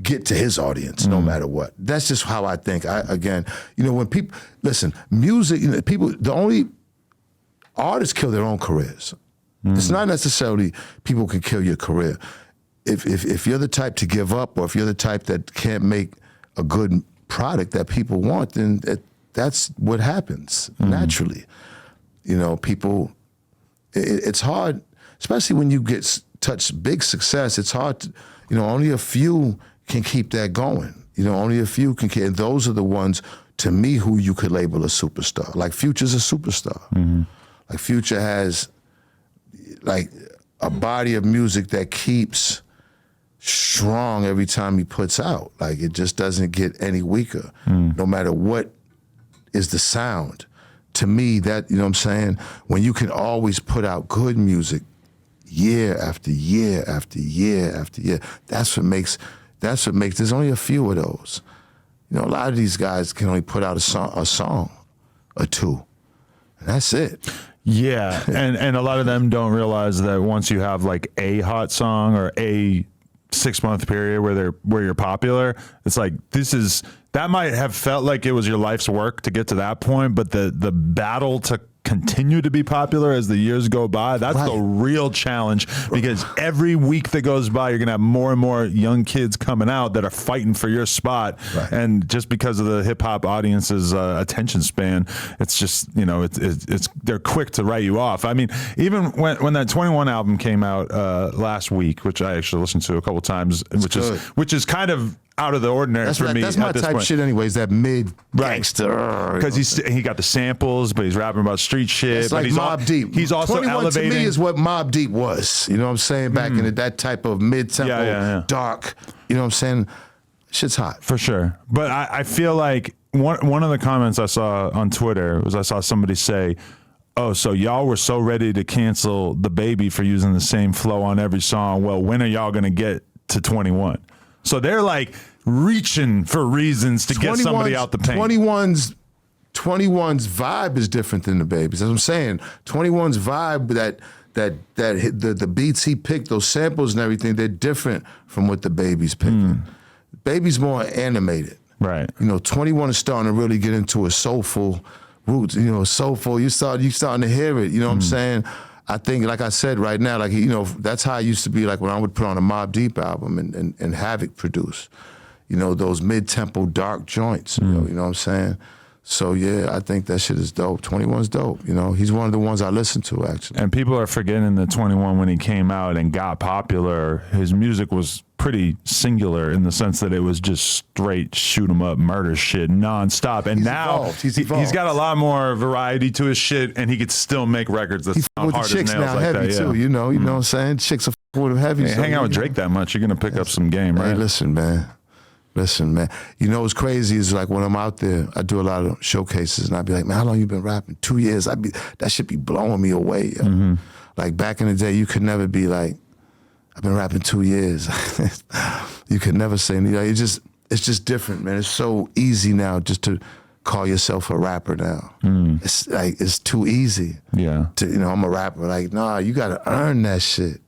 get to his audience no matter what. That's just how I think. When people, listen, music, the only artists kill their own careers. It's not necessarily people can kill your career. If you're the type to give up or if you're the type that can't make a good product that people want, then that's what happens naturally. People, it's hard, especially when you get touch big success, it's hard to, only a few can keep that going. Only a few can keep, and those are the ones, to me, who you could label a superstar. Like Future's a superstar. Like Future has like a body of music that keeps strong every time he puts out. Like it just doesn't get any weaker, no matter what is the sound. To me, that, what I'm saying? When you can always put out good music year after year after year after year, that's what makes, there's only a few of those. A lot of these guys can only put out a song or two, and that's it. Yeah, and a lot of them don't realize that once you have like a hot song or a 6-month period where you're popular, it's like that might have felt like it was your life's work to get to that point, but the battle to continue to be popular as the years go by, that's the real challenge, because every week that goes by, you're gonna have more and more young kids coming out that are fighting for your spot. And just because of the hip hop audience's attention span, it's just, it's they're quick to write you off. I mean, even when that 21 album came out last week, which I actually listened to a couple times, which is kind of out of the ordinary for me. That's my type of shit anyways, that mid gangster. Because he got the samples, but he's rapping about street shit. It's like Mobb Deep. He's also 21 elevating. to me is what Mobb Deep was. You know what I'm saying? Back in that type of mid-tempo, dark. You know what I'm saying? Shit's hot. For sure. But I feel like one of the comments I saw on Twitter was I saw somebody say, oh, so y'all were so ready to cancel the Baby for using the same flow on every song. Well, when are y'all going to get to 21? So they're like reaching for reasons to get somebody out the paint. 21's vibe is different than the Baby's. That's what I'm saying. 21's vibe, the beats he picked, those samples and everything, they're different from what the Baby's picking. Baby's more animated. Right. 21 is starting to really get into a soulful roots. Soulful. You starting to hear it. You know what I'm saying? I think, like I said right now, like, that's how I used to be like when I would put on a Mobb Deep album and Havoc produce, those mid-tempo dark joints, you know what I'm saying? So yeah, I think that shit is dope. 21's dope. You know, he's one of the ones I listen to actually. And people are forgetting that 21, when he came out and got popular, his music was pretty singular in the sense that it was just straight shoot 'em up murder shit nonstop. And now He's evolved. he's got a lot more variety to his shit, and he could still make records that sound With the hard as chicks nails now like heavy that. too. You know what I'm saying? Chicks are with him heavy. Hey, so, hang out with you know. Drake that much, you're gonna pick up some game, right? Hey, listen, man. You know what's crazy is like when I'm out there, I do a lot of showcases, and I'd be like, man, how long you been rapping? 2 years. That should be blowing me away. Yo. Like back in the day, you could never be like, I've been rapping 2 years. You could never say anything. It's just different, man. It's so easy now just to call yourself a rapper now. It's like it's too easy. Yeah. I'm a rapper. Like, nah, you gotta earn that shit.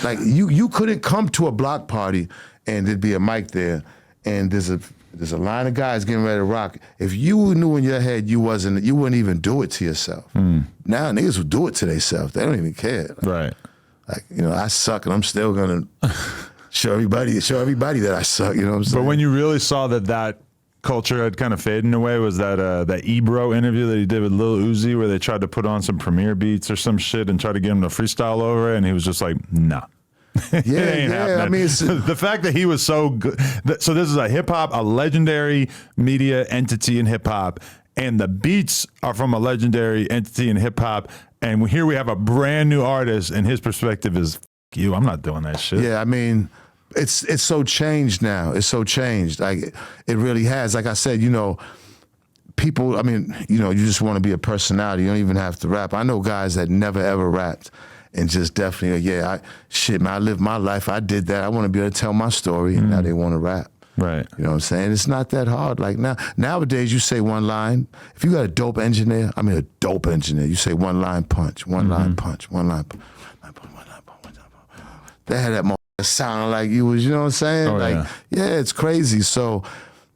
Like you couldn't come to a block party and there'd be a mic there, and there's a line of guys getting ready to rock. If you knew in your head you wouldn't even do it to yourself. Now niggas will do it to themselves. They don't even care. Right. Like, I suck, and I'm still gonna show everybody that I suck. You know what I'm saying? But when you really saw that culture had kind of faded away, was that Ebro interview that he did with Lil Uzi, where they tried to put on some premiere beats or some shit and try to get him to freestyle over it, and he was just like, nah. Yeah. I mean, it's, the fact that he was so good. So this is a legendary media entity in hip hop, and the beats are from a legendary entity in hip hop. And here we have a brand new artist, and his perspective is, F you, I'm not doing that shit. yeah, I mean, it's so changed now. It's so changed. Like it really has. Like I said, people. I mean, you just want to be a personality. You don't even have to rap. I know guys that never ever rapped. And just definitely, man, I lived my life. I did that. I want to be able to tell my story, and now they want to rap. Right. You know what I'm saying? It's not that hard. Like nowadays, you say one line. If you got a dope engineer, you say one line punch, one line punch, one line punch. They had that moment sounding like you was, you know what I'm saying? Oh, it's crazy. So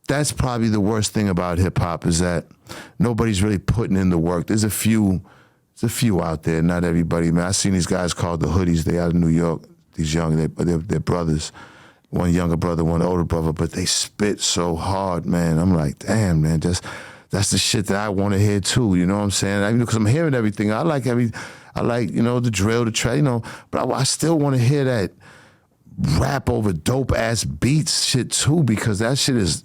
that's probably the worst thing about hip hop is that nobody's really putting in the work. There's a few out there, not everybody, man. I seen these guys called the Hoodies. They out of New York. These young, they're brothers. One younger brother, one older brother, but they spit so hard, man. I'm like, damn, man, that's the shit that I want to hear too. You know what I'm saying? Because I'm hearing everything. I like the drill, the trap, but I still want to hear that rap over dope ass beats shit too, because that shit is,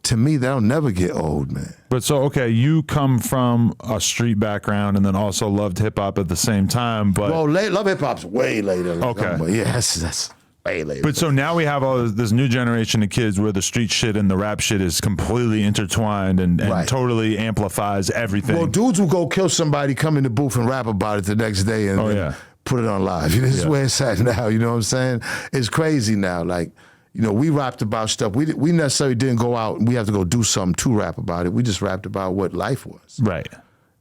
to me, that'll never get old, man. But so, okay, you come from a street background and then also loved hip hop at the same time, but... Well, love hip hop's way later. Okay. Yeah, that's way later. But so now we have this new generation of kids where the street shit and the rap shit is completely intertwined and Right. totally amplifies everything. Well, dudes will go kill somebody, come in the booth and rap about it the next day and put it on live. This is where it's at now, you know what I'm saying? It's crazy now, like... we rapped about stuff. We necessarily didn't go out and we have to go do something to rap about it. We just rapped about what life was. Right.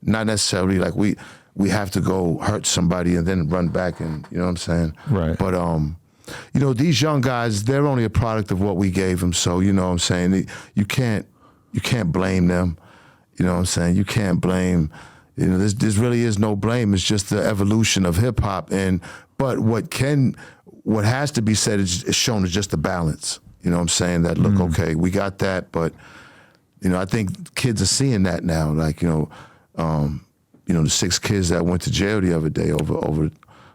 Not necessarily like we have to go hurt somebody and then run back and, you know what I'm saying? Right. But, these young guys, they're only a product of what we gave them. So, you know what I'm saying? You can't blame them. You know what I'm saying? You can't blame, there's really is no blame. It's just the evolution of hip hop. But what has to be said is shown as just the balance. You know what I'm saying? That look, okay, we got that, but I think kids are seeing that now. Like, the 6 kids that went to jail the other day over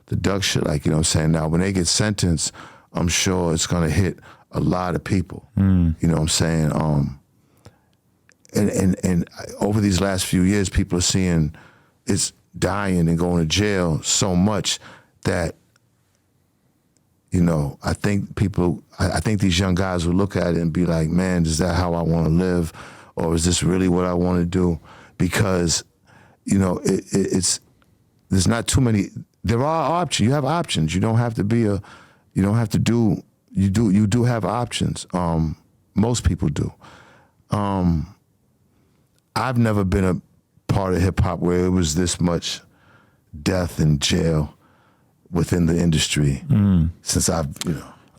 the duck shit. Like, you know what I'm saying? Now, when they get sentenced, I'm sure it's gonna hit a lot of people. You know what I'm saying? And over these last few years, people are seeing it's dying and going to jail so much that, I think these young guys will look at it and be like, man, is that how I want to live? Or is this really what I want to do? Because, there's not too many, there are options. You have options. You don't have to you do have options. Most people do. I've never been a part of hip hop where it was this much death and jail within the industry since I've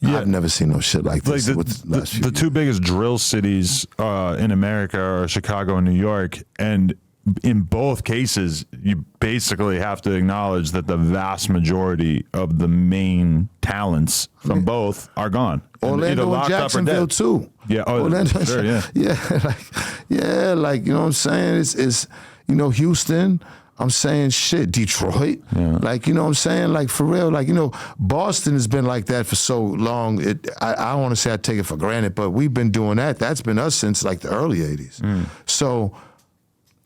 never seen no shit like this. Like the two biggest drill cities in America are Chicago and New York, and in both cases, you basically have to acknowledge that the vast majority of the main talents from both are gone. Orlando and Jacksonville too. Yeah, Orlando, sure, yeah. Like you know what I'm saying? It's you know, Houston. I'm saying shit, Detroit. Yeah. Like, you know what I'm saying? Like, for real, like, you know, Boston has been like that for so long. I don't want to say I take it for granted, but we've been doing that. That's been us since like the early 80s. So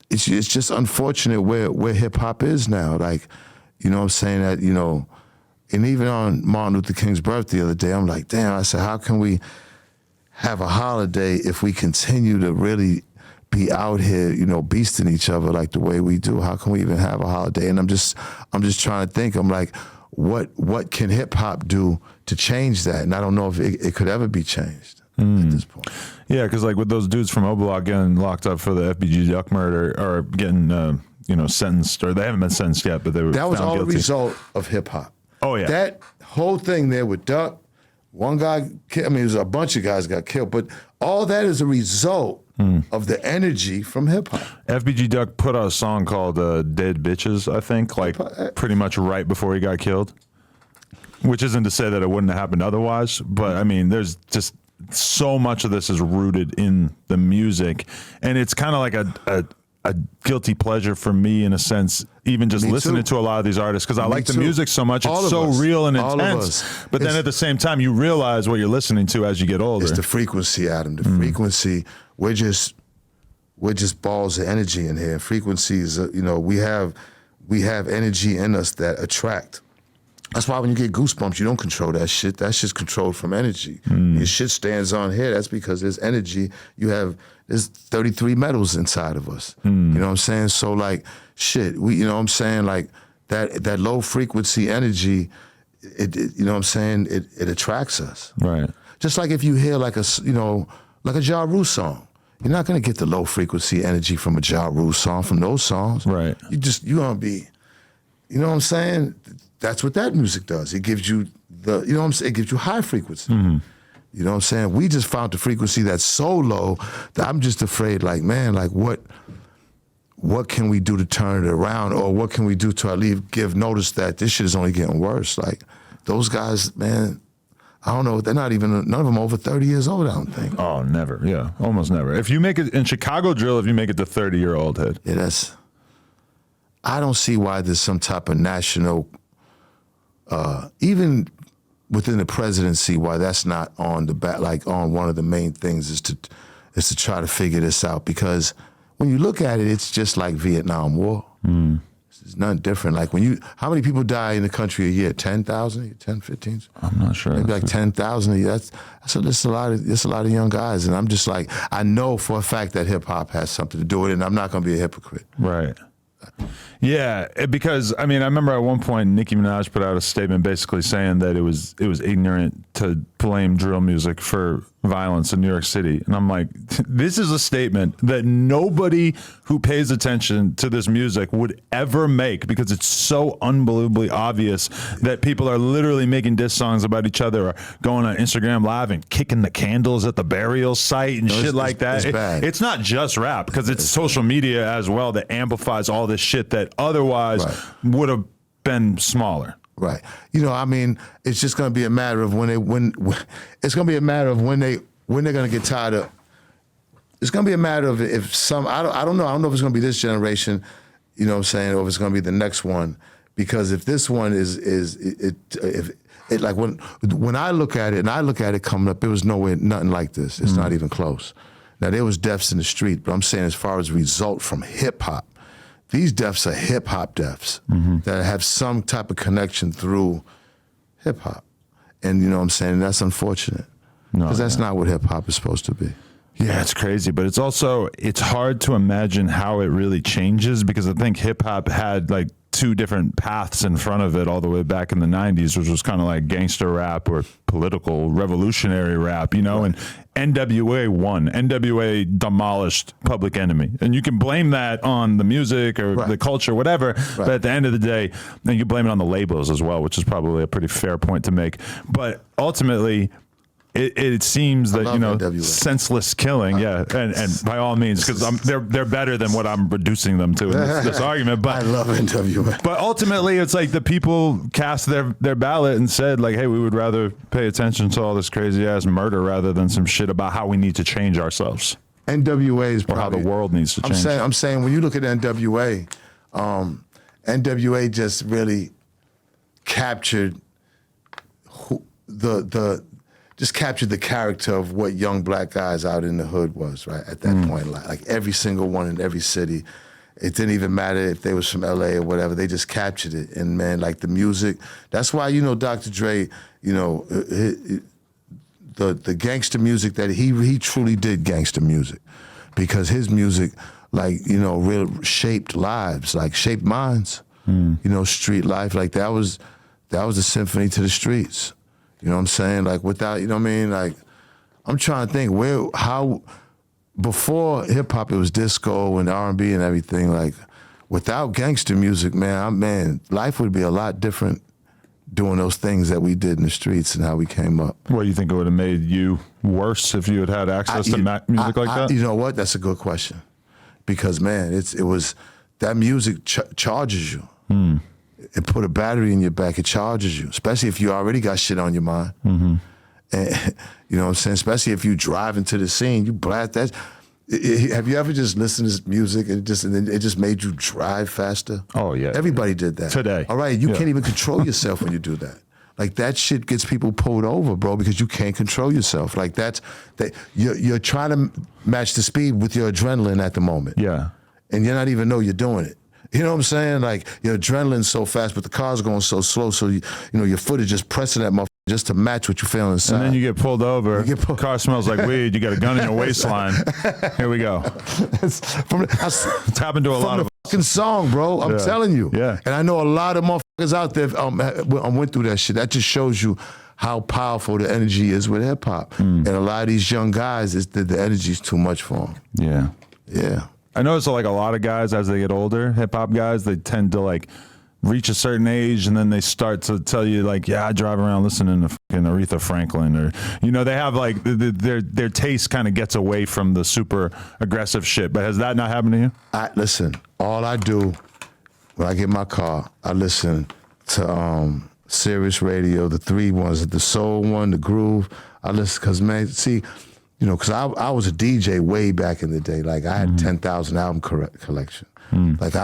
it's just unfortunate where hip hop is now. Like, you know what I'm saying? That, you know, and even on Martin Luther King's birthday the other day, I'm like, damn, I said, how can we have a holiday if we continue to really be out here, you know, beasting each other like the way we do? How can we even have a holiday? And I'm just trying to think. I'm like, what can hip hop do to change that? And I don't know if it could ever be changed at this point. Yeah, because like with those dudes from Oblock getting locked up for the FBG Duck murder, or getting you know, sentenced, or they haven't been sentenced yet, but they were that was found all guilty. a result of hip hop. Oh yeah, that whole thing there with Duck, one guy, I mean, it was a bunch of guys got killed, but all that is a result of the energy from hip hop. FBG Duck put out a song called Dead Bitches, I think, like pretty much right before he got killed, which isn't to say that it wouldn't have happened otherwise, but I mean, there's just so much of this is rooted in the music, and it's kind of like a guilty pleasure for me in a sense, even just listening to a lot of these artists, because I like the music so much. It's so real and intense. But then at the same time, you realize what you're listening to as you get older. It's the frequency, Adam. The frequency. We're just balls of energy in here. Frequencies, you know, we have energy in us that attract. That's why when you get goosebumps, you don't control that shit. That shit's controlled from energy. Your shit stands on here. That's because there's energy. There's 33 metals inside of us. You know what I'm saying? So like, shit, you know what I'm saying? Like that low frequency energy, you know what I'm saying? It attracts us. Right. Just like if you hear like a Ja Rule song, you're not gonna get the low frequency energy from a Ja Rule song, from those songs. Right. You gonna be, you know what I'm saying? That's what that music does. It gives you you know what I'm saying? It gives you high frequency. You know what I'm saying? We just found the frequency that's so low that I'm just afraid, like, man, like what can we do to turn it around, or what can we do to at least give notice that this shit is only getting worse? Like, those guys, man, I don't know, they're not even, none of them over 30 years old, I don't think. Oh, never. Yeah, almost never. If you make it in Chicago drill, if you make it to 30-year-old head. Yeah, I don't see why there's some type of national, even within the presidency, why that's not on the back, like on one of the main things is to try to figure this out. Because when you look at it, it's just like Vietnam War. It's nothing different. Like how many people die in the country a year? 10,000, 10, 15? I'm not sure. Maybe like 10,000 a year. That's a lot of young guys. And I'm just like, I know for a fact that hip hop has something to do with it, and I'm not gonna be a hypocrite. Right. Yeah, because I mean, I remember at one point Nicki Minaj put out a statement basically saying that it was ignorant to blame drill music for violence in New York City, and I'm like, this is a statement that nobody who pays attention to this music would ever make, because it's so unbelievably obvious that people are literally making diss songs about each other, or going on Instagram Live and kicking the candles at the burial site and shit like that. It's not just rap, because it's social media as well that amplifies all this shit that otherwise would have been smaller. Right. You know, I mean, it's just going to be a matter of when they're going to get tired of. It's going to be a matter of if some. I don't know. I don't know if it's going to be this generation. You know what I'm saying, or if it's going to be the next one. Because if this one like when I look at it, and I look at it coming up, it was nothing like this. It's not even close. Now there was deaths in the street, but I'm saying as far as result from hip hop. These deaths are hip hop deaths that have some type of connection through hip hop. And you know what I'm saying? That's unfortunate. Because that's not what hip hop is supposed to be. Yeah, it's crazy, but it's hard to imagine how it really changes, because I think hip hop had like two different paths in front of it all the way back in the 90s, which was kind of like gangster rap or political revolutionary rap, you know, and NWA won. NWA demolished Public Enemy. And you can blame that on the music or the culture, whatever, but at the end of the day, then you blame it on the labels as well, which is probably a pretty fair point to make. But ultimately, it seems that, love you know, NWA. senseless killing, and by all means, because they're better than what I'm reducing them to in this argument. But I love NWA. But ultimately, it's like the people cast their ballot and said, like, hey, we would rather pay attention to all this crazy ass murder rather than some shit about how we need to change ourselves. NWA is or probably how the world needs to change. I'm saying when you look at NWA, NWA just really captured just captured the character of what young black guys out in the hood was, right, at that point. Like every single one in every city. It didn't even matter if they was from LA or whatever. They just captured it. And man, like the music, that's why, you know, Dr. Dre, you know, the gangster music that he truly did gangster music, because his music, like, you know, real shaped lives, like shaped minds, you know, street life. Like that was a symphony to the streets. You know what I'm saying? Like without, you know what I mean? Like I'm trying to think how before hip hop it was disco and R&B and everything. Like without gangster music, man, life would be a lot different doing those things that we did in the streets and how we came up. What, do you think it would have made you worse if you had access to music like that? You know what? That's a good question. Because man, it was that music charges you. It put a battery in your back. It charges you, especially if you already got shit on your mind. And you know what I'm saying? Especially if you drive into the scene, you blast that. Have you ever just listened to this music and it just made you drive faster? Oh yeah. Everybody did that. Today. All right, you can't even control yourself when you do that. Like that shit gets people pulled over, bro, because you can't control yourself. Like you're trying to match the speed with your adrenaline at the moment. Yeah. And you're not even know you're doing it. You know what I'm saying? Like your adrenaline's so fast, but the car's going so slow. So you know your foot is just pressing that motherfucker just to match what you feel inside. And then you get pulled over. Car smells like weed. You got a gun in your waistline. Here we go. It's happened to a lot of fucking song, bro. I'm telling you. Yeah. And I know a lot of motherfuckers out there went through that shit. That just shows you how powerful the energy is with hip hop. And a lot of these young guys, the energy's too much for them. Yeah. Yeah. I notice like a lot of guys as they get older, hip hop guys, they tend to like reach a certain age and then they start to tell you like, yeah, I drive around listening to fucking Aretha Franklin, or, you know, they have like their taste kind of gets away from the super aggressive shit. But has that not happened to you? Listen, all I do when I get in my car, I listen to Sirius Radio, the three ones, the soul one, the groove. I listen because, man, see, you know, because I was a DJ way back in the day. Like I had 10,000 album collection. Like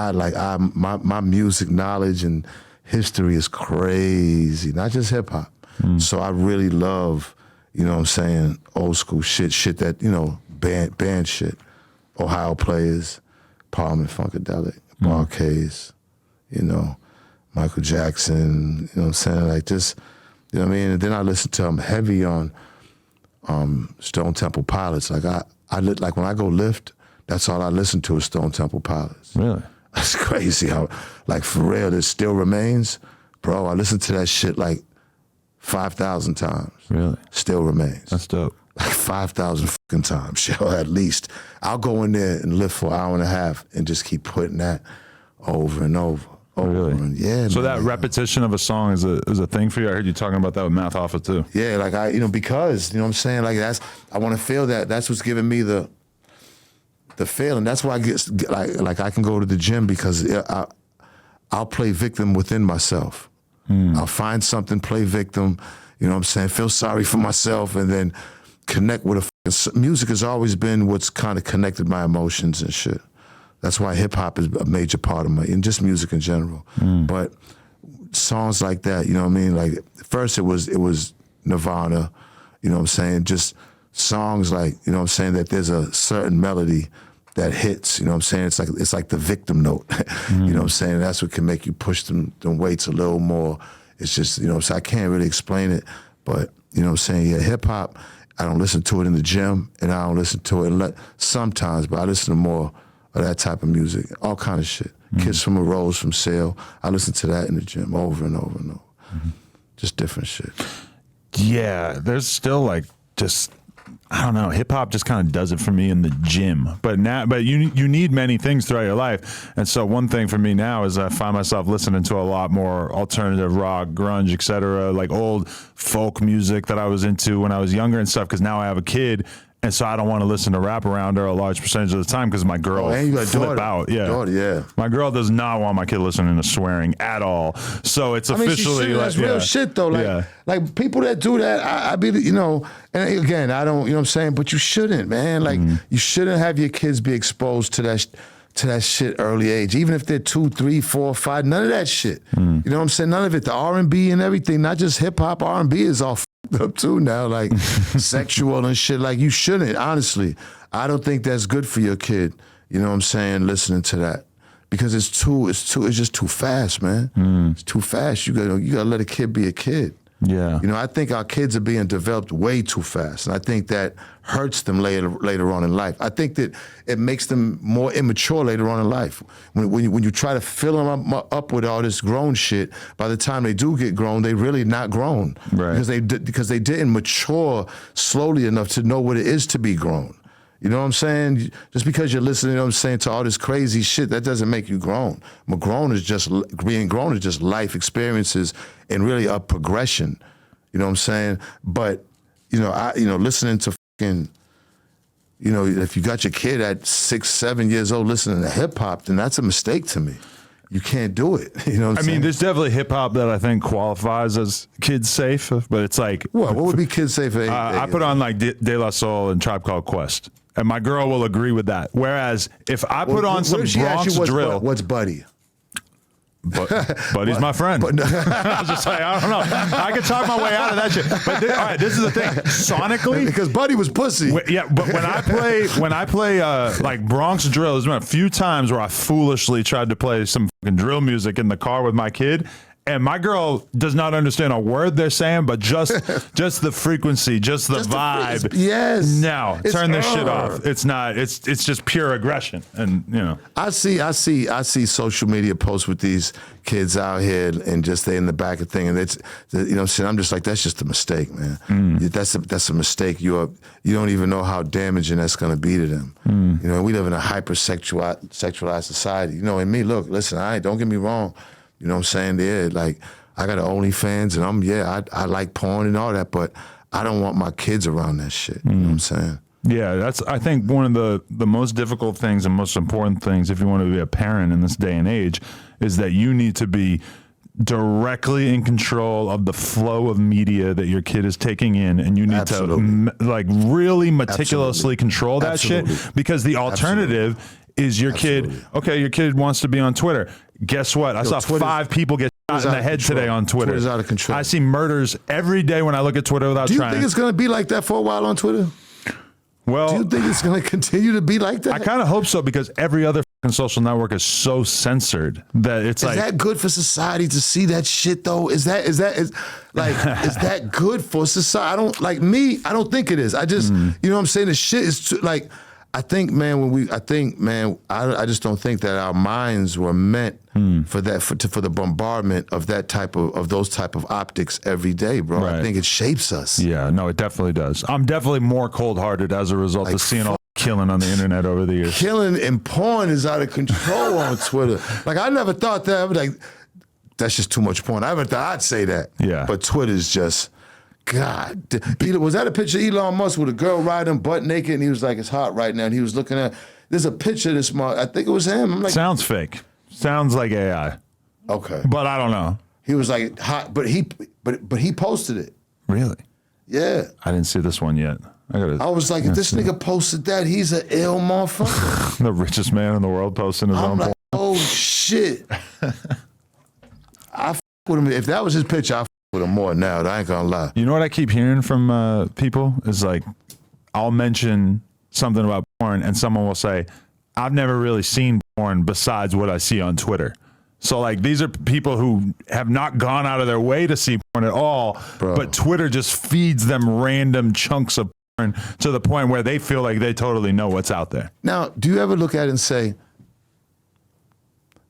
my music knowledge and history is crazy, not just hip hop. So I really love, you know what I'm saying, old school shit that, you know, band shit. Ohio Players, Parliament Funkadelic, Barcades, you know, Michael Jackson, you know what I'm saying? Like just, you know what I mean? And then I listen to them heavy on Stone Temple Pilots. Like like when I go lift, that's all I listen to is Stone Temple Pilots. Really? That's crazy how, like for real, it still remains. Bro, I listened to that shit like 5,000 times. Really? Still remains. That's dope. Like 5,000 fucking times, yo, at least. I'll go in there and lift for an hour and a half and just keep putting that over and over. Really? Yeah. So man. that repetition of a song is a thing for you? I heard you talking about that with Math Hoffa too. Yeah, like you know, because, you know what I'm saying? Like I want to feel that. That's what's giving me the feeling. That's why I get, like I can go to the gym because I'll play victim within myself. I'll find something, play victim, you know what I'm saying? Feel sorry for myself and then connect with music has always been what's kind of connected my emotions and shit. That's why hip hop is a major part of and just music in general. But songs like that, you know what I mean? Like first it was Nirvana, you know what I'm saying? Just songs like, you know what I'm saying, that there's a certain melody that hits, you know what I'm saying? It's like the victim note, you know what I'm saying? That's what can make you push them weights a little more. It's just, you know what I'm saying? I can't really explain it, but you know what I'm saying? Yeah, hip hop, I don't listen to it in the gym and I don't listen to it sometimes, but I listen to more of that type of music, all kind of shit. Kiss from a Rose from Sale. I listen to that in the gym over and over and over. Just different shit. Yeah, there's still like just I don't know. Hip hop just kind of does it for me in the gym. But you need many things throughout your life. And so one thing for me now is I find myself listening to a lot more alternative rock, grunge, etc., like old folk music that I was into when I was younger and stuff. Because now I have a kid. And so I don't want to listen to rap around her a large percentage of the time because my girl flip out. Yeah. Daughter, yeah. My girl does not want my kid listening to swearing at all. So it's officially that's real shit though. Like people that do that, I be, you know, and again, I don't, you know what I'm saying, but you shouldn't, man. Like you shouldn't have your kids be exposed to that shit early age, even if they're 2, 3, 4, 5, none of that shit. You know what I'm saying? None of it. The R&B and everything, not just hip hop, R&B is all up too now, like sexual and shit. Like you shouldn't, honestly. I don't think that's good for your kid. You know what I'm saying? Listening to that. Because it's just too fast, man. It's too fast. You gotta let a kid be a kid. Yeah. You know, I think our kids are being developed way too fast. And I think that hurts them later on in life. I think that it makes them more immature later on in life. When you try to fill them up with all this grown shit, by the time they do get grown, they really not grown. Right. Because they didn't mature slowly enough to know what it is to be grown. You know what I'm saying? Just because you're listening, you know what I'm saying, to all this crazy shit, that doesn't make you grown. Being grown is just life experiences and really a progression. You know what I'm saying? But, listening to fucking, if you got your kid at 6, 7 years old listening to hip hop, then that's a mistake to me. You can't do it. You know what I'm saying? I mean, there's definitely hip hop that I think qualifies as kids safe, but it's like, what would be kids safe? I put on like De La Soul and Tribe Called Quest. And my girl will agree with that. Whereas if I put on some Bronx drill, what's Buddy? Buddy's my friend. I was just like, I don't know. I could talk my way out of that shit. But all right, this is the thing. Sonically, because Buddy was pussy. Yeah, but when I play like Bronx drill, there's been a few times where I foolishly tried to play some fucking drill music in the car with my kid. And my girl does not understand a word they're saying, but just the frequency, just the vibe. Yes. Now turn this shit off. It's not. It's just pure aggression, and I see social media posts with these kids out here, and just they in the back of thing, and it's I'm just like, that's just a mistake, man. That's a mistake. You don't even know how damaging that's gonna be to them. We live in a hypersexualized society. And me, listen, don't get me wrong. You know what I'm saying? Yeah, like I got an OnlyFans and I like porn and all that, but I don't want my kids around that shit. You know what I'm saying? Yeah, that's I think one of the most difficult things and most important things if you want to be a parent in this day and age is that you need to be directly in control of the flow of media that your kid is taking in, and you need to like really meticulously control that shit, because the alternative is your kid. Okay, your kid wants to be on Twitter. Guess what? I saw 5 people get shot in the head today on Twitter. Twitter's out of control. I see murders every day when I look at Twitter without trying. Do you think it's going to be like that for a while on Twitter? Well, do you think it's going to continue to be like that? I kind of hope so, because every other fucking social network is so censored that it's like. Is that good for society to see that shit though? Is that that good for society? I don't think it is. I just, you know what I'm saying? The shit is too, like, I think, man, I just don't think that our minds were meant for that, for the bombardment of those type of optics every day, bro. Right. I think it shapes us. Yeah, no, it definitely does. I'm definitely more cold-hearted as a result of seeing all the killing on the internet over the years. Killing and porn is out of control on Twitter. Like, I never thought that. I was like, that's just too much porn. I never thought I'd say that. Yeah. But Twitter's just... God, was that a picture of Elon Musk with a girl riding butt naked, and he was like, it's hot right now, and he was looking at, there's a picture of this, I think it was him. I'm like, sounds fake. Sounds like AI. Okay. But I don't know. He was like hot, but he posted it. Really? Yeah. I didn't see this one yet. I was like, if this nigga posted that, he's an ill motherfucker. The richest man in the world posting his own porn. Oh shit. I with him. If that was his picture, I with him more now. I ain't gonna lie. You know what I keep hearing from people is like, I'll mention something about porn and someone will say, I've never really seen porn besides what I see on Twitter. So like, these are people who have not gone out of their way to see porn at all, but Twitter just feeds them random chunks of porn to the point where they feel like they totally know what's out there. Now, do you ever look at it and say,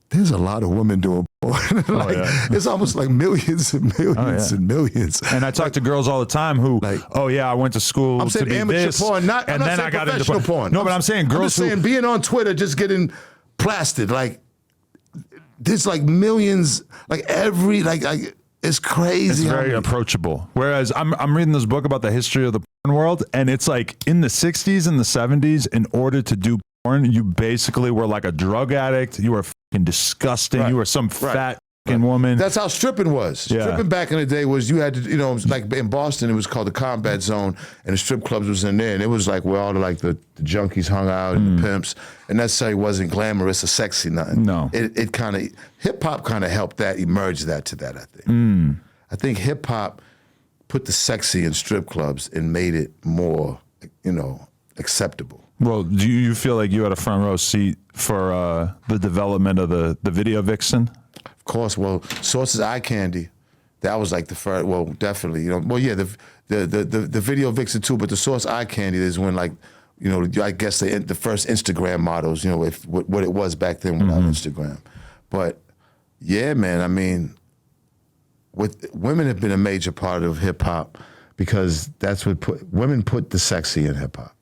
there's a lot of women doing like, it's almost like millions and millions and millions. And I talk to girls all the time who, like, oh yeah, I went to school to be amateur this, porn, and then I got into porn. No, but I'm saying girls I'm just saying being on Twitter, just getting plastered. Like, there's like millions, like every, like it's crazy. It's very approachable. Whereas I'm reading this book about the history of the porn world, and it's like in the 60s and the 70s, in order to do porn, you basically were like a drug addict. You were fucking disgusting. You were some fat fucking woman. That's how stripping was. Stripping back in the day was you had to, it was like in Boston, it was called the Combat Zone, and the strip clubs was in there, and it was like where all the junkies hung out and the pimps, and necessarily wasn't glamorous or sexy, nothing. No. It kind of, hip-hop kind of helped that, emerge that to that, I think. I think hip-hop put the sexy in strip clubs and made it more, acceptable. Well, do you feel like you had a front row seat for the development of the video vixen? Of course. Well, Source's Eye Candy, that was like the first. Well, definitely. The video vixen too, but the Source Eye Candy is when I guess the first Instagram models. What it was back then without Instagram. But yeah, man. I mean, women have been a major part of hip hop because that's what women put the sexy in hip hop.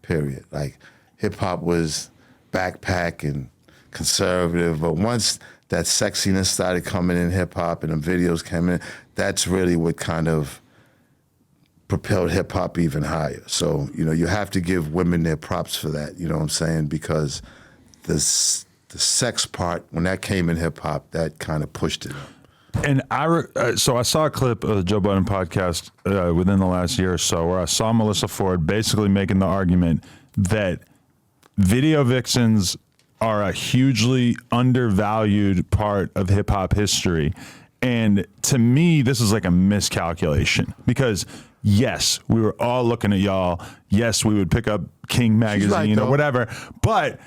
Period. Like, hip-hop was backpack and conservative, but once that sexiness started coming in hip-hop and the videos came in, that's really what kind of propelled hip-hop even higher. So, you have to give women their props for that, you know what I'm saying? Because the sex part, when that came in hip-hop, that kind of pushed it up. And so I saw a clip of the Joe Budden podcast within the last year or so where I saw Melyssa Ford basically making the argument that video vixens are a hugely undervalued part of hip hop history. And to me, this is like a miscalculation because yes, we were all looking at y'all. Yes, we would pick up King magazine or whatever, but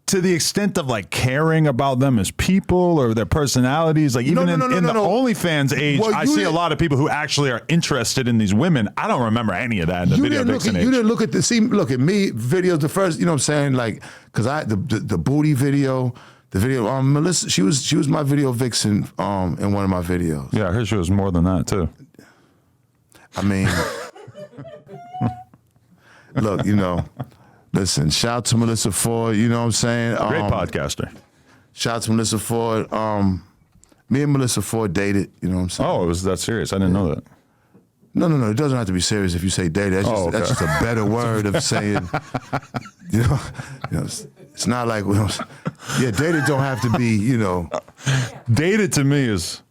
to the extent of like caring about them as people or their personalities, like even in the OnlyFans age, I see a lot of people who actually are interested in these women. I don't remember any of that in the video vixen age. You didn't look at look at me, videos, the first, you know what I'm saying? Like, cause the booty video, Melyssa, she was my video vixen in one of my videos. Yeah, I heard she was more than that too. I mean, look, listen, shout out to Melyssa Ford, you know what I'm saying? Great podcaster. Shout out to Melyssa Ford. Me and Melyssa Ford dated, you know what I'm saying? Oh, it was that serious? I didn't know that. No. It doesn't have to be serious if you say dated. That's just a better word of saying, it's not like, dated don't have to be, Dated to me is...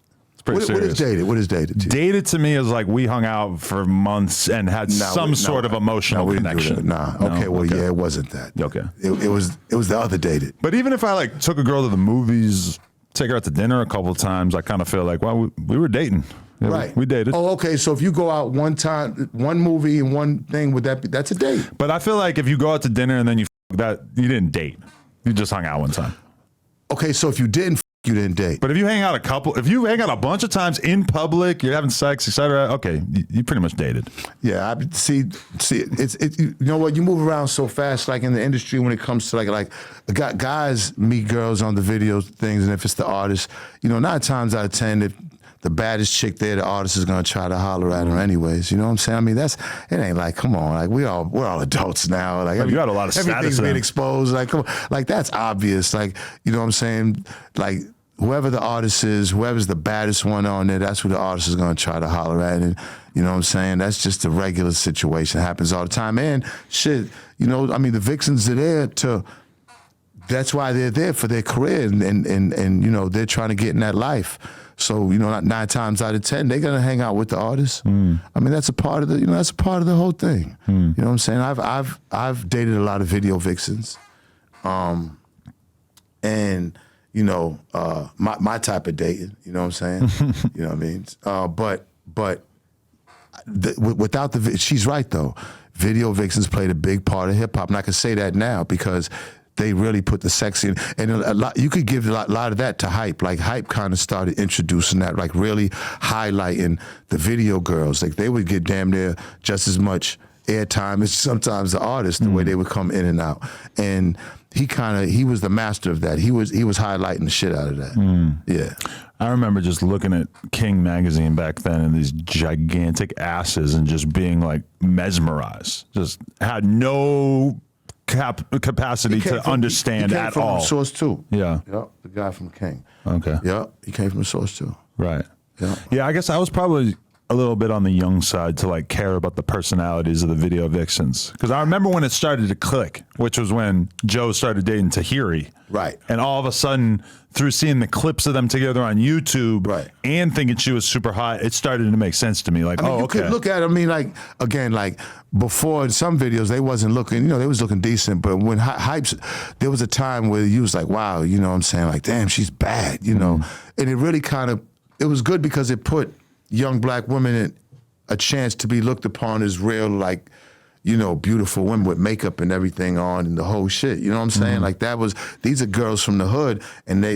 What is dated? What is dated to you? Dated to me is like we hung out for months and had some sort of emotional connection. It wasn't that. Okay. It was the other dated. But even if I like took a girl to the movies, take her out to dinner a couple of times, I kind of feel like, well, we were dating. Yeah, right. We dated. Oh, okay. So if you go out one time, one movie and one thing, that's a date. But I feel like if you go out to dinner and then you didn't date. You just hung out one time. Okay. So if you didn't date. But if you hang out a bunch of times in public, you're having sex, etc. Okay, you pretty much dated. Yeah, see, it's you know what? You move around so fast, like in the industry, when it comes to like guys meet girls on the video things, and if it's the artist, 9 times out of 10, if the baddest chick there, the artist is gonna try to holler at her anyways. You know what I'm saying? I mean, it ain't like, come on, like we're all adults now. Like, you got a lot of everything's status been exposed. Like, come on, like that's obvious. Like, you know what I'm saying? Like, whoever the artist is, whoever's the baddest one on there, that's who the artist is going to try to holler at. And you know what I'm saying? That's just a regular situation. It happens all the time. And shit, the vixens are there that's why they're there for their career. And they're trying to get in that life. So, 9 times out of 10, they're going to hang out with the artist. I mean, that's a part of the whole thing. You know what I'm saying? I've dated a lot of video vixens. And my type of dating, you know what I'm saying? You know what I mean? But without she's right though. Video vixens played a big part of hip hop, and I can say that now because they really put the sex in. And a lot, you could give a lot of that to Hype. Like Hype kind of started introducing that, like really highlighting the video girls. Like they would get damn near just as much airtime as sometimes the artists, the way they would come in and out. And he was the master of that. He was highlighting the shit out of that. Yeah. I remember just looking at King magazine back then and these gigantic asses and just being like mesmerized. Just had no capacity to understand he came at from all. Source too. Yeah. Yep, the guy from King. Okay. Yeah, he came from Source too. Right. Yeah. Yeah, I guess I was probably a little bit on the young side to like care about the personalities of the video vixens. Because I remember when it started to click, which was when Joe started dating Tahiri. Right. And all of a sudden, through seeing the clips of them together on YouTube Right. and thinking she was super hot, it started to make sense to me. Like, I mean, you okay. could look at it, I mean, like, again, like, before in some videos, they wasn't looking, you know, they was looking decent, but when Hypes, there was a time where you was like, wow, you know what I'm saying? Like, damn, she's bad, you know? And it really kind of, it was good because it put young black women in a chance to be looked upon as real, like, you know, beautiful women with makeup and everything on and the whole shit. You know what I'm saying? Like that was, these are girls from the hood and they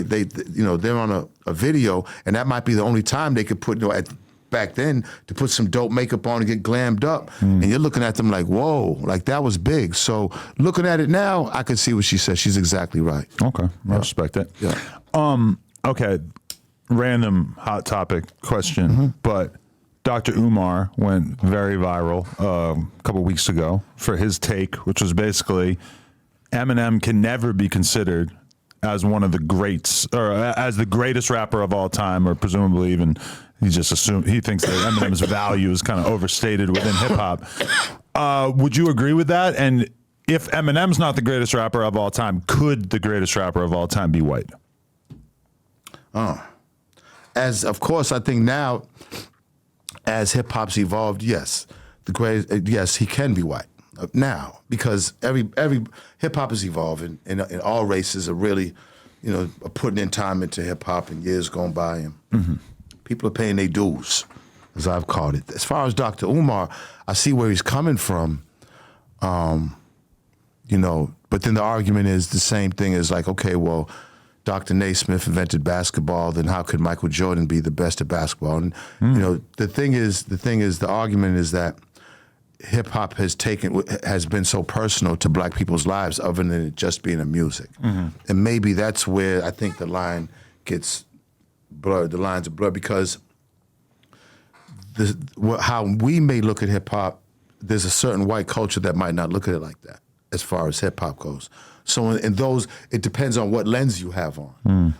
you know, they're on a video and that might be the only time they could put, you know, back then to put some dope makeup on and get glammed up. And you're looking at them like, whoa, like that was big. So looking at it now, I can see what she said. She's exactly right. Okay, I respect it. Yeah. Okay, random hot topic question, but Dr. Umar went very viral a couple weeks ago for his take, which was basically Eminem can never be considered as one of the greats or as the greatest rapper of all time, or presumably even he thinks that Eminem's value is kind of overstated within hip hop. Would you agree with that? And if Eminem's not the greatest rapper of all time, could the greatest rapper of all time be white? As of course, I think now, as hip hop's evolved, yes, yes, he can be white now because every hip hop is evolving, and all races are really, you know, are putting in time into hip hop, and years gone by, and people are paying their dues, as I've called it. As far as Dr. Umar, I see where he's coming from, you know, but then the argument is the same thing as like, okay, well, Dr. Naismith invented basketball, then how could Michael Jordan be the best at basketball? And you know, the thing is, the argument is that hip hop has been so personal to black people's lives, other than it just being a music. And maybe that's where I think the line gets blurred. The lines are blurred because how we may look at hip hop, there's a certain white culture that might not look at it like that, as far as hip hop goes. So in those, it depends on what lens you have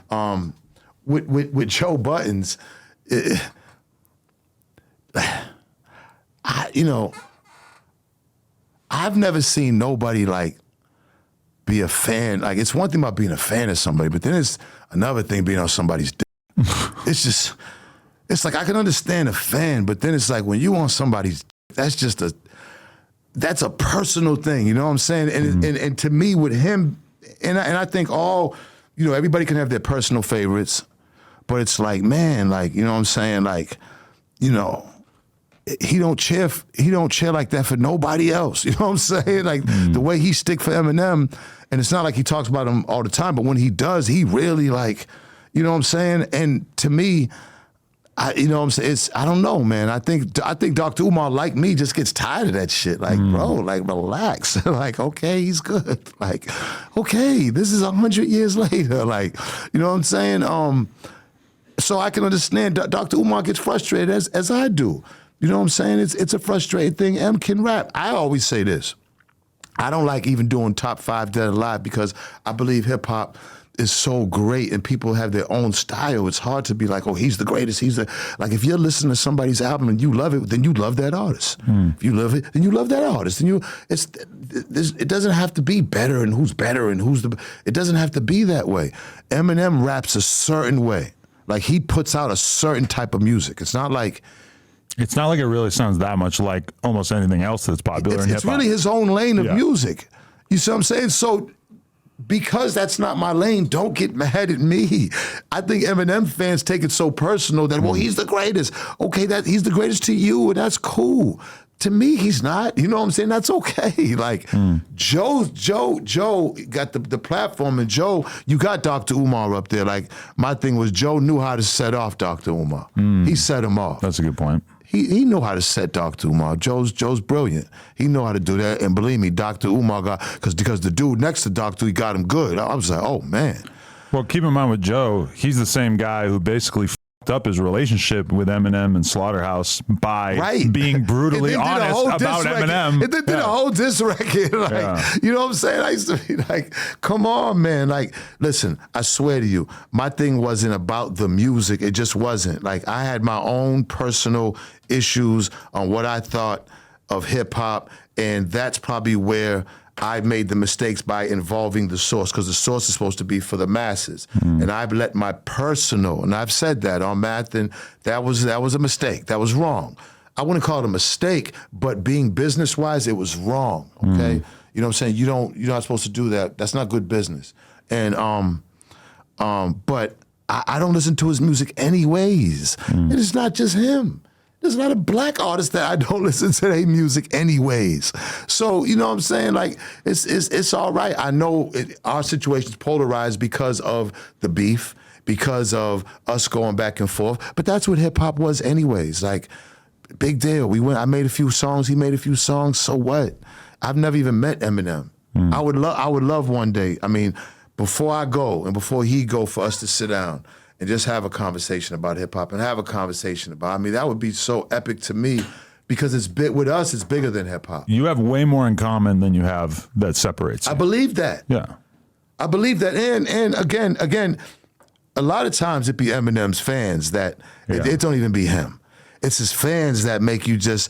on. With Joe Budden's, you know, I've never seen nobody like be a fan. Like it's one thing about being a fan of somebody, but then it's another thing being on somebody's dick. It's like I can understand a fan, but then it's like when you on somebody's dick, that's a personal thing, you know what I'm saying? And to me, with him, and I think you know, everybody can have their personal favorites, but it's like, man, like, you know what I'm saying? Like, you know, he don't cheer like that for nobody else. You know what I'm saying? Like the way he stick for Eminem, and it's not like he talks about him all the time, but when he does, he really like, you know what I'm saying? And to me, you know what I'm saying? I don't know, man. I think Dr. Umar, like me, just gets tired of that shit. Like, bro, like, relax. Like, okay, he's good. Like, okay, this is 100 years later. Like, you know what I'm saying? So I can understand Dr. Umar gets frustrated as I do. You know what I'm saying? It's a frustrating thing. M can rap. I always say this. I don't like even doing top 5 Dead or Alive because I believe hip hop is so great and people have their own style. It's hard to be like, oh, he's the greatest. Like if you're listening to somebody's album and you love it, then you love that artist. If you love it, then you love that artist. And it doesn't have to be better and who's better and it doesn't have to be that way. Eminem raps a certain way. Like he puts out a certain type of music. It's not like it really sounds that much like almost anything else that's popular in hip hop. It's really his own lane of music. You see what I'm saying? So because that's not my lane, don't get mad at me. I think Eminem fans take it so personal that, well, he's the greatest. Okay, that he's the greatest to you, and that's cool. To me, he's not. You know what I'm saying? That's okay. Like Joe got the platform, and Joe, you got Dr. Umar up there. Like my thing was Joe knew how to set off Dr. Umar. He set him off. That's a good point. he know how to set Dr. Umar. Joe's brilliant. He know how to do that. And believe me, Dr. Umar because the dude next to Dr. he got him good. I was like, oh man. Well, keep in mind with Joe, he's the same guy who basically fucked up his relationship with Eminem and Slaughterhouse by being brutally honest about Eminem. And then did a whole diss record. You know what I'm saying? I used to be like, come on, man. Like, listen, I swear to you, my thing wasn't about the music. It just wasn't. Like, I had my own personal issues on what I thought of hip hop, and that's probably where I made the mistakes by involving the source, because the source is supposed to be for the masses. And I've let my personal, and I've said that on Math, and that was a mistake. That was wrong. I wouldn't call it a mistake, but being business-wise, it was wrong, okay? You know what I'm saying? You're not supposed to do that. That's not good business. And but I don't listen to his music anyways. And it's not just him. There's not a black artist that I don't listen to their music anyways. So, you know what I'm saying? Like, it's all right. I know our situation's polarized because of the beef, because of us going back and forth, but that's what hip hop was anyways. Like, big deal. I made a few songs, he made a few songs, so what? I've never even met Eminem. I would love one day, I mean, before I go and before he go, for us to sit down and just have a conversation about hip hop and have a conversation about, I mean, that would be so epic to me, because with us, it's bigger than hip hop. You have way more in common than you have that separates you. I believe that. Yeah. I believe that. And again, a lot of times it be Eminem's fans that, it don't even be him. It's his fans that make you just,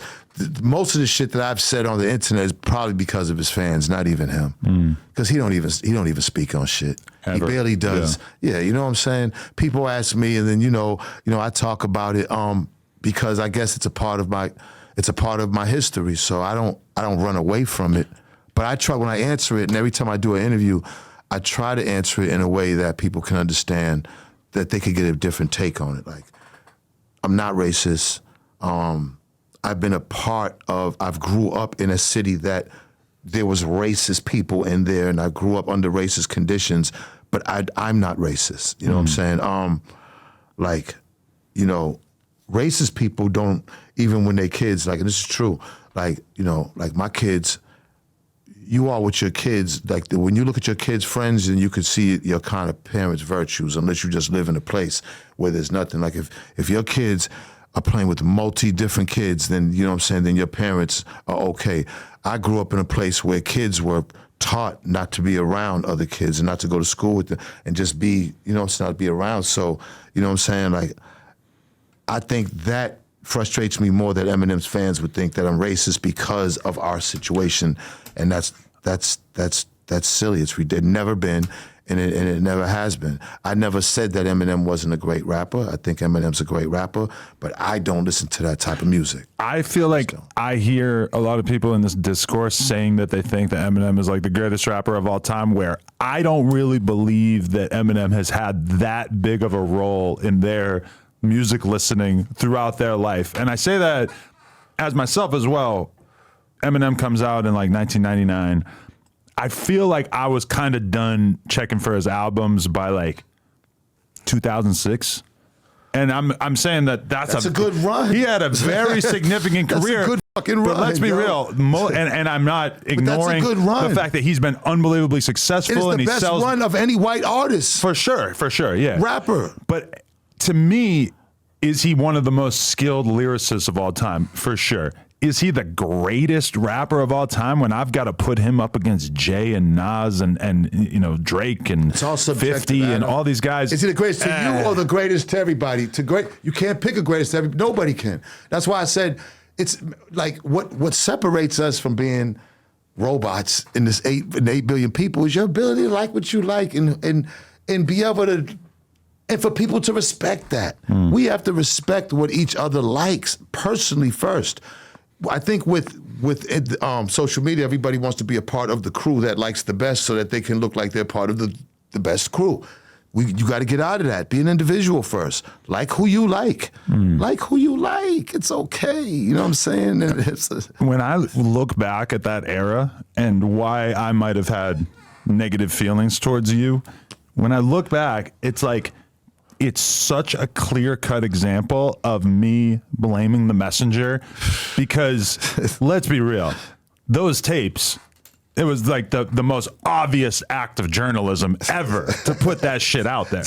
most of the shit that I've said on the internet is probably because of his fans, not even him. Because he don't even speak on shit. Ever. He barely does. Yeah, you know what I'm saying? People ask me, and then you know, I talk about it because I guess it's a part of my history. So I don't run away from it. But I try, when I answer it, and every time I do an interview, I try to answer it in a way that people can understand, that they could get a different take on it. Like, I'm not racist. I've been I've grew up in a city that there was racist people in there, and I grew up under racist conditions, but I'm not racist. You know what I'm saying? Like, you know, racist people don't, even when they're kids, like, and this is true, like, you know, like my kids, you are with your kids, like when you look at your kids' friends, and you could see your kind of parents' virtues, unless you just live in a place where there's nothing. Like if your kids are playing with different kids, then, you know what I'm saying, then your parents are okay. I grew up in a place where kids were taught not to be around other kids and not to go to school with them and just be, you know, not be around. So, you know what I'm saying? Like, I think that frustrates me more, that Eminem's fans would think that I'm racist because of our situation. And that's silly. It's never been, and it never has been. I never said that Eminem wasn't a great rapper. I think Eminem's a great rapper, but I don't listen to that type of music. I feel like I hear a lot of people in this discourse saying that they think that Eminem is like the greatest rapper of all time, where I don't really believe that Eminem has had that big of a role in their music listening throughout their life. And I say that as myself as well. Eminem comes out in like 1999. I feel like I was kind of done checking for his albums by like 2006. And I'm saying that's a good run. He had a very significant career. That's a good fucking run. But let's be real. And I'm not ignoring the fact that he's been unbelievably successful. It's the best run of any white artist. For sure, yeah. Rapper. But to me, is he one of the most skilled lyricists of all time? For sure. Is he the greatest rapper of all time when I've got to put him up against Jay and Nas and you know, Drake and 50 and all these guys? Is he the greatest to you or the greatest to everybody? You can't pick a greatest to everybody. Nobody can. That's why I said it's like what separates us from being robots in this 8 billion people is your ability to like what you like and be able to, and for people to respect that. We have to respect what each other likes personally first. I think with social media, everybody wants to be a part of the crew that likes the best so that they can look like they're part of the best crew. You got to get out of that. Be an individual first. Like who you like. Like who you like. It's okay. You know what I'm saying? When I look back at that era and why I might have had negative feelings towards you, when I look back, it's like it's such a clear-cut example of me blaming the messenger because let's be real, those tapes, it was like the most obvious act of journalism ever to put that shit out there.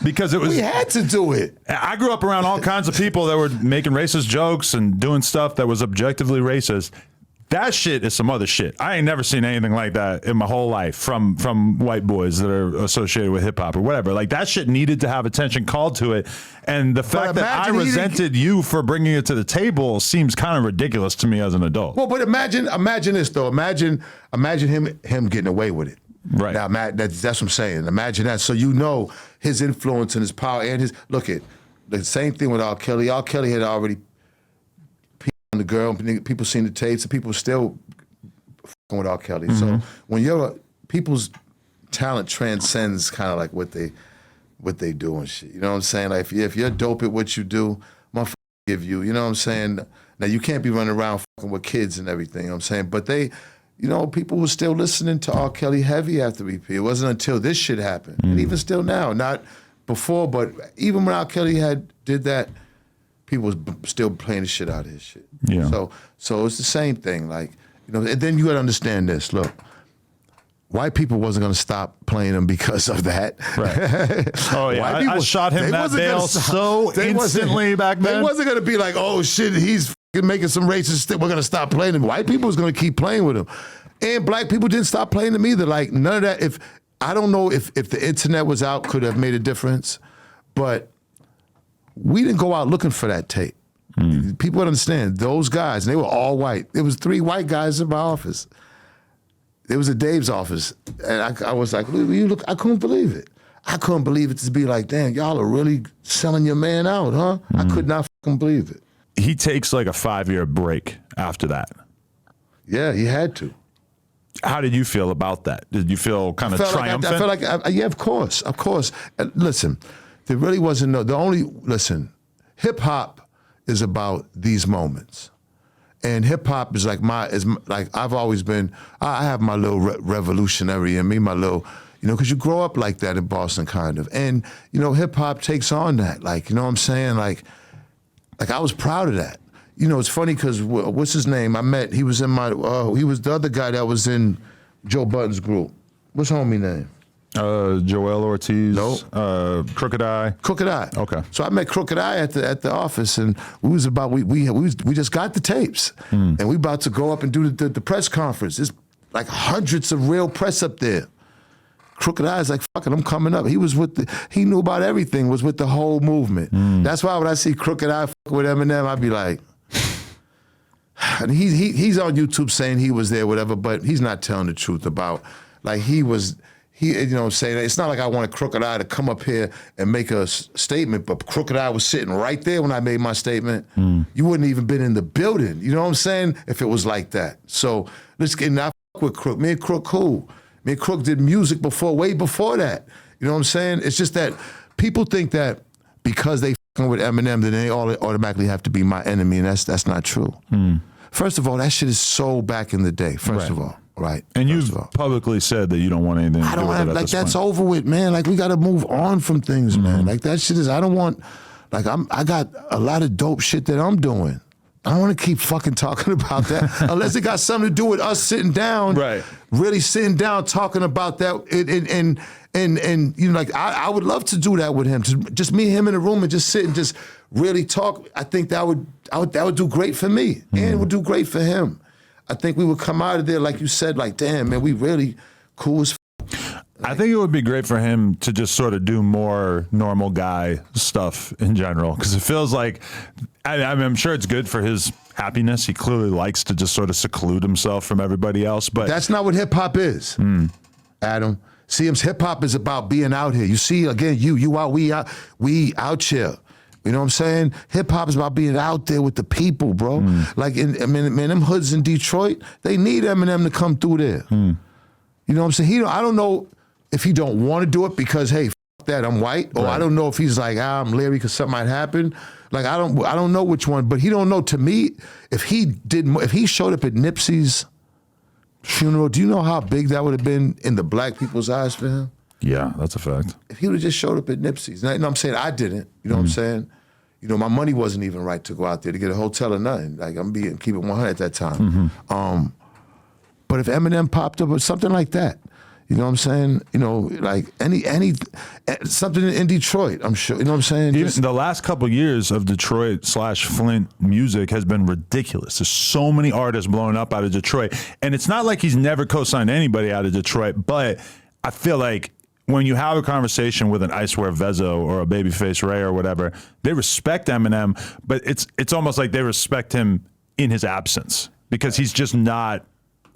Because it was, we had to do it. I grew up around all kinds of people that were making racist jokes and doing stuff that was objectively racist. That shit is some other shit. I ain't never seen anything like that in my whole life from white boys that are associated with hip hop or whatever. Like that shit needed to have attention called to it. And the fact that I resented you for bringing it to the table seems kind of ridiculous to me as an adult. Well, but imagine this though. Imagine him getting away with it. Right. Now, that's what I'm saying. Imagine that. So you know his influence and his power and his look at the same thing with R. Kelly. R. Kelly had already on the girl, people seen the tapes, and people still fucking with R. Kelly. So when people's talent transcends kind of like what they do and shit. You know what I'm saying? Like if you're dope at what you do, motherfucker give you. You know what I'm saying? Now you can't be running around fucking with kids and everything. You know what I'm saying? But they, you know, people were still listening to R. Kelly heavy after EP. It wasn't until this shit happened, and even still now, not before, but even when R. Kelly did that, people was still playing the shit out of his shit. Yeah. So it's the same thing. Like, you know, and then you got to understand this. Look, white people wasn't going to stop playing them because of that. Right. Oh yeah, I shot him that bail so instantly back then. They wasn't going to be like, oh shit, he's making some racist shit. We're going to stop playing him. White people was going to keep playing with him, and black people didn't stop playing them either. Like none of that. If I don't know if the internet was out, could have made a difference, but we didn't go out looking for that tape. People would understand those guys, and they were all white. There was 3 white guys in my office. There was a Dave's office, and I was like, look, I couldn't believe it. I couldn't believe it to be like, damn, y'all are really selling your man out, huh? I could not fucking believe it. He takes like a 5-year break after that. Yeah, he had to. How did you feel about that? Did you feel kind of triumphant? I felt like, yeah, of course. Listen, there really wasn't listen, hip hop is about these moments. And hip hop is like I've always been, I have my little revolutionary in me, my little, you know, because you grow up like that in Boston kind of. And, you know, hip hop takes on that. Like, you know what I'm saying? Like I was proud of that. You know, it's funny because what's his name? He was he was the other guy that was in Joe Budden's group. What's homie name? Joel Ortiz. Nope. Crooked Eye. Crooked Eye. Okay. So I met Crooked Eye at the office, and we just got the tapes, and we about to go up and do the press conference. There's like hundreds of real press up there. Crooked Eye's like, fuck it, I'm coming up. He knew about everything, was with the whole movement. That's why when I see Crooked Eye with Eminem, I'd be like, and he's on YouTube saying he was there, whatever, but he's not telling the truth about, like you know, saying it's not like I want a Crooked Eye to come up here and make a statement, but Crooked Eye was sitting right there when I made my statement. You wouldn't even been in the building. You know what I'm saying? If it was like that. So let's get not with Crook. Me and Crook cool. Me and Crook did music way before that. You know what I'm saying? It's just that people think that because they fucking with Eminem, then they all automatically have to be my enemy, and that's not true. First of all, that shit is so back in the day. First of all. Right. And you've publicly said that you don't want anything to do with it at this that's point. over with, man. Like, we got to move on from things, man. Like, that shit is, I don't want, like, I got a lot of dope shit that I'm doing. I don't want to keep fucking talking about that unless it got something to do with us sitting down, right? Really sitting down talking about that. And you know, like, I would love to do that with him. Just me and him in a room and just sit and just really talk. I think that would do great for me, and it would do great for him. I think we would come out of there, like you said, like, damn, man, we really cool as I think it would be great for him to just sort of do more normal guy stuff in general, because it feels like, I'm sure it's good for his happiness. He clearly likes to just sort of seclude himself from everybody else. But that's not what hip hop is, Adam. See, hip hop is about being out here. You see, again, you out, we out here. You know what I'm saying? Hip hop is about being out there with the people, bro. Like, man, them hoods in Detroit, they need Eminem to come through there. You know what I'm saying? I don't know if he don't want to do it because, hey, fuck that, I'm white. Or I don't know if he's like, I'm leery because something might happen. Like, I don't know which one, but he don't know. To me, if he showed up at Nipsey's funeral, do you know how big that would have been in the black people's eyes for him? Yeah, that's a fact. If he would have just showed up at Nipsey's, you know what I'm saying? I didn't. You know what I'm saying? You know, my money wasn't even right to go out there to get a hotel or nothing. Like I'm keep it 100 at that time. But if Eminem popped up or something like that, you know what I'm saying? You know, like something in Detroit, I'm sure. You know what I'm saying? Even the last couple years of Detroit/Flint music has been ridiculous. There's so many artists blowing up out of Detroit. And it's not like he's never co-signed anybody out of Detroit, but I feel like when you have a conversation with an Icewear Vezzo or a Babyface Ray or whatever, they respect Eminem, but it's almost like they respect him in his absence because he's just not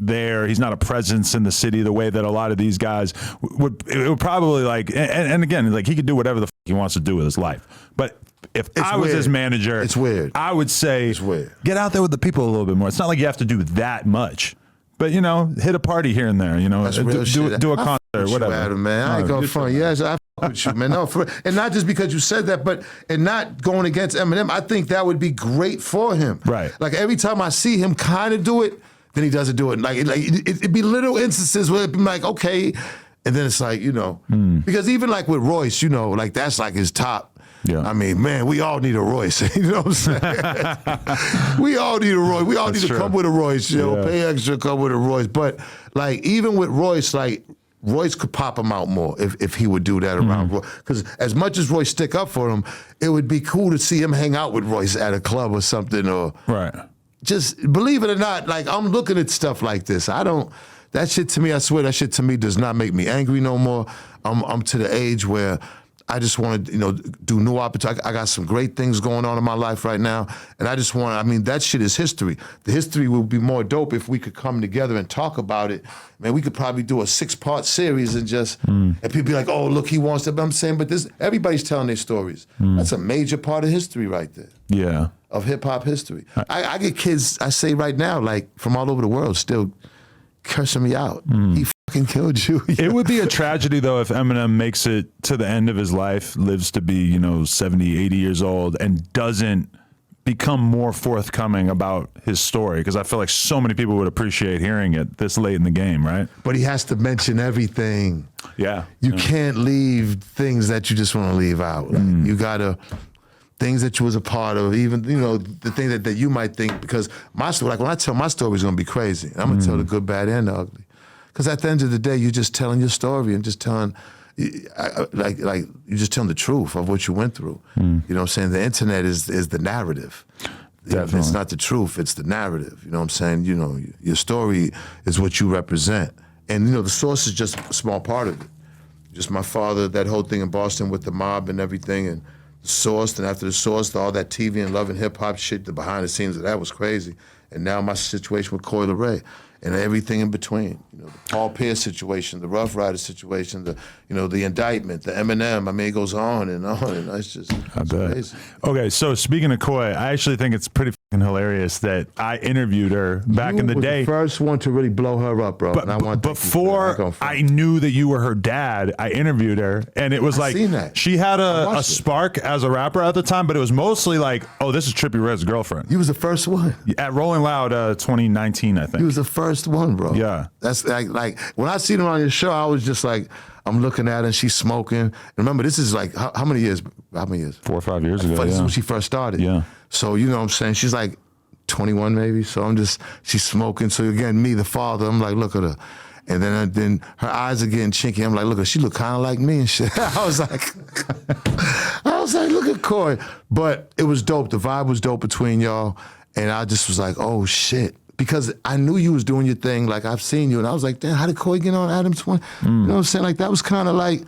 there. He's not a presence in the city the way that a lot of these guys would. It would probably like, and again, like he could do whatever the he wants to do with his life. But if I was his manager, it's weird. I would say, it's weird. Get out there with the people a little bit more. It's not like you have to do that much. But, you know, hit a party here and there, you know, do a concert, whatever. Adam, man. I ain't going front. Yes, I fuck with you, man. No, and not just because you said that, but and not going against Eminem. I think that would be great for him. Right. Like every time I see him kind of do it, then he doesn't do it. Like it'd be little instances where it'd be like, okay, and then it's like, you know, because even like with Royce, you know, like that's like his top. Yeah. I mean, man, we all need a Royce. You know what I'm saying? We all need a Royce. We all need to come with a Royce. You know, pay extra, come with a Royce. But like even with Royce, like Royce could pop him out more if he would do that around Royce. Because as much as Royce stick up for him, it would be cool to see him hang out with Royce at a club or something. Or just believe it or not, like I'm looking at stuff like this. That shit to me, I swear, that shit to me does not make me angry no more. I'm to the age where I just want to, you know, do new opportunities. I got some great things going on in my life right now, and I just want. I mean, that shit is history. The history would be more dope if we could come together and talk about it. Man, we could probably do a 6-part series and just and people be like, "Oh, look, he wants to." But I'm saying, but this everybody's telling their stories. That's a major part of history right there. Yeah, of hip hop history. I get kids. I say right now, like from all over the world, still cursing me out. He fucking killed you. It would be a tragedy though if Eminem makes it to the end of his life, lives to be, you know, 70, 80 years old and doesn't become more forthcoming about his story, because I feel like so many people would appreciate hearing it this late in the game, right? But he has to mention everything. Yeah. You can't leave things that you just want to leave out. Like, you gotta things that you was a part of, even, you know, the thing that you might think, because my story, like when I tell my story, it's gonna be crazy. I'm gonna tell the good, bad, and the ugly. Because at the end of the day, you're just telling your story and just telling, like you're just telling the truth of what you went through. You know what I'm saying? The internet is the narrative. Definitely. It's not the truth, it's the narrative. You know what I'm saying? You know, your story is what you represent. And, you know, the source is just a small part of it. Just my father, that whole thing in Boston with the mob and everything, and the source, and after the source, all that TV and Love and Hip Hop shit, the behind the scenes of that was crazy. And now my situation with Coi Leray and everything in between. You know, the Paul Pierce situation, the Rough Rider situation, the, you know, the indictment, the Eminem. I mean, it goes on, and it's just crazy. Okay, so speaking of Coi, I actually think it's pretty fucking hilarious that I interviewed her back in the day. You were the first one to really blow her up, bro. But and I want before I knew that you were her dad, I interviewed her, and it was like she had a spark as a rapper at the time, but it was mostly like, oh, this is Trippie Redd's girlfriend. You was the first one. At Rolling Loud 2019, I think. You was the first one, bro. Yeah. That's like when I seen her on your show, I was just like, I'm looking at her and she's smoking. And remember, this is like, how many years? 4 or 5 years ago, This is when she first started. Yeah. So, you know what I'm saying? She's like 21 maybe. So she's smoking. So again, me, the father, I'm like, look at her. And then her eyes are getting chinky. I'm like, look at her. She look kind of like me and shit. I was like, look at Coi. But it was dope. The vibe was dope between y'all. And I just was like, oh shit. Because I knew you was doing your thing, like I've seen you, and I was like, damn, how did Coi get on Adam's 20? You know what I'm saying? Like that was kind of like,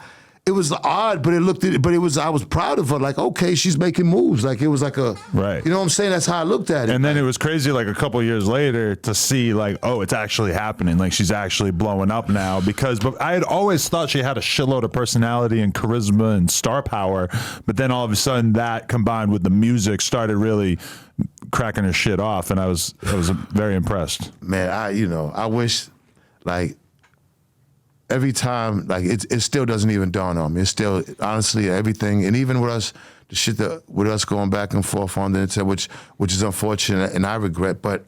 it was odd, but I was proud of her. Like, okay, she's making moves. Like it was like a, right. You know what I'm saying? That's how I looked at it. And then it was crazy, like a couple of years later, to see like, oh, it's actually happening. Like she's actually blowing up now. But I had always thought she had a shitload of personality and charisma and star power. But then all of a sudden, that combined with the music started really cracking her shit off, and I was very impressed. Man, I wish, like, every time, like, it still doesn't even dawn on me. It's still, honestly, everything, and even with us, the shit with us going back and forth on the internet, which is unfortunate, and I regret, but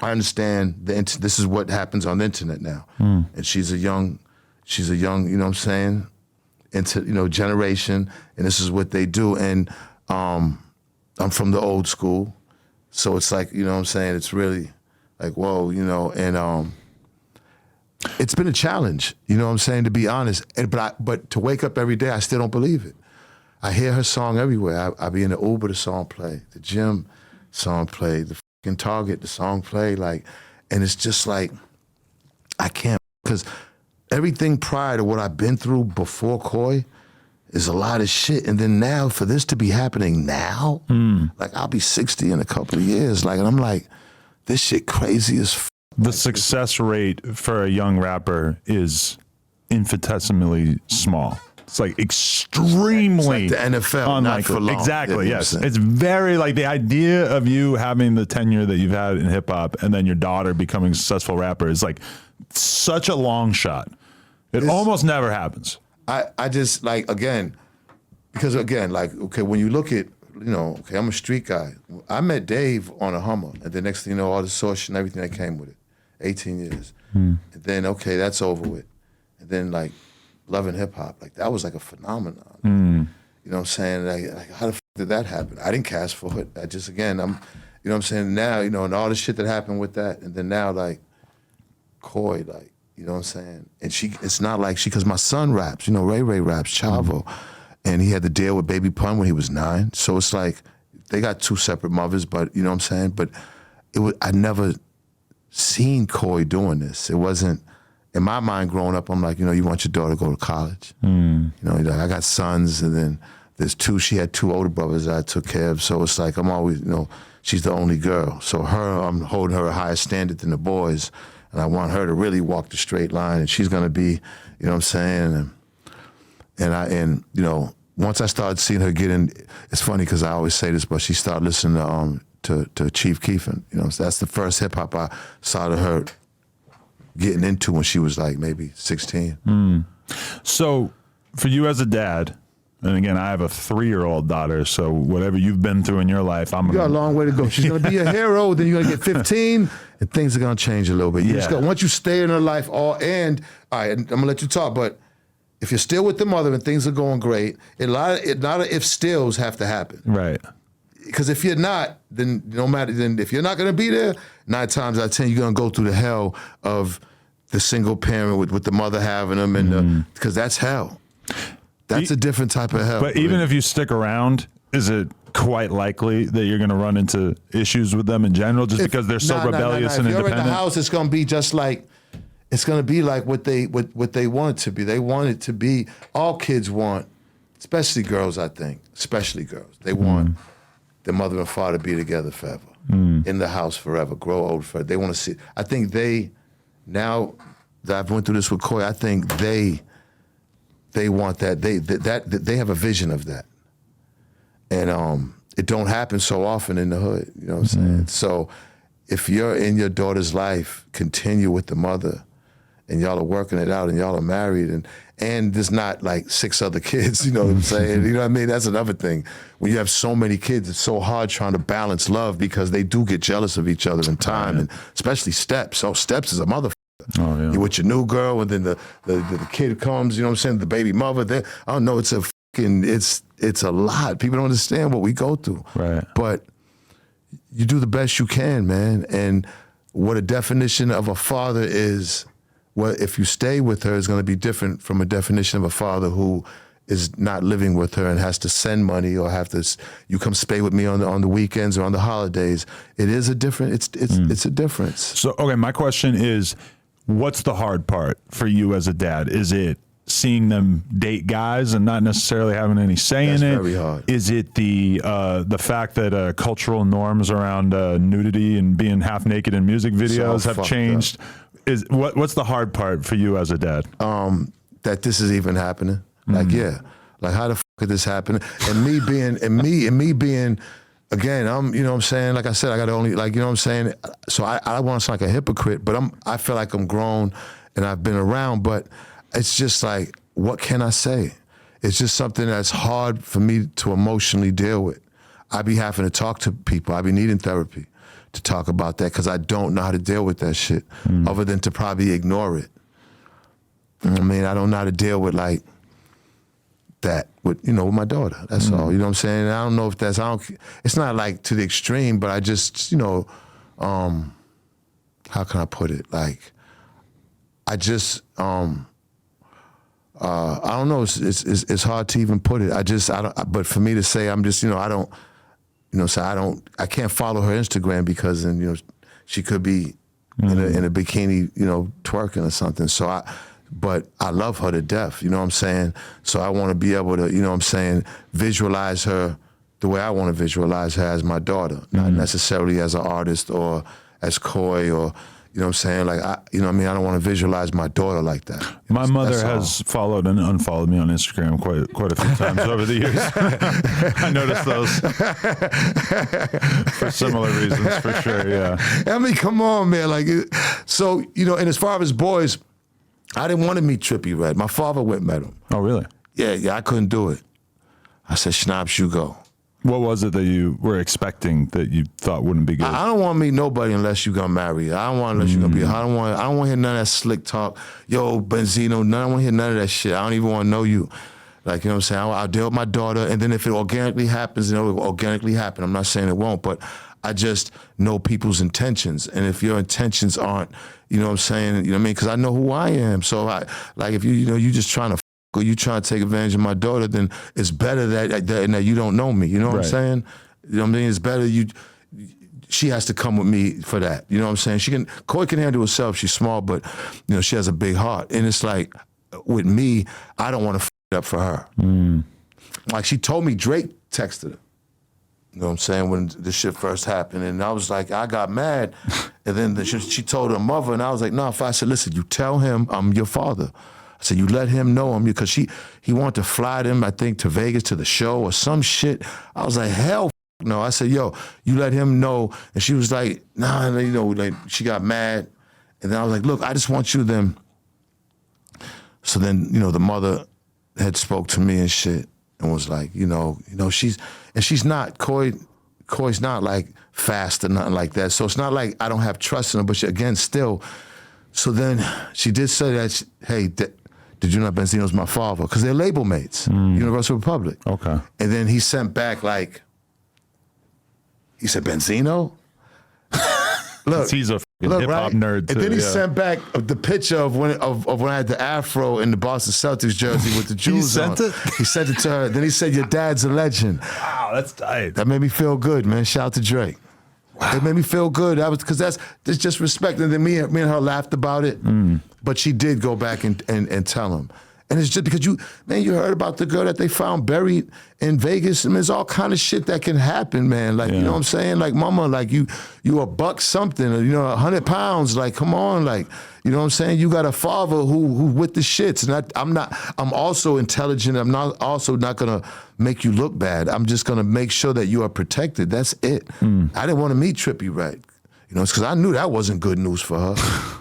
I understand this is what happens on the internet now. And she's a young, you know what I'm saying, into, generation, and this is what they do. And I'm from the old school, so it's like, what I'm saying, it's really like, whoa, and it's been a challenge, what I'm saying, to be honest. But to wake up every day, I still don't believe it. I hear her song everywhere. I be in the Uber, the song play, the gym, song play, the fucking Target, the song play, and it's just like, I can't, because everything prior to what I've been through before Coy is a lot of shit. And then now, for this to be happening now, I'll be 60 in a couple of years, and I'm like, this shit crazy as fuck. The success rate for a young rapper is infinitesimally small. It's like extremely it's like the NFL, unlikely. not for long. Exactly, yes. It's very like the idea of you having the tenure that you've had in hip hop and then your daughter becoming a successful rapper is like such a long shot. It almost never happens. I just because okay, when you look at, okay, I'm a street guy. I met Dave on a Hummer, and the next thing you know, all the source and everything that came with it. 18 years. And then, okay, that's over with. And then, loving hip hop, that was like a phenomenon. You know what I'm saying? Like how the fuck did that happen? I didn't cast for it. I just, again, you know what I'm saying? Now, and all the shit that happened with that. And then now, Coy, you know what I'm saying? And it's not like because my son raps, Ray raps, Chavo. And he had to deal with Baby Pun when he was 9. So it's like, they got 2 separate mothers, but you know what I'm saying? But I never seen Coy doing this. It wasn't, in my mind growing up, I'm like, you want your daughter to go to college. I got sons, and then there's 2, she had 2 older brothers that I took care of. So it's like, I'm always, she's the only girl. So I'm holding her a higher standard than the boys. And I want her to really walk the straight line, and she's gonna be, you know what I'm saying? And once I started seeing her get in, it's funny because I always say this, but she started listening to Chief Keef. So that's the first hip hop I saw her getting into when she was maybe 16. So for you as a dad, and again, I have a 3-year-old daughter, so whatever you've been through in your life, you got a long way to go. She's gonna be a hero, then you're gonna get 15, and things are gonna change a little bit. Once you stay in her life, all right, I'm gonna let you talk, but if you're still with the mother and things are going great, a lot of if stills have to happen. Right. Because if you're not, then no matter, then if you're not gonna be there, 9 times out of 10, you're gonna go through the hell of the single parent with the mother having them, and because that's hell. That's a different type of hell. But even if you stick around, is it quite likely that you're going to run into issues with them in general, just because they're so rebellious and independent? If you're in the house, it's going to be just like, it's going to be like what they want it to be. They want it to be, all kids want, especially girls, I think, especially girls. They want their mother and father to be together forever, in the house forever, grow old forever. They want to see, I think now that I've went through this with Coy, I think they want that. They have a vision of that, and it don't happen so often in the hood. You know what I'm saying? So, if you're in your daughter's life, continue with the mother, and y'all are working it out, and y'all are married, and there's not 6 other kids. You know what I'm saying? You know what I mean? That's another thing. When you have so many kids, it's so hard trying to balance love because they do get jealous of each other in time, and especially Steps. So Steps is a motherfucker. Oh, yeah. You're with your new girl, and then the kid comes, you know what I'm saying, the baby mother. I don't know, it's a lot. People don't understand what we go through. Right. But you do the best you can, man. And what a definition of a father is, if you stay with her, is going to be different from a definition of a father who is not living with her and has to send money or you come stay with me on the weekends or on the holidays. It is a different, it's a difference. So, okay, my question is, what's the hard part for you as a dad? Is it seeing them date guys and not necessarily having any say in it? That's very hard. Is it the fact that cultural norms around nudity and being half naked in music videos have changed? What's the hard part for you as a dad? That this is even happening. How the fuck is this happening? And me being, again, you know what I'm saying? Like I said, I got to only, you know what I'm saying? So I want to sound like a hypocrite, but I feel like I'm grown and I've been around, but it's just what can I say? It's just something that's hard for me to emotionally deal with. I be having to talk to people. I be needing therapy to talk about that because I don't know how to deal with that shit other than to probably ignore it. I mean, I don't know how to deal with that with my daughter. That's all. You know what I'm saying? I don't know if that's it's not like to the extreme, but I just how can I put it? Like I just I don't know. It's hard to even put it. But for me to say I'm just I can't follow her Instagram because then she could be in a bikini twerking or something. So but I love her to death, you know what I'm saying? So I want to be able to, visualize her the way I want to visualize her as my daughter, not necessarily as an artist or as Coy or, you know what I'm saying? Like, I don't want to visualize my daughter like that. My mother has followed and unfollowed me on Instagram quite a few times over the years. I noticed those for similar reasons, for sure, yeah. I mean, come on, man. Like, so, and as far as boys, I didn't want to meet Trippie Redd. My father went and met him. Oh, really? Yeah, I couldn't do it. I said, Schnaps, you go. What was it that you were expecting that you thought wouldn't be good? I don't want to meet nobody unless you're gonna marry. I don't want unless you're gonna be. I don't want to hear none of that slick talk. Yo, Benzino, I don't want to hear none of that shit. I don't even want to know you. Like, you know what I'm saying? I'll deal with my daughter, and then if it organically happens, it will organically happen. I'm not saying it won't, but I just know people's intentions. And if your intentions aren't, you know what I'm saying? You know what I mean? Because I know who I am. So if you just trying to or you trying to take advantage of my daughter, then it's better that you don't know me. You know what I'm saying? You know what I mean? It's better she has to come with me for that. You know what I'm saying? Coy can handle herself. She's small, but she has a big heart. And it's like with me, I don't want to it up for her. Like she told me Drake texted her. You know what I'm saying? When this shit first happened. And I was like, I got mad. And then she told her mother, and I was like, no, I said, listen, you tell him I'm your father. I said, you let him know I'm you, because he wanted to fly them, I think, to Vegas to the show or some shit. I was like, hell no. I said, yo, you let him know. And she was like, nah, like she got mad. And then I was like, look, I just want you to then. So then, the mother had spoke to me and shit and was like, she's not, Coy's not like fast or nothing like that. So it's not like I don't have trust in her, but again, still. So then she did say that, hey, did you know Benzino's my father? Because they're label mates, Universal Republic. Okay. And then he sent back he said, Benzino? Look, he's a hip-hop nerd too. And then he sent back the picture of when I had the afro in the Boston Celtics jersey with the jewels on. He sent it to her. Then he said, your dad's a legend. Wow, that's tight. That made me feel good, man. Shout out to Drake. Wow. It made me feel good. Because that's just respect. And then me and her laughed about it. But she did go back and tell him. And it's just because you heard about the girl that they found buried in Vegas. I mean, there's all kind of shit that can happen, man. Like, you know what I'm saying? Like, mama, like you a buck something, or, 100 pounds. Like, come on, like, you know what I'm saying? You got a father who with the shits. And I'm also intelligent. I'm also not gonna make you look bad. I'm just gonna make sure that you are protected. That's it. I didn't want to meet Trippie Redd. It's because I knew that wasn't good news for her.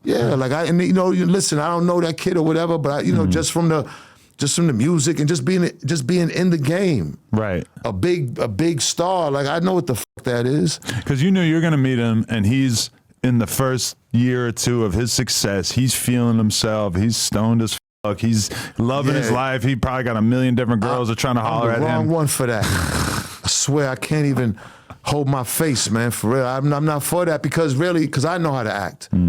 Yeah, like listen, I don't know that kid or whatever, but just from the music and just being in the game, right? A big star, like I know what the fuck that is. Because you knew you're gonna meet him, and he's in the first year or two of his success. He's feeling himself. He's stoned as fuck. He's loving his life. He probably got a million different girls that are trying to holler at him. I'm the wrong one for that. I swear I can't even hold my face, man, for real. I'm not for that because I know how to act. You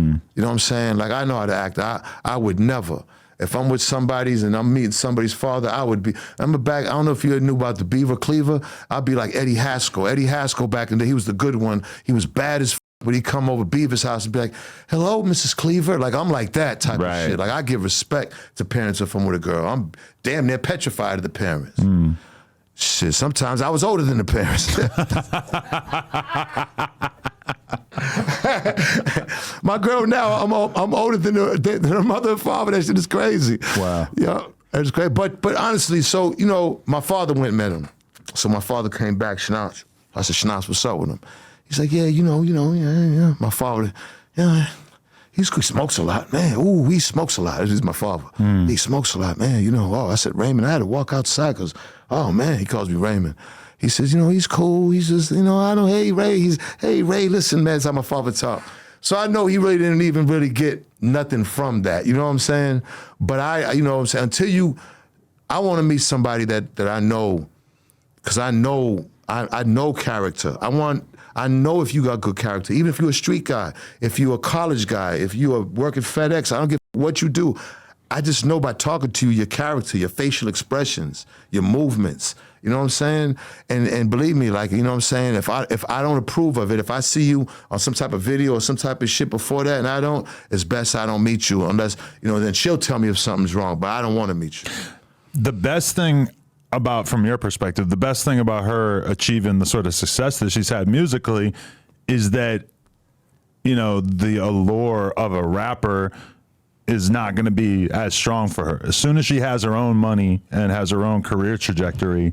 know what I'm saying? Like, I know how to act. I would never. If I'm with somebody's and I'm meeting somebody's father, I don't know if you knew about the Beaver Cleaver. I'd be like Eddie Haskell. Eddie Haskell back in the day, he was the good one. He was bad as but he'd come over Beaver's house and be like, hello, Mrs. Cleaver. Like, I'm like that type of shit. Like, I give respect to parents if I'm with a girl. I'm damn near petrified of the parents. Shit, sometimes I was older than the parents. My girl now, I'm older than her mother and father. That shit is crazy. Wow. Yeah, it's crazy. But honestly, so, my father went and met him. So my father came back, Schnaps. I said, Schnaps, what's up with him? He's like, yeah, yeah. My father, he smokes a lot, man. Ooh, he smokes a lot. This is my father. He smokes a lot, man. I said, Raymond, I had to walk outside because, oh, man, he calls me Raymond. He says, he's cool. He's just, I don't, hey, Ray. Hey, Ray, listen, man, that's how my father talk. So I know he really didn't even really get nothing from that. You know what I'm saying? But you know what I'm saying, until you I want to meet somebody that I know, because I know character. I know if you got good character, even if you're a street guy, if you're a college guy, if you are working FedEx, I don't give what you do. I just know by talking to you, your character, your facial expressions, your movements. You know what I'm saying? And believe me, like, you know what I'm saying? If I don't approve of it, if I see you on some type of video or some type of shit before that and I don't, it's best I don't meet you unless, you know, then she'll tell me if something's wrong, but I don't want to meet you. The best thing about, from your perspective, the best thing about her achieving the sort of success that she's had musically is that, you know, the allure of a rapper is not going to be as strong for her. As soon as she has her own money and has her own career trajectory,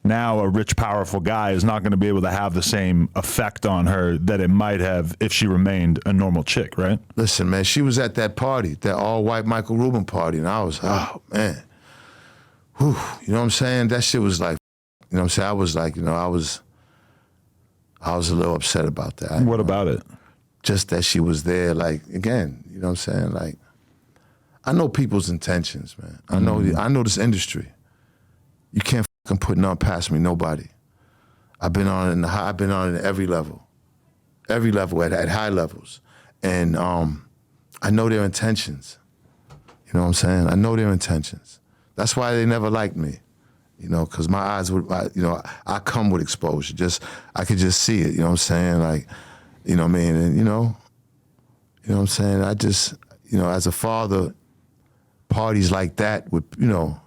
now a rich, powerful guy is not going to be able to have the same effect on her that it might have if she remained a normal chick, right? Listen, man, she was at that party, that all-white Michael Rubin party, and I was, oh, man. Whew, you know what I'm saying? That shit was like, you know what I'm saying? I was like, you know, I was a little upset about that. What about it? Just that she was there, like, again, you know what I'm saying? Like, I know people's intentions, man. I know this industry. You can't fucking put none past me, nobody. I've been on it at every level at high levels, and I know their intentions. You know what I'm saying? I know their intentions. That's why they never liked me, you know, because my eyes would, you know, I come with exposure. I could just see it. You know what I'm saying? Like, you know what I mean? And you know what I'm saying? I just, you know, as a father, parties like that with, you know,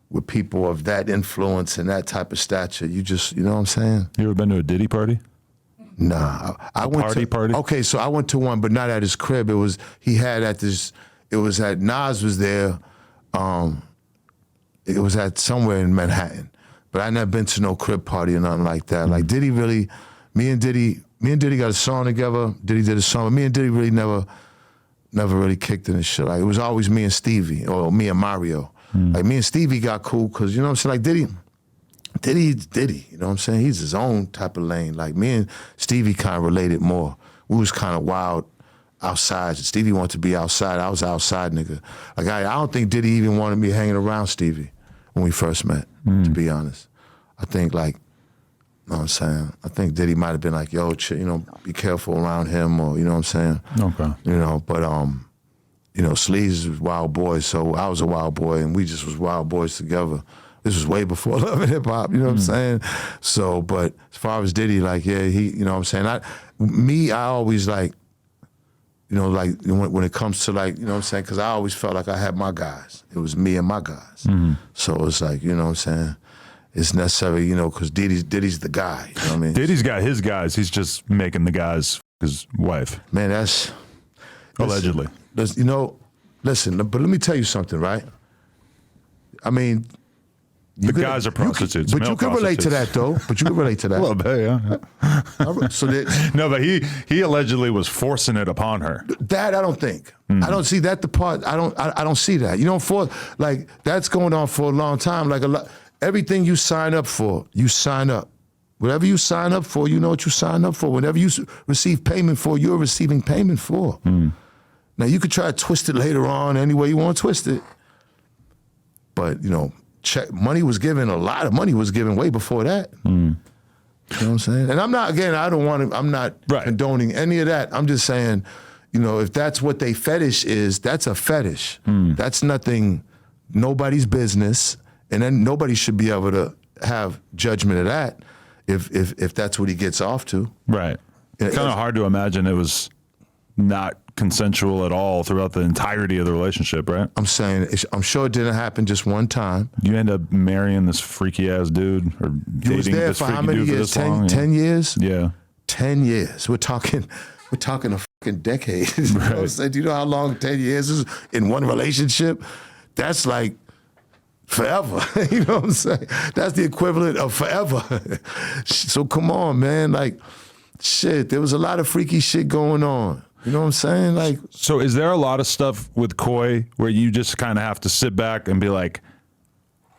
with people of that influence and that type of stature, you just, you know what I'm saying? You ever been to a Diddy party? Nah. I went to party? Okay, so I went to one, but not at his crib. It was Nas was there. It was at somewhere in Manhattan. But I never been to no crib party or nothing like that. Like Diddy really, me and Diddy got a song together. Diddy did a song, but me and Diddy really never really kicked it and shit. Like, it was always me and Stevie, or me and Mario. Like, me and Stevie got cool because, you know what I'm saying? Like, Diddy's Diddy, you know what I'm saying? He's his own type of lane. Like, me and Stevie kind of related more. We was kind of wild outside. Stevie wanted to be outside. I was outside, nigga. Like, I don't think Diddy even wanted me hanging around Stevie when we first met, to be honest. I think, like, you know what I'm saying? I think Diddy might have been like, yo, you know, be careful around him, or, you know what I'm saying? Okay. You know, but, you know, Sleaze was Wild Boy, so I was a Wild Boy, and we just was Wild Boys together. This was way before Love and Hip Hop, you know what I'm saying? So, but as far as Diddy, like, yeah, you know what I'm saying? I always, like, you know, like, when it comes to, like, you know what I'm saying? Because I always felt like I had my guys. It was me and my guys. So it's like, you know what I'm saying? It's necessary, you know, because Diddy's the guy, you know what I mean? Diddy's got his guys. He's just making the guys his wife. Man, that's... Allegedly. You know, listen, but let me tell you something, right? I mean... The guys are prostitutes. But you can relate to that, though. But you can relate to that. A little bit, yeah. So no, but he allegedly was forcing it upon her. That I don't think. I don't see that the part. I don't see that. You don't force, like, that's going on for a long time. Like, everything you sign up for, you sign up. Whatever you sign up for, you know what you sign up for. Whatever you receive payment for, you're receiving payment for. Now, you could try to twist it later on any way you want to twist it. But, you know, money was given, a lot of money was given way before that. You know what I'm saying? And I'm not, again, I'm not condoning any of that. I'm just saying, you know, if that's what they fetish is, that's a fetish. That's nobody's business. And then nobody should be able to have judgment of that if that's what he gets off to. Right. It's kind of hard to imagine it was not consensual at all throughout the entirety of the relationship, right? I'm saying, I'm sure it didn't happen just one time. You end up marrying this freaky ass dude, or dating was there this for freaky how many dude years? for this long? 10 years? Yeah. 10 years. We're talking a fucking decade. You know what I'm saying? Do you know how long 10 years is in one relationship? That's like forever. You know what I'm saying? That's the equivalent of forever. So come on, man. Like, shit, there was a lot of freaky shit going on. You know what I'm saying? Like, so is there a lot of stuff with Coy where you just kind of have to sit back and be like,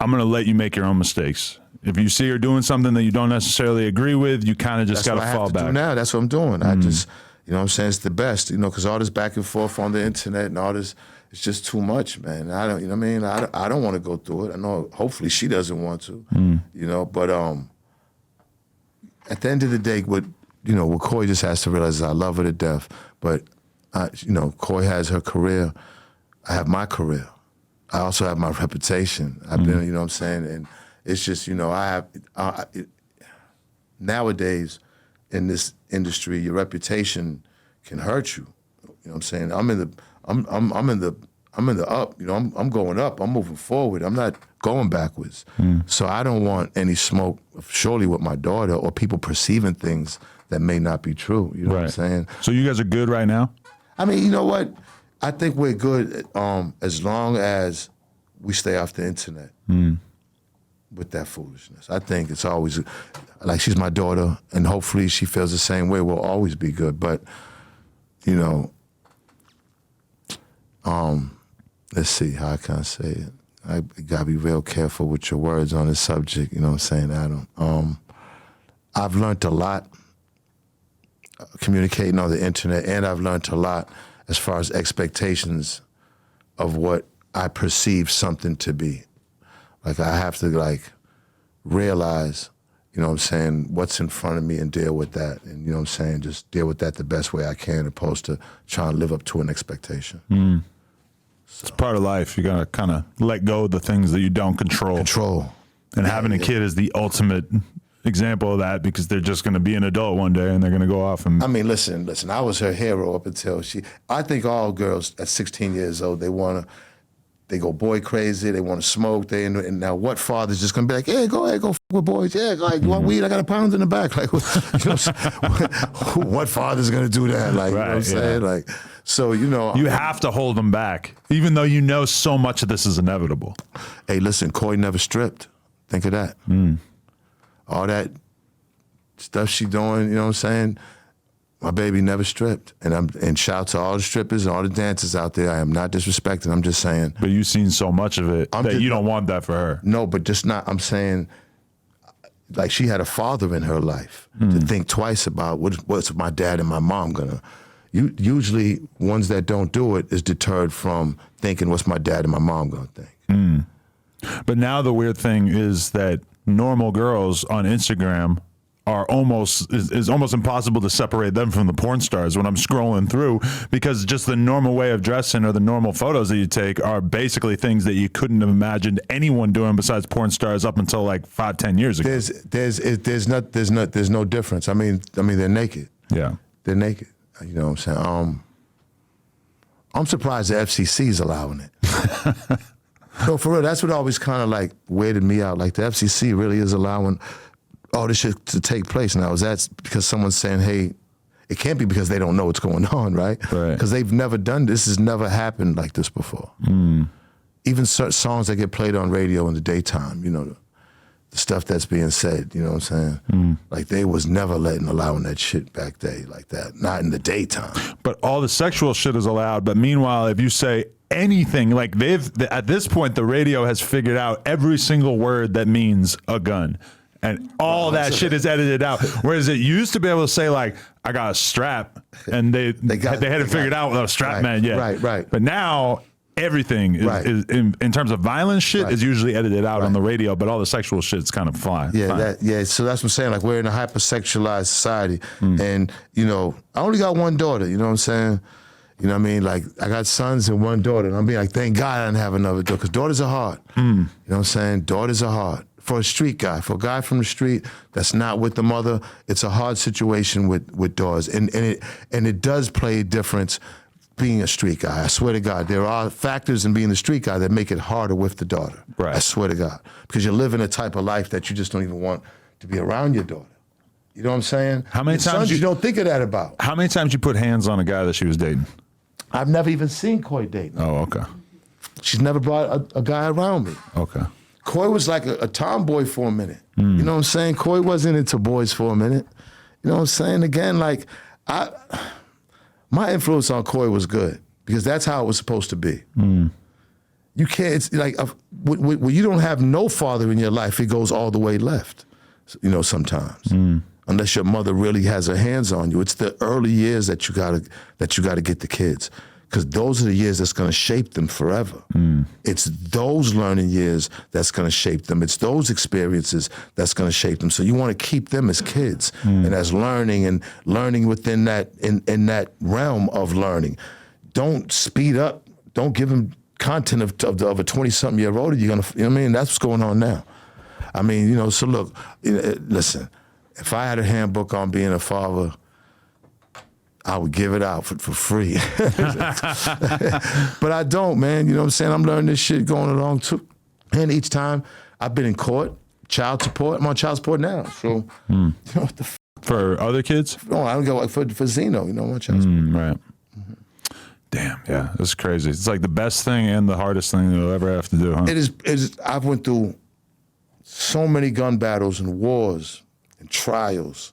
I'm going to let you make your own mistakes? If you see her doing something that you don't necessarily agree with, you kind of just got to fall back. Now that's what I'm doing. I just, you know what I'm saying? It's the best, you know, because all this back and forth on the internet and all this it's just too much, man. I don't, you know what I mean? I don't want to go through it. I know, hopefully she doesn't want to, you know, but at the end of the day, what Coy just has to realize is I love her to death, but Coy has her career. I have my career. I also have my reputation. I've been, you know what I'm saying? And it's just, nowadays in this industry, your reputation can hurt you. You know what I'm saying? I'm in the up, you know, I'm going up, I'm moving forward. I'm not going backwards. So I don't want any smoke, surely with my daughter or people perceiving things that may not be true. You know what I'm saying? So you guys are good right now? I mean, you know what? I think we're good as long as we stay off the internet with that foolishness. I think it's always, like, she's my daughter, and hopefully she feels the same way. We'll always be good. But, let's see, how can I say it? I gotta be real careful with your words on this subject, you know what I'm saying, Adam? I've learned a lot communicating on the internet, and I've learned a lot as far as expectations of what I perceive something to be. Like, I have to, realize, you know what I'm saying, what's in front of me and deal with that. And, you know what I'm saying, just deal with that the best way I can, opposed to trying to live up to an expectation. So. It's part of life. You got to kind of let go of the things that you don't control. And having a kid is the ultimate example of that, because they're just going to be an adult one day and they're going to go off and... I mean, listen, I was her hero up until I think all girls at 16 years old, they go boy crazy, they want to smoke, and now what father's just going to be like, hey, go ahead, go with boys, yeah, go ahead, you want weed, I got a pound in the back. Like, what father's going to do that? Like, you know what I'm saying? Like, so, you have to hold them back, even though you know so much of this is inevitable. Hey, listen, Coy never stripped. Think of that. All that stuff she doing, you know what I'm saying? My baby never stripped. And shout out to all the strippers and all the dancers out there. I am not disrespecting, I'm just saying. But you've seen so much of it that you don't want that for her. No, but just not, I'm saying, like, she had a father in her life to think twice about what's my dad and my mom gonna. Usually ones that don't do it is deterred from thinking, what's my dad and my mom gonna think. But now the weird thing is that normal girls on Instagram are almost impossible to separate them from the porn stars when I'm scrolling through, because just the normal way of dressing or the normal photos that you take are basically things that you couldn't have imagined anyone doing besides porn stars up until like 5-10 years ago. There's no difference. I mean they're naked. Yeah, they're naked. You know what I'm saying? I'm surprised the FCC is allowing it. No, for real, that's what always kind of like weirded me out. Like, the FCC really is allowing all this shit to take place now. Is that because someone's saying, hey, it can't be because they don't know what's going on, right? Because they've never done this. Has never happened like this before. Even certain songs that get played on radio in the daytime, the stuff that's being said, you know what I'm saying? Like, they was never allowing that shit back then like that, not in the daytime. But all the sexual shit is allowed. But meanwhile, if you say anything, like, at this point, the radio has figured out every single word that means a gun. And all that shit is edited out. Whereas it used to be able to say, like, I got a strap, and they hadn't figured out what a strap meant yet. Right. But now everything is in terms of violence shit is usually edited out on the radio, but all the sexual shit's kind of fine. So that's what I'm saying. Like, we're in a hypersexualized society, and I only got one daughter. You know what I'm saying? You know what I mean? Like, I got sons and one daughter, and I'm being like, thank God I didn't have another daughter, because daughters are hard. You know what I'm saying? Daughters are hard. For a street guy, for a guy from the street that's not with the mother, it's a hard situation with daughters. And it does play a difference being a street guy. I swear to God, there are factors in being a street guy that make it harder with the daughter. Right. I swear to God. Because you're living a type of life that you just don't even want to be around your daughter. You know what I'm saying? How many times you don't think of that about? How many times you put hands on a guy that she was dating? I've never even seen Coy dating. Oh, okay. She's never brought a guy around me. Okay. Coy was like a tomboy for a minute. You know what I'm saying? Coy wasn't into boys for a minute. You know what I'm saying? Again, like, my influence on Coy was good, because that's how it was supposed to be. You can't, it's like, when you don't have no father in your life, it goes all the way left, sometimes. Unless your mother really has her hands on you. It's the early years that you gotta get the kids. because those are the years that's going to shape them forever. It's those learning years that's going to shape them. It's those experiences that's going to shape them. So you want to keep them as kids and as learning within that in that realm of learning. Don't speed up. Don't give them content of a 20-something-year-old. You're gonna, you know what I mean? That's what's going on now. I mean, you know. So look, listen. If I had a handbook on being a father, I would give it out for free. But I don't, man. You know what I'm saying? I'm learning this shit going along too. And each time I've been in court, child support. I'm on child support now. So, you know what the for other kids? No, I don't go for Zeno. You know, I'm on child support. Right. Damn, yeah, it's crazy. It's like the best thing and the hardest thing you'll ever have to do, huh? It is. I've went through so many gun battles and wars and trials.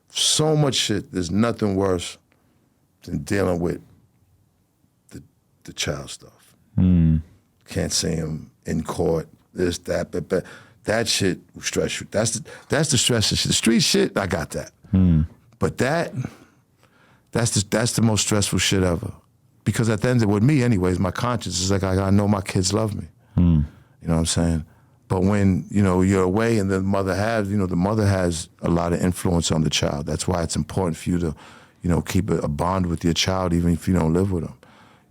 So much shit. There's nothing worse than dealing with the child stuff. Can't see him in court. This, that, but that shit will stress you. That's the stress shit. The street shit, I got that. But that's the most stressful shit ever. Because at the end of it, with me anyways, my conscience is like, I know my kids love me. You know what I'm saying? But when, you know, you're away and the mother has a lot of influence on the child. That's why it's important for you to, you know, keep a bond with your child even if you don't live with them.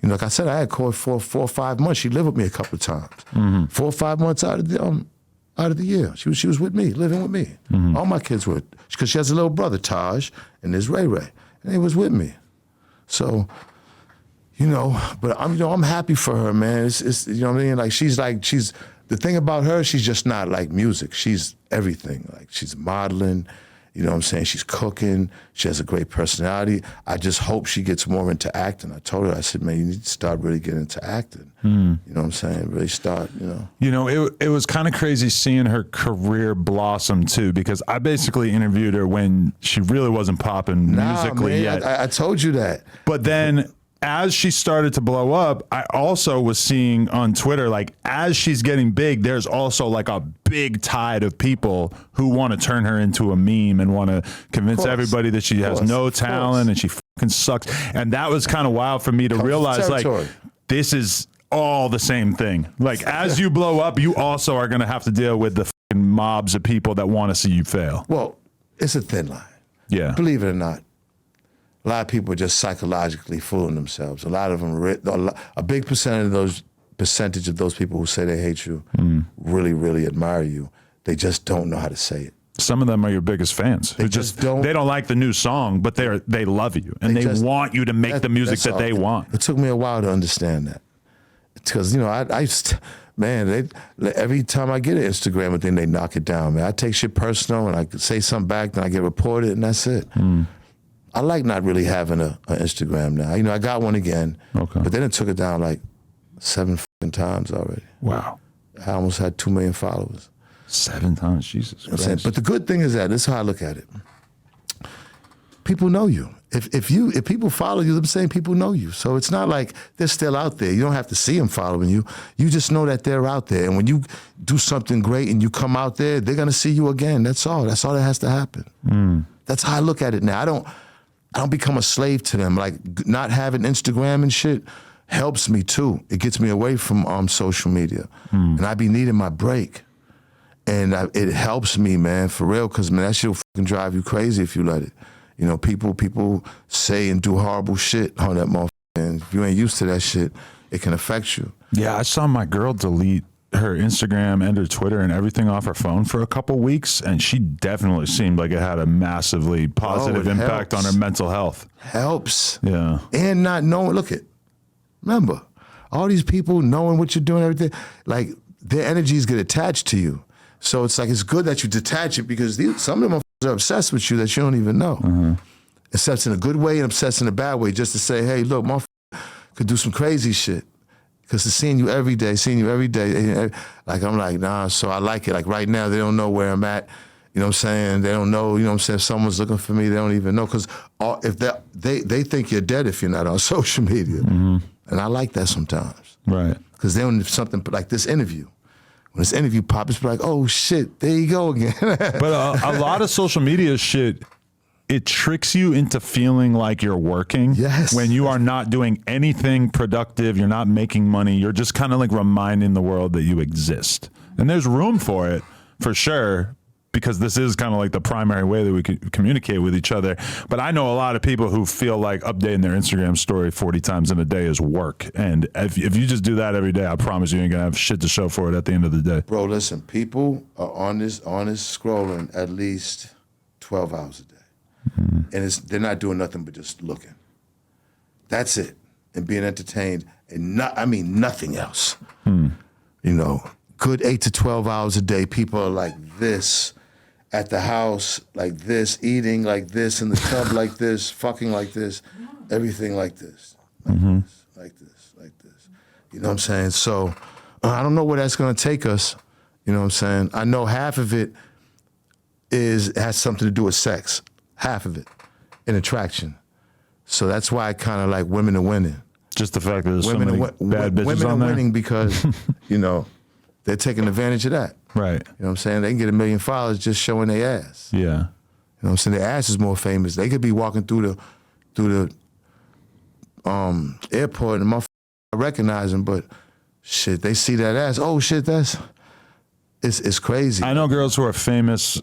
You know, like I said, I had Coy for 4 or 5 months. She lived with me a couple of times. 4 or 5 months out of the year. She was with me, living with me. All my kids were, because she has a little brother, Taj, and there's Ray Ray. And he was with me. So, you know, but I'm happy for her, man. It's you know what I mean? Like she's the thing about her, she's just not like music. She's everything. Like she's modeling, you know what I'm saying? She's cooking. She has a great personality. I just hope she gets more into acting. I told her, I said, man, you need to start really getting into acting. You know what I'm saying? Really start, you know. You know, it was kind of crazy seeing her career blossom too, because I basically interviewed her when she really wasn't popping musically yet. I told you that. But then as she started to blow up, I also was seeing on Twitter, like as she's getting big, there's also like a big tide of people who want to turn her into a meme and want to convince everybody that she has no talent and she fucking sucks. And that was kind of wild for me to realize, like, this is all the same thing. Like as you blow up, you also are going to have to deal with the fucking mobs of people that want to see you fail. Well, it's a thin line. Yeah. Believe it or not. A lot of people are just psychologically fooling themselves. A lot of them, a big percentage of those people who say they hate you really, really admire you. They just don't know how to say it. Some of them are your biggest fans. They don't like the new song, but they love you and they want you to make the music that they want. It took me a while to understand that, because you know every time I get an Instagram thing, they knock it down. Man, I take shit personal and I say something back, then I get reported, and that's it. I like not really having an Instagram now. You know, I got one again, but then it took it down like 7 times already. Wow. I almost had 2 million followers. 7 times, Jesus Christ. You know, but the good thing is this is how I look at it. People know you. If people follow you, I'm saying people know you. So it's not like they're still out there. You don't have to see them following you. You just know that they're out there. And when you do something great and you come out there, they're gonna see you again. That's all. That's all that has to happen. That's how I look at it now. I don't become a slave to them. Like not having Instagram and shit helps me too. It gets me away from social media. And I be needing my break. And it helps me, man, for real, because, man, that shit will fucking drive you crazy if you let it. You know, people say and do horrible shit on that motherfucker. And if you ain't used to that shit, it can affect you. Yeah, I saw my girl delete her Instagram and her Twitter and everything off her phone for a couple weeks, and she definitely seemed like it had a massively positive impact on her mental health. Helps. Yeah. And not knowing, remember, all these people knowing what you're doing, everything, like their energies get attached to you. So it's like, it's good that you detach it, because some of them are obsessed with you that you don't even know. Obsessed in a good way and obsessed in a bad way, just to say, hey, look, motherfucker could do some crazy shit. Because it's seeing you every day. Like, I'm like, nah, so I like it. Like right now, they don't know where I'm at. You know what I'm saying? They don't know, you know what I'm saying? If someone's looking for me, they don't even know. Because if they think you're dead if you're not on social media. And I like that sometimes. Right. Because they don't, something like this interview. When this interview pops, it's like, oh shit, there you go again. But a lot of social media shit it tricks you into feeling like you're working. Yes. When you are not doing anything productive, you're not making money. You're just kind of like reminding the world that you exist. And there's room for it, for sure, because this is kind of like the primary way that we can communicate with each other. But I know a lot of people who feel like updating their Instagram story 40 times in a day is work. And if you just do that every day, I promise you ain't gonna have shit to show for it at the end of the day. Bro, listen, people are on this scrolling at least 12 hours a day. And they're not doing nothing but just looking. That's it. And being entertained and nothing else. You know, good 8 to 12 hours a day, people are like this. At the house, like this, eating like this, in the tub like this, fucking like this, everything like this, like this. You know what I'm saying? So I don't know where that's gonna take us. You know what I'm saying? I know half of it has something to do with sex, half of it, and attraction. So that's why I kind of like women are winning. Just the fact that there's Women so many bad bitches women on are there. winning because, you know, they're taking advantage of that. Right. You know what I'm saying? They can get 1 million followers just showing their ass. Yeah. You know what I'm saying? Their ass is more famous. They could be walking through the airport and motherfuckers recognize them, but shit, they see that ass. Oh shit, it's crazy. I know girls who are famous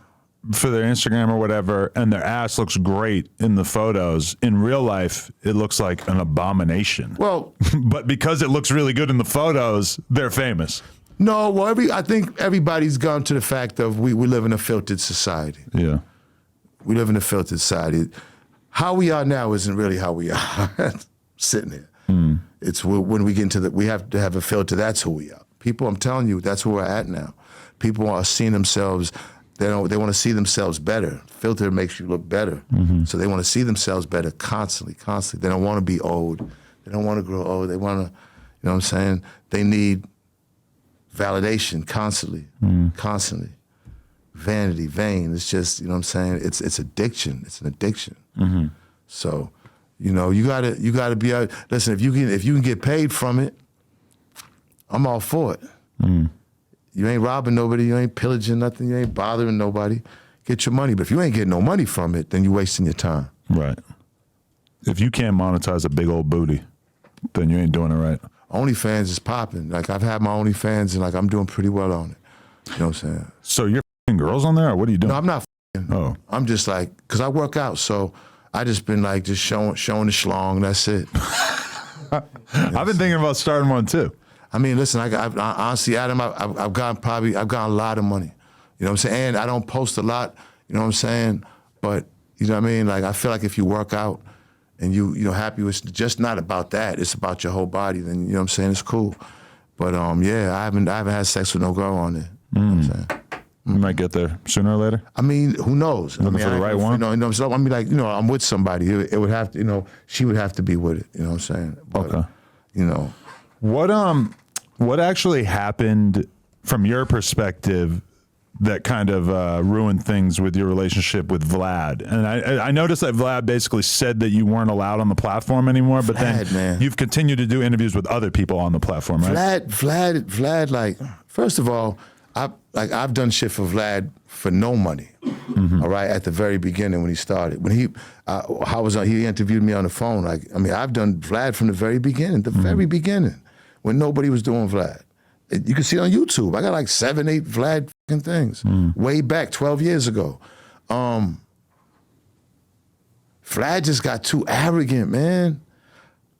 for their Instagram or whatever, and their ass looks great in the photos. In real life, it looks like an abomination. Well, but because it looks really good in the photos, they're famous. no, well, I think everybody's gone to the fact of we live in a filtered society. Yeah. We live in a filtered society. How we are now isn't really how we are sitting here. It's when we get into we have to have a filter. That's who we are. People, I'm telling you, that's where we're at now. People are seeing themselves. They want to see themselves better. Filter makes you look better. So they want to see themselves better constantly. They don't want to be old. They don't want to grow old. They want to, you know what I'm saying? They need validation constantly. Vanity, vain. It's just, you know what I'm saying? It's addiction. It's an addiction. So, you know, you gotta be out. Listen, if you can get paid from it, I'm all for it. You ain't robbing nobody, you ain't pillaging nothing, you ain't bothering nobody. Get your money. But if you ain't getting no money from it, then you're wasting your time. Right. If you can't monetize a big old booty, then you ain't doing it right. OnlyFans is popping. Like I've had my OnlyFans and like I'm doing pretty well on it. You know what I'm saying? So you're f***ing girls on there, or what are you doing? No, I'm not f***ing. Oh. I'm just like, cause I work out, so I just been like just showing the schlong. That's it. I've been thinking about starting one too. I mean, listen, I honestly, Adam, I've gotten a lot of money. You know what I'm saying? And I don't post a lot. You know what I'm saying? But you know what I mean? Like I feel like if you work out and you're happy with just not about that, it's about your whole body. Then you know what I'm saying? It's cool. But yeah, I haven't had sex with no girl on it. You know what I'm saying? You might get there sooner or later. I mean, who knows? Looking for the right one? You know, so I mean, like, you know, I'm with somebody. It would have to, you know, she would have to be with it. You know what I'm saying? But, Okay. You know. What actually happened from your perspective that kind of ruined things with your relationship with Vlad? And I noticed that Vlad basically said that you weren't allowed on the platform anymore, but Vlad, then man. you've continued to do interviews with other people on the platform, right? Vlad, like, first of all, I've done shit for Vlad for no money. All right, at the very beginning when he started, when he interviewed me on the phone. Like, I mean, I've done Vlad from the very beginning, very beginning, when nobody was doing Vlad. You can see it on YouTube. I got like 7, 8 Vlad fucking things way back 12 years ago. Vlad just got too arrogant, man.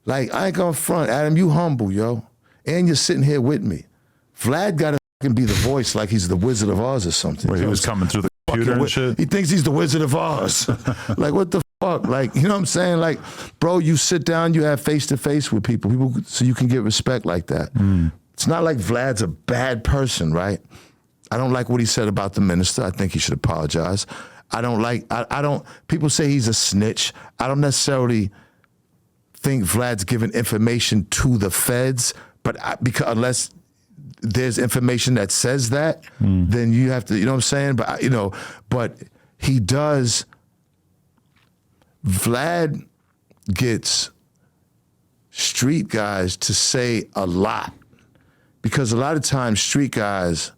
Like, I ain't gonna front, Adam. You humble, yo, and you're sitting here with me. Vlad gotta fucking be the voice like he's the Wizard of Oz or something. Where he was coming through the computer and shit. He thinks he's the Wizard of Oz. Like, what the fuck? Like, you know what I'm saying? Like, bro, you sit down, you have face-to-face with people so you can get respect like that. It's not like Vlad's a bad person, right? I don't like what he said about the minister. I think he should apologize. I don't, people say he's a snitch. I don't necessarily think Vlad's giving information to the feds, but because unless there's information that says that, then you have to, you know what I'm saying? But, you know, but he does, Vlad gets street guys to say a lot, because a lot of times street guys,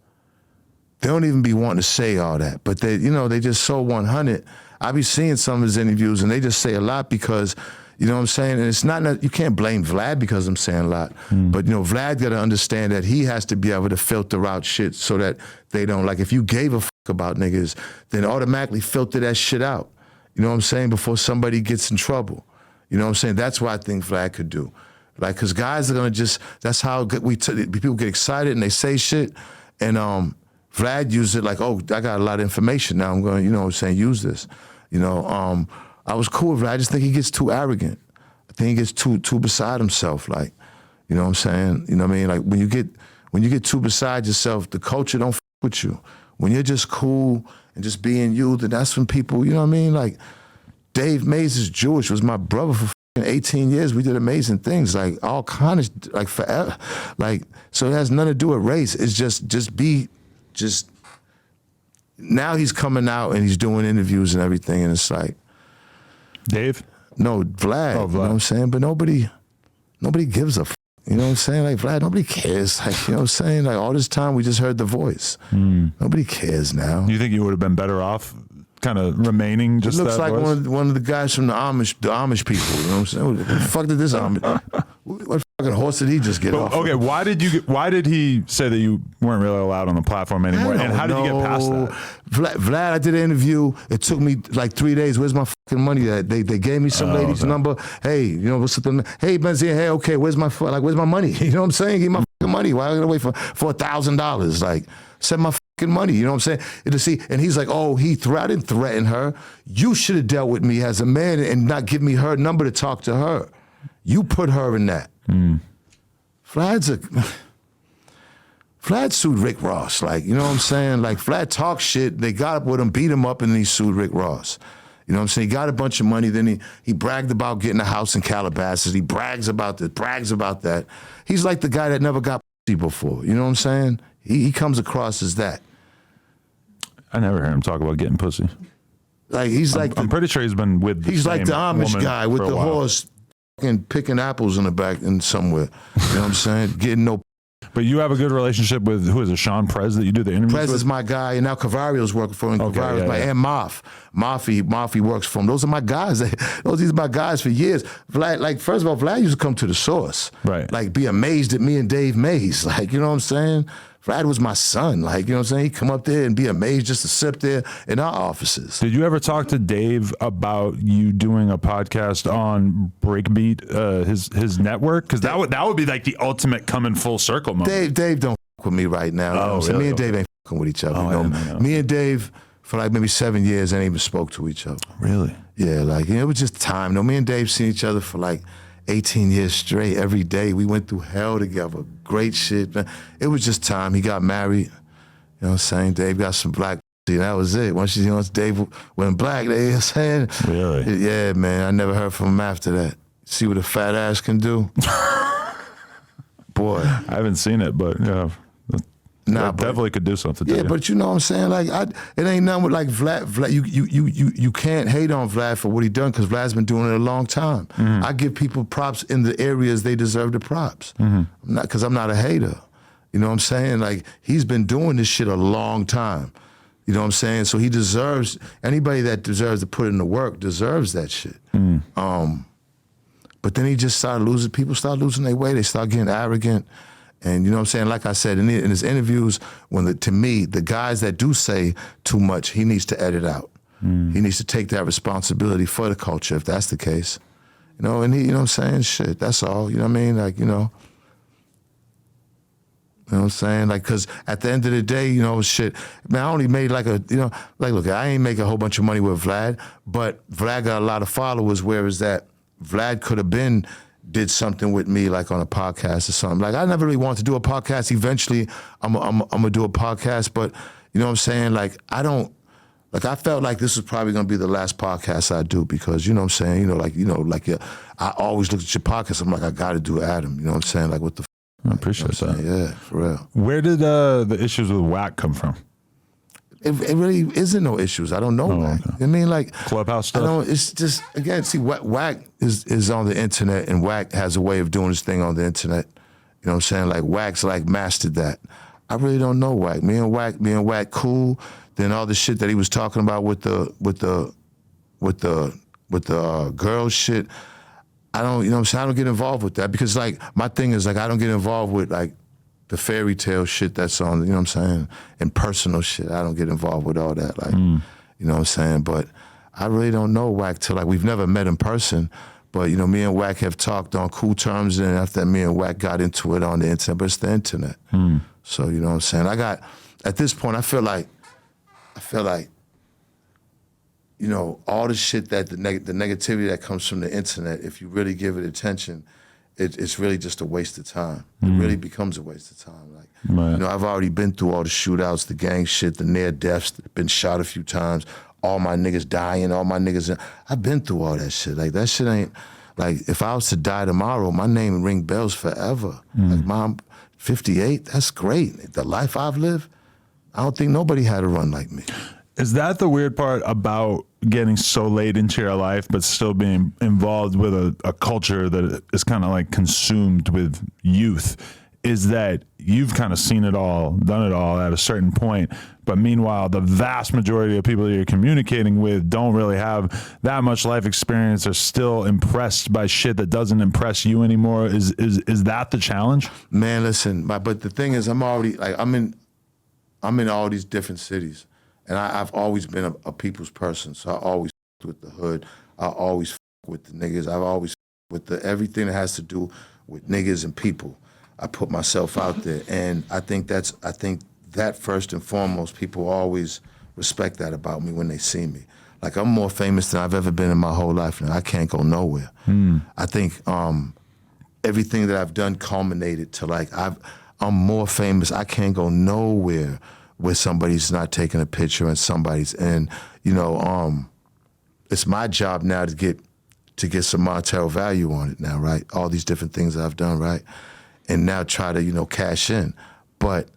they don't even be wanting to say all that, but they, you know, they just so 100. I be seeing some of his interviews and they just say a lot because, you know what I'm saying? And it's not, you can't blame Vlad because I'm saying a lot. But, you know, Vlad got to understand that he has to be able to filter out shit so that they don't, like, if you gave a fuck about niggas, then automatically filter that shit out. You know what I'm saying? Before somebody gets in trouble. You know what I'm saying? That's what I think Vlad could do. Like, because guys are going to just, that's how people get excited and they say shit. And Vlad used it like, oh, I got a lot of information now. I'm going to, you know what I'm saying, use this. You know, I was cool with Vlad. I just think he gets too arrogant. I think he gets too beside himself. Like, you know what I'm saying? You know what I mean? Like, when you get too beside yourself, the culture don't f with you. When you're just cool and just being you, then that's when people, you know what I mean? Like, Dave Mays is Jewish, was my brother for 18 years. We did amazing things, like all kind of, like forever. Like, so it has nothing to do with race. It's just now he's coming out and he's doing interviews and everything, and it's like, Dave? No, Vlad. Oh, Vlad. You know what I'm saying? But nobody gives a f. You know what I'm saying? Like, Vlad, nobody cares. Like, you know what I'm saying? Like, all this time we just heard the voice. Nobody cares now. You think you would have been better off kind of remaining just It looks that like voice? one of the guys from the Amish people. You know what I'm saying? What the fuck did this Amish? What fucking horse did he just get off? Okay, why did he say that you weren't really allowed on the platform anymore? And how did you get past that? Vlad, I did an interview. It took me like 3 days. Where's my fucking money at? They gave me some lady's number. Hey, you know, what's the, hey, Benzino, hey, okay, where's my money? You know what I'm saying? Give me my fucking money. Why am I gonna wait for $1,000? Like, send my fucking money. You know what I'm saying? And to see, and he's like, oh, I didn't threaten her. You should have dealt with me as a man and not give me her number to talk to her. You put her in that. Vlad sued Rick Ross. Like, you know what I'm saying? Like, Vlad talks shit. They got up with him, beat him up, and then he sued Rick Ross. You know what I'm saying? He got a bunch of money. Then he bragged about getting a house in Calabasas. He brags about this, brags about that. He's like the guy that never got pussy before. You know what I'm saying? He comes across as that. I never heard him talk about getting pussy. Like, he's like I'm pretty sure he's been with the he's like the same Amish woman guy with for a the while. horse fucking picking apples in the back and somewhere. You know what I'm saying? Getting no. But you have a good relationship with, who is it, Sean Prez that you do the interviews Prez with? is my guy, and now Cavario's working for him. Okay, Cavario's and Maffi works for him. Those are my guys. These are my guys for years. Vlad, like, first of all, Vlad used to come to the source. Right. Like, be amazed at me and Dave Mays. Like, you know what I'm saying? Vlad was my son. Like, you know what I'm saying? He'd come up there and be amazed just to sit there in our offices. Did you ever talk to Dave about you doing a podcast on Breakbeat, his network? Because that would be like the ultimate coming full circle moment. Dave don't fuck with me right now. You know what I'm saying? Really? Me and Dave ain't fucking with each other. Oh, you know? I know. Me and Dave, for like maybe 7 years, ain't even spoke to each other. Really? Yeah, like, you know, it was just time. No, me and Dave seen each other for like 18 years straight, every day. We went through hell together. Great shit, man. It was just time. He got married. You know what I'm saying? Dave got some black shit. That was it. Once Dave went black, you know what I'm saying? Really? Yeah, man. I never heard from him after that. See what a fat ass can do? Boy. I haven't seen it, but yeah. Nah, That definitely could do something to yeah, you. but you know what I'm saying? Like, it ain't nothing with like Vlad. You can't hate on Vlad for what he done because Vlad's been doing it a long time. I give people props in the areas they deserve the props. Because I'm not a hater. You know what I'm saying? Like, he's been doing this shit a long time. You know what I'm saying? So he deserves, anybody that deserves to put in the work deserves that shit. But then he just started losing, people start losing their way. They start getting arrogant. And you know what I'm saying? Like I said, in his interviews, to me, the guys that do say too much, he needs to edit out. He needs to take that responsibility for the culture, if that's the case. You know, and you know what I'm saying? Shit, that's all. You know what I mean? Like, you know. You know what I'm saying? Like, because at the end of the day, you know, shit, man, I only made like look, I ain't make a whole bunch of money with Vlad, but Vlad got a lot of followers, whereas that Vlad could have did something with me, like on a podcast or something. Like, I never really wanted to do a podcast. Eventually, I'm gonna do a podcast, but you know what I'm saying? Like, I felt like this was probably gonna be the last podcast I do because, you know what I'm saying? I always look at your podcast. I'm like, I gotta do Adam. You know what I'm saying? Like, what the? I appreciate that. Yeah, for real. Where did the issues with Wack come from? It really isn't no issues. I don't know Wack. Okay. I mean, like, Clubhouse stuff? I don't, it's just, again, see, Wack is on the internet, and Wack has a way of doing his thing on the internet. You know what I'm saying? Like, Wack's like mastered that. I really don't know Wack. Me and Wack cool. Then all the shit that he was talking about with the girl shit, I don't, you know what I'm saying? I don't get involved with that because like my thing is like I don't get involved with like the fairy tale shit that's on, you know what I'm saying, and personal shit. I don't get involved with all that, like, you know what I'm saying? But I really don't know Wack till like we've never met in person, but you know, me and Wack have talked on cool terms, and after that, me and Wack got into it on the internet, but it's the internet. So you know what I'm saying? At this point, I feel like, you know, all the shit that the negativity that comes from the internet, if you really give it attention, it's really just a waste of time. It really becomes a waste of time. Like, you know, I've already been through all the shootouts, the gang shit, the near deaths, been shot a few times, all my niggas dying, all my niggas. I've been through all that shit. Like, that shit ain't, like, if I was to die tomorrow, my name would ring bells forever. Like, Mom, 58, that's great. The life I've lived, I don't think nobody had a run like me. Is that the weird part about getting so late into your life, but still being involved with a culture that is kind of like consumed with youth? Is that you've kind of seen it all, done it all at a certain point, but meanwhile, the vast majority of people that you're communicating with don't really have that much life experience, are still impressed by shit that doesn't impress you anymore. Is that the challenge? Man, listen, but the thing is, I'm in all these different cities. And I've always been a people's person, so I always with the hood. I always with the niggas. I've always with everything that has to do with niggas and people. I put myself out there, and I think that first and foremost, people always respect that about me when they see me. Like, I'm more famous than I've ever been in my whole life now. I can't go nowhere. I think everything that I've done culminated to like I'm more famous. I can't go nowhere where somebody's not taking a picture and you know, it's my job now to get some monetary value on it now, right? All these different things that I've done, right? And now try to, you know, cash in. But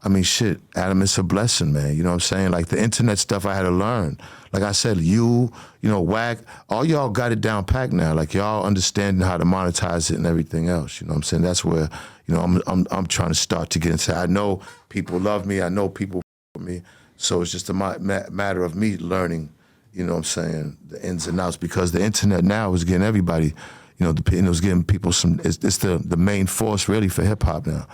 I mean, shit, Adam, it's a blessing, man. You know what I'm saying? Like, the internet stuff I had to learn. Like I said, you know, Wack, all y'all got it down packed now. Like, y'all understanding how to monetize it and everything else. You know what I'm saying? That's where, you know, I'm trying to start to get into. I know people love me. I know people for me. So it's just a matter of me learning, you know what I'm saying, the ins and outs, because the internet now is getting everybody, you know, it's getting people some, it's the main force really for hip hop now,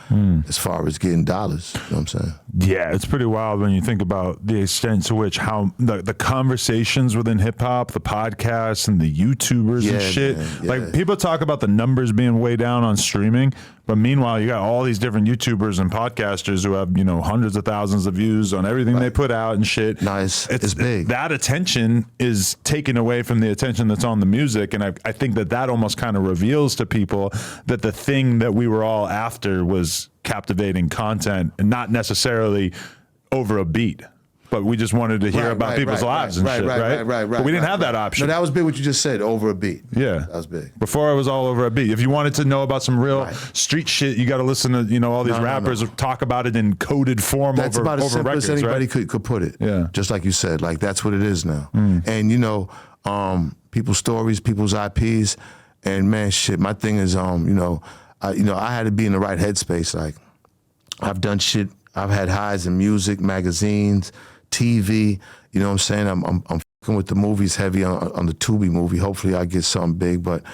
as far as getting dollars, you know what I'm saying? Yeah, it's pretty wild when you think about the extent to which how the conversations within hip hop, the podcasts and the YouTubers and shit, like, people talk about the numbers being way down on streaming, but meanwhile, you got all these different YouTubers and podcasters who have, you know, hundreds of thousands of views on everything they put out and shit. Nice. It's big. That attention is taken away from the attention that's on the music. And I think that almost kind of reveals to people that the thing that we were all after was captivating content and not necessarily over a beat. But we just wanted to hear about people's lives and shit, right? But we didn't have that option. No, that was big what you just said, over a beat. Yeah. That was big. Before, it was all over a beat. If you wanted to know about some real street shit, you got to listen to, you know, all these rappers talk about it in coded form that's over about as simple records, as anybody right? could put it. Yeah. Just like you said, like, that's what it is now. And, you know, people's stories, people's IPs, and man, shit, my thing is, I had to be in the right headspace. Like, I've done shit, I've had highs in music, magazines, TV, you know what I'm saying? I'm fucking with the movies heavy on the Tubi movie. Hopefully I get something big, but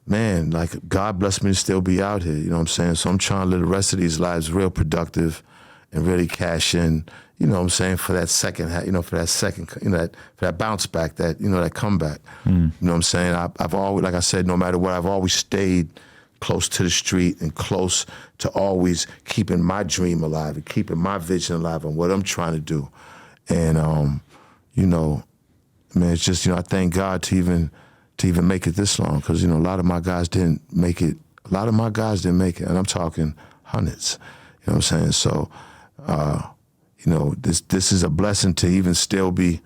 man, like, God bless me to still be out here, you know what I'm saying? So I'm trying to live the rest of these lives real productive and really cash in, you know what I'm saying, for that second, for that bounce back, that, you know, that comeback. You know what I'm saying? I've always, like I said, no matter what, I've always stayed close to the street and close to always keeping my dream alive and keeping my vision alive and what I'm trying to do. And, you know, man, it's just, you know, I thank God to even make it this long, because, you know, a lot of my guys didn't make it. And I'm talking hundreds, you know what I'm saying? So, you know, this is a blessing to even still be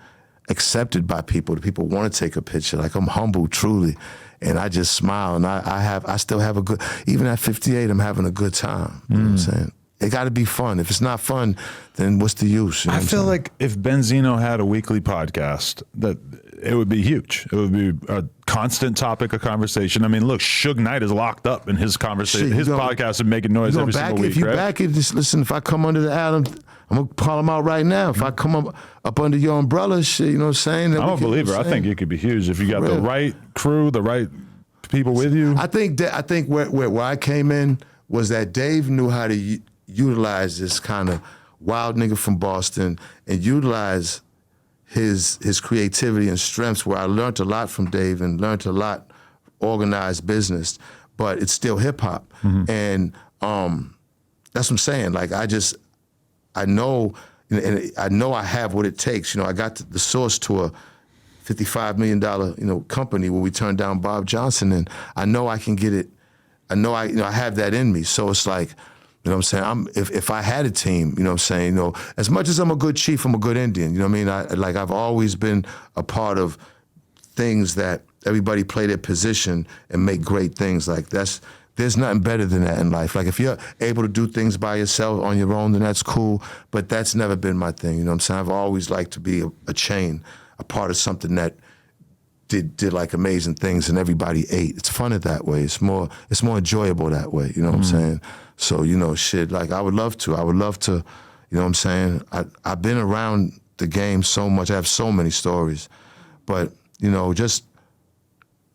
accepted by people. The people want to take a picture. Like, I'm humble, truly. And I just smile, and I still have a good, even at 58, I'm having a good time. You know what I'm saying? it got to be fun. If it's not fun, then what's the use? You know I feel like if Benzino had a weekly podcast, that it would be huge. It would be a constant topic of conversation. I mean, look, Suge Knight is locked up in his conversation. His podcast is making noise every single week. If you right? back it, just listen. If I come under the Adam, I'm gonna call him out right now. If I come up under your umbrella, shit, you know what I'm saying? I'm a believer. I think it could be huge if you got the right crew, the right people with you. I think where I came in was that Dave knew how to utilize this kind of wild nigga from Boston and utilize his creativity and strengths, where I learned a lot from Dave and learned a lot organized business, but it's still hip hop. And that's what I'm saying. Like I know, and I know I have what it takes. You know, I got the source to a $55 million, company where we turned down Bob Johnson, and I know I can get it. I know I have that in me. So it's like, you know what I'm saying? If I had a team, you know what I'm saying, as much as I'm a good chief, I'm a good Indian. You know what I mean? I've always been a part of things that everybody play their position and make great things. Like there's nothing better than that in life. Like if you're able to do things by yourself on your own, then that's cool. But that's never been my thing. You know what I'm saying? I've always liked to be a chain, a part of something that did like amazing things and everybody ate. It's funner that way. It's more enjoyable that way. You know what I'm saying? So, shit, like I would love to, you know what I'm saying? I've been around the game so much. I have so many stories, but, just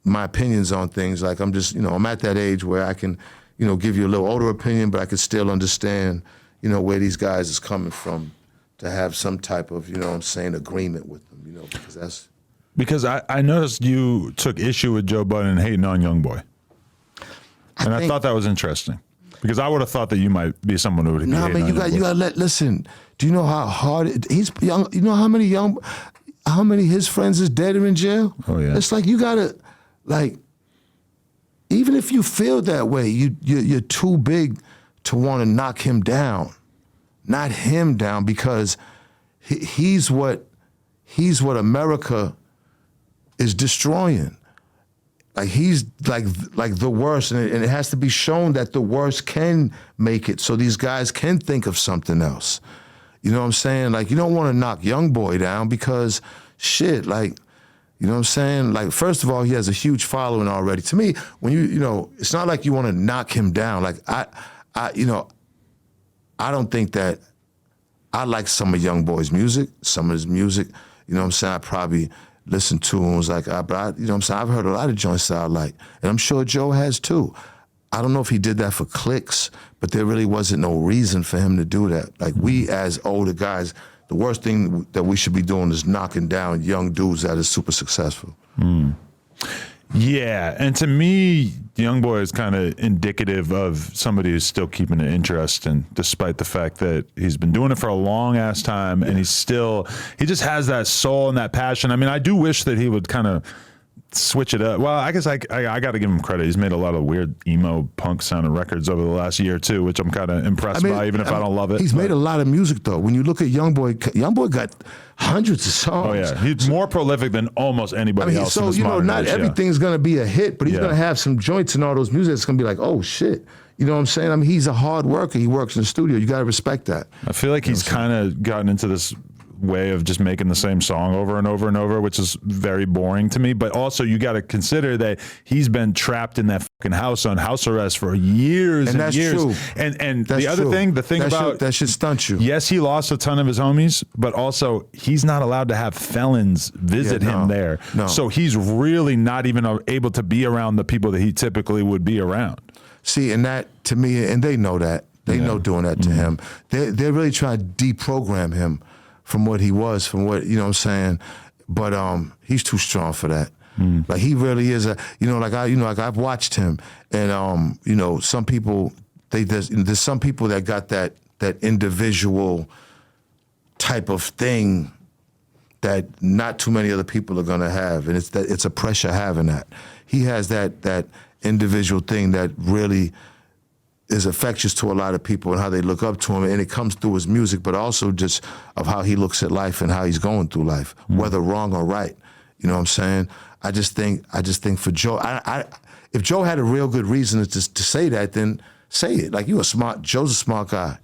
my opinions on things. Like I'm just, I'm at that age where I can, give you a little older opinion, but I can still understand, where these guys is coming from to have some type of, agreement with them, because that's. Because I noticed you took issue with Joe Budden hating on Youngboy. And I thought that was interesting. Because I would have thought that you might be someone who would be hating on Youngboy. You gotta listen, do you know how hard he's young? You know how many his friends is dead or in jail? Oh yeah. It's like you gotta, like, even if you feel that way, you're too big to want to knock him down. Not him down, because he's what America is destroying. Like he's like the worst, and it has to be shown that the worst can make it, so these guys can think of something else. You know what I'm saying? Like you don't want to knock Youngboy down because shit, like, you know what I'm saying? Like, first of all, he has a huge following already. To me, when it's not like you want to knock him down. Like I don't think that. I like some of Youngboy's music, some of his music. You know what I'm saying? I probably listen to him. Was like, but you know what I'm saying? I've heard a lot of joints that I like, and I'm sure Joe has too. I don't know if he did that for clicks, but there really wasn't no reason for him to do that. Like we as older guys, the worst thing that we should be doing is knocking down young dudes that are super successful. Yeah, and to me, Youngboy is kind of indicative of somebody who's still keeping an interest, and despite the fact that he's been doing it for a long ass time, and he just has that soul and that passion. I mean, I do wish that he would kind of switch it up. Well, I guess I got to give him credit. He's made a lot of weird emo punk sounding records over the last year or two, which I'm kind of impressed by, even if I don't love it. He's made a lot of music though. When you look at Youngboy got hundreds of songs. Oh yeah, he's more prolific than almost anybody else. So not everything's gonna be a hit, but he's gonna have some joints and all those music that's gonna be like, oh shit. You know what I'm saying? I mean, he's a hard worker. He works in the studio. You gotta respect that. I feel like he's kind of gotten into this way of just making the same song over and over and over, which is very boring to me. But also you got to consider that he's been trapped in that fucking house on house arrest for years and that's years. True. And that's the other true. thing, the thing about that should stunt you. Yes, he lost a ton of his homies, but also he's not allowed to have felons visit him there. No. So he's really not even able to be around the people that he typically would be around. See, and that to me, and they know that. They know doing that to him. They're really trying to deprogram him from what he was, from what, you know what I'm saying? But he's too strong for that. Like he really is like I've watched him, and some people there's some people that got that individual type of thing that not too many other people are gonna have, and it's a pressure having that. He has that individual thing that really is infectious to a lot of people and how they look up to him, and it comes through his music, but also just of how he looks at life and how he's going through life, whether wrong or right. You know what I'm saying? I just think for Joe, if Joe had a real good reason to say that, then say it. Like, Joe's a smart guy.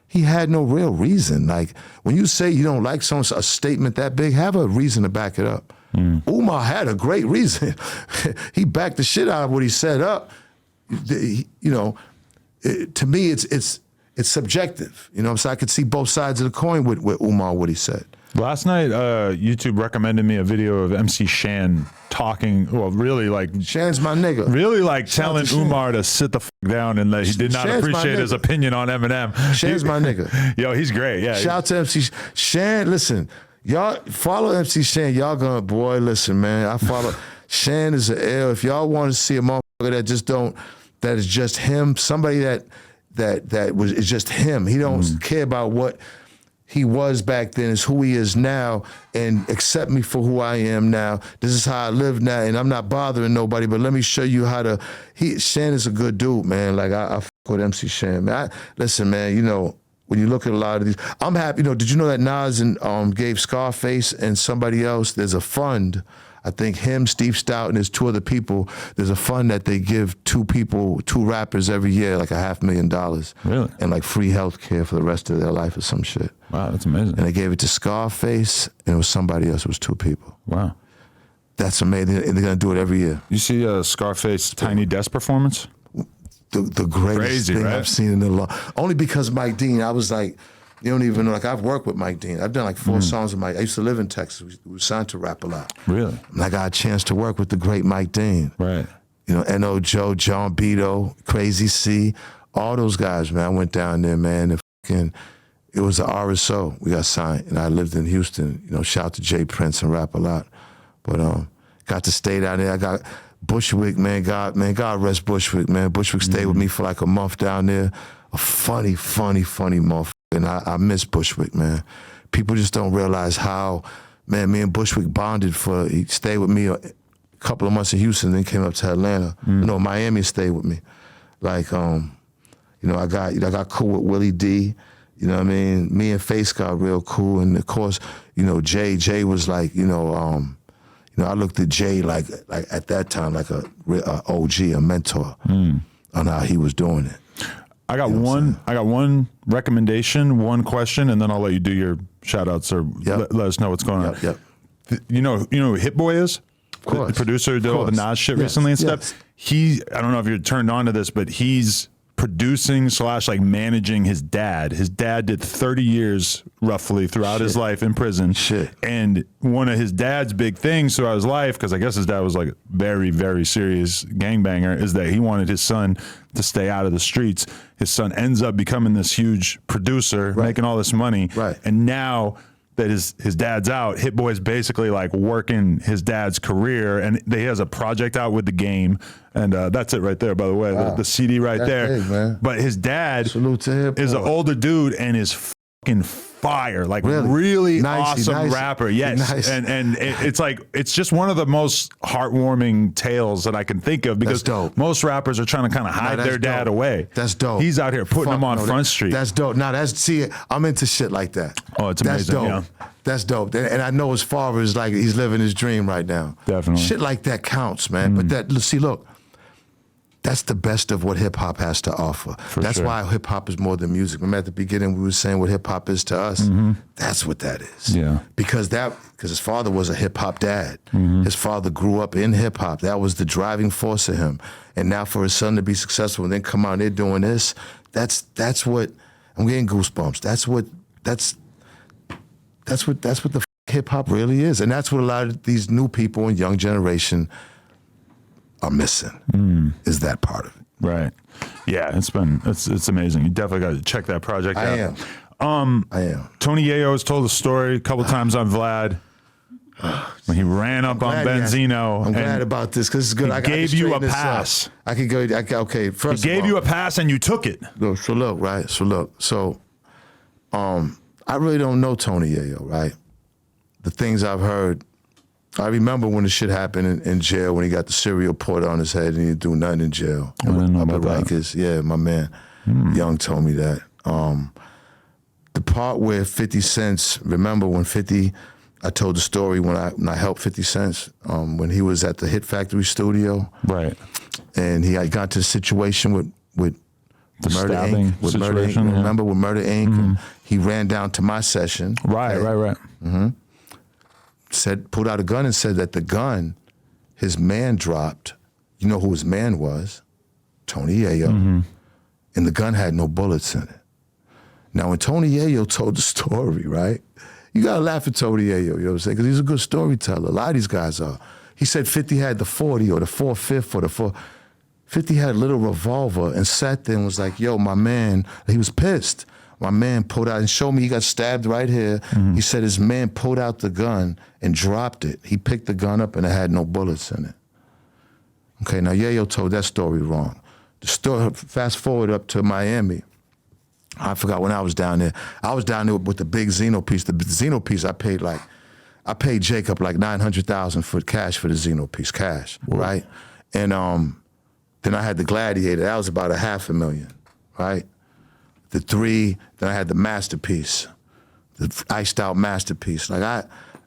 He had no real reason. Like, when you say you don't like a statement that big, have a reason to back it up. Umar had a great reason. He backed the shit out of what he set up. To me, it's subjective. You know what I'm saying? I could see both sides of the coin with Umar, what he said. Last night, YouTube recommended me a video of MC Shan talking, really like... Shan's my nigga. Really like telling Umar to sit the fuck down and that he did not Shan's appreciate his opinion on Eminem. Shan's my nigga. Yo, he's great, yeah. Shout out to MC Shan. Listen, y'all follow MC Shan. Y'all gonna, boy, listen, man. I follow. Shan is an L. If y'all want to see a motherfucker that is just him, somebody is just him. He don't care about what he was back then, is who he is now, and accept me for who I am now. This is how I live now, and I'm not bothering nobody, but let me show you how to... Shan is a good dude, man. Like, I fuck with MC Shan, man. Listen, man, when you look at a lot of these, I'm happy. Did you know that Nas gave Scarface and somebody else, there's a fund, I think him, Steve Stoute, and there's 2 other people, there's a fund that they give 2 rappers every year, like $500,000. Really? And like free health care for the rest of their life or some shit. Wow, that's amazing. And they gave it to Scarface, and it was somebody else. It was 2 people. Wow. That's amazing. And they're going to do it every year. You see Scarface Tiny Desk performance? The greatest thing I've seen in a long... Only because Mike Dean, I was like... You don't even know, like, I've worked with Mike Dean. I've done like 4 songs with Mike. I used to live in Texas. We were signed to Rap a Lot. Really? And I got a chance to work with the great Mike Dean. Right. N.O. Joe, John Beto, Crazy C, all those guys, man. I went down there, man, and it was the RSO. We got signed, and I lived in Houston. Shout out to Jay Prince and Rap a Lot. But got to stay down there. I got Bushwick, man. God rest Bushwick, man. Bushwick stayed with me for like a month down there. A funny motherfucker. And I miss Bushwick, man. People just don't realize how, man, me and Bushwick bonded he stayed with me a couple of months in Houston, then came up to Atlanta. Miami stayed with me. Like, I got cool with Willie D. You know what I mean? Me and Face got real cool. And of course, Jay was like, I looked at Jay like at that time, like a OG, a mentor on how he was doing it. I got one recommendation, one question, and then I'll let you do your shout outs or let us know what's going on. Yep. You know who Hit Boy is? Of course. The producer who did all the Nas shit recently and stuff. He, I don't know if you're turned on to this, but he's producing / like managing his dad. His dad did 30 years roughly throughout his life in prison. And one of his dad's big things throughout his life, because I guess his dad was like a very, very serious gangbanger, is that he wanted his son to stay out of the streets. His son ends up becoming this huge producer, making all this money. And now that his dad's out, Hit Boy's basically like working his dad's career, and he has a project out with The Game, and that's it right there, by the way, the CD right there. Big, man. But his dad Salute to Hit Boy. is an older dude and is fucking fire, like really awesome rapper. Yes, and it's just one of the most heartwarming tales that I can think of, because most rappers are trying to kind of hide their dad away. That's dope. He's out here putting them on Front Street. That's dope. Now I'm into shit like that. Oh, it's amazing. That's dope. Yeah. That's dope. And I know his father is like, he's living his dream right now. Definitely. Shit like that counts, man. But look, that's the best of what hip hop has to offer. That's why hip hop is more than music. Remember at the beginning we were saying what hip hop is to us? That's what that is. Yeah. Because his father was a hip hop dad. His father grew up in hip hop. That was the driving force of him. And now for his son to be successful and then come out and they're doing this, that's what I'm getting goosebumps. That's what the hip hop really is. And that's what a lot of these new people and young generation are missing, is that part of it. Right. Yeah, it's amazing. You definitely got to check that project out. I am. Tony Yayo has told a story a couple times on Vlad when he ran up on Benzino. I'm glad about this because it's good. He gave you a pass. I could go. Okay, first he gave you a pass and you took it. So look. I really don't know Tony Yayo, right? The things I've heard. I remember when the shit happened in jail when he got the cereal poured on his head and he didn't do nothing in jail. I didn't know about that. Rikers. Yeah, my man Young told me that. The part where 50 Cent, remember when 50, I told the story when I helped 50 Cent when he was at the Hit Factory studio. Right. And he got to a situation with The Murder stabbing Inc. With Murder Inc. situation, yeah. Remember with Murder Inc. And he ran down to my session. Right. Pulled out a gun and said that the gun his man dropped. You know who his man was? Tony Yayo. And the gun had no bullets in it. Now, when Tony Yayo told the story, right? You gotta laugh at Tony Yayo, you know what I'm saying? Because he's a good storyteller. A lot of these guys are. He said 50 had the 40 or the 4.5 or the 4. 50 had a little revolver and sat there and was like, yo, my man, he was pissed. My man pulled out and showed me he got stabbed right here. He said his man pulled out the gun and dropped it. He picked the gun up and it had no bullets in it. Okay, now Yayo told that story wrong. The story, fast forward up to Miami. I forgot when I was down there. I was down there with the big Benzino piece. The Benzino piece, I paid Jacob like $900,000 for cash for the Benzino piece, cash, right? And then I had the Gladiator. That was about $500,000, right? The 3, then I had the masterpiece, the iced out masterpiece. Like I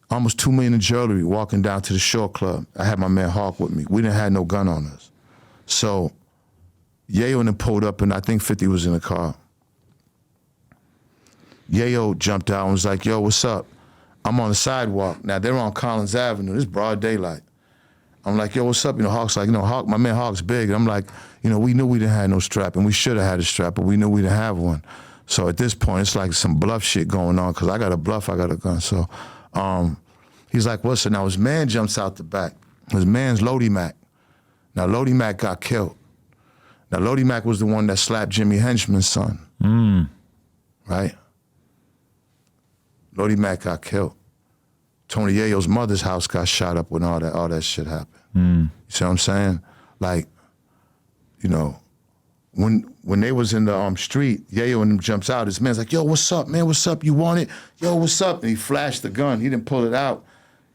almost $2 million in jewelry walking down to the Shore Club. I had my man Hawk with me. We didn't have no gun on us. So Yayo and them pulled up and I think 50 was in the car. Yayo jumped out and was like, yo, what's up? I'm on the sidewalk. Now they're on Collins Avenue. This is broad daylight. I'm like, yo, what's up? You know, Hawk's like, you know, Hawk, my man Hawk's big. And I'm like, you know, we knew we didn't have no strap and we should have had a strap, but we knew we didn't have one. So at this point, it's like some bluff shit going on because I got a bluff, I got a gun. So he's like, what's it? Now his man jumps out the back. His man's Lodi Mac. Now Lodi Mac got killed. Now Lodi Mac was the one that slapped Jimmy Henchman's son. Right? Lodi Mac got killed. Tony Yayo's mother's house got shot up when all that shit happened. You see what I'm saying? Like, you know, when they was in the street, Yayo and him jumps out. His man's like, yo, what's up, man? What's up? You want it? Yo, what's up? And he flashed the gun. He didn't pull it out.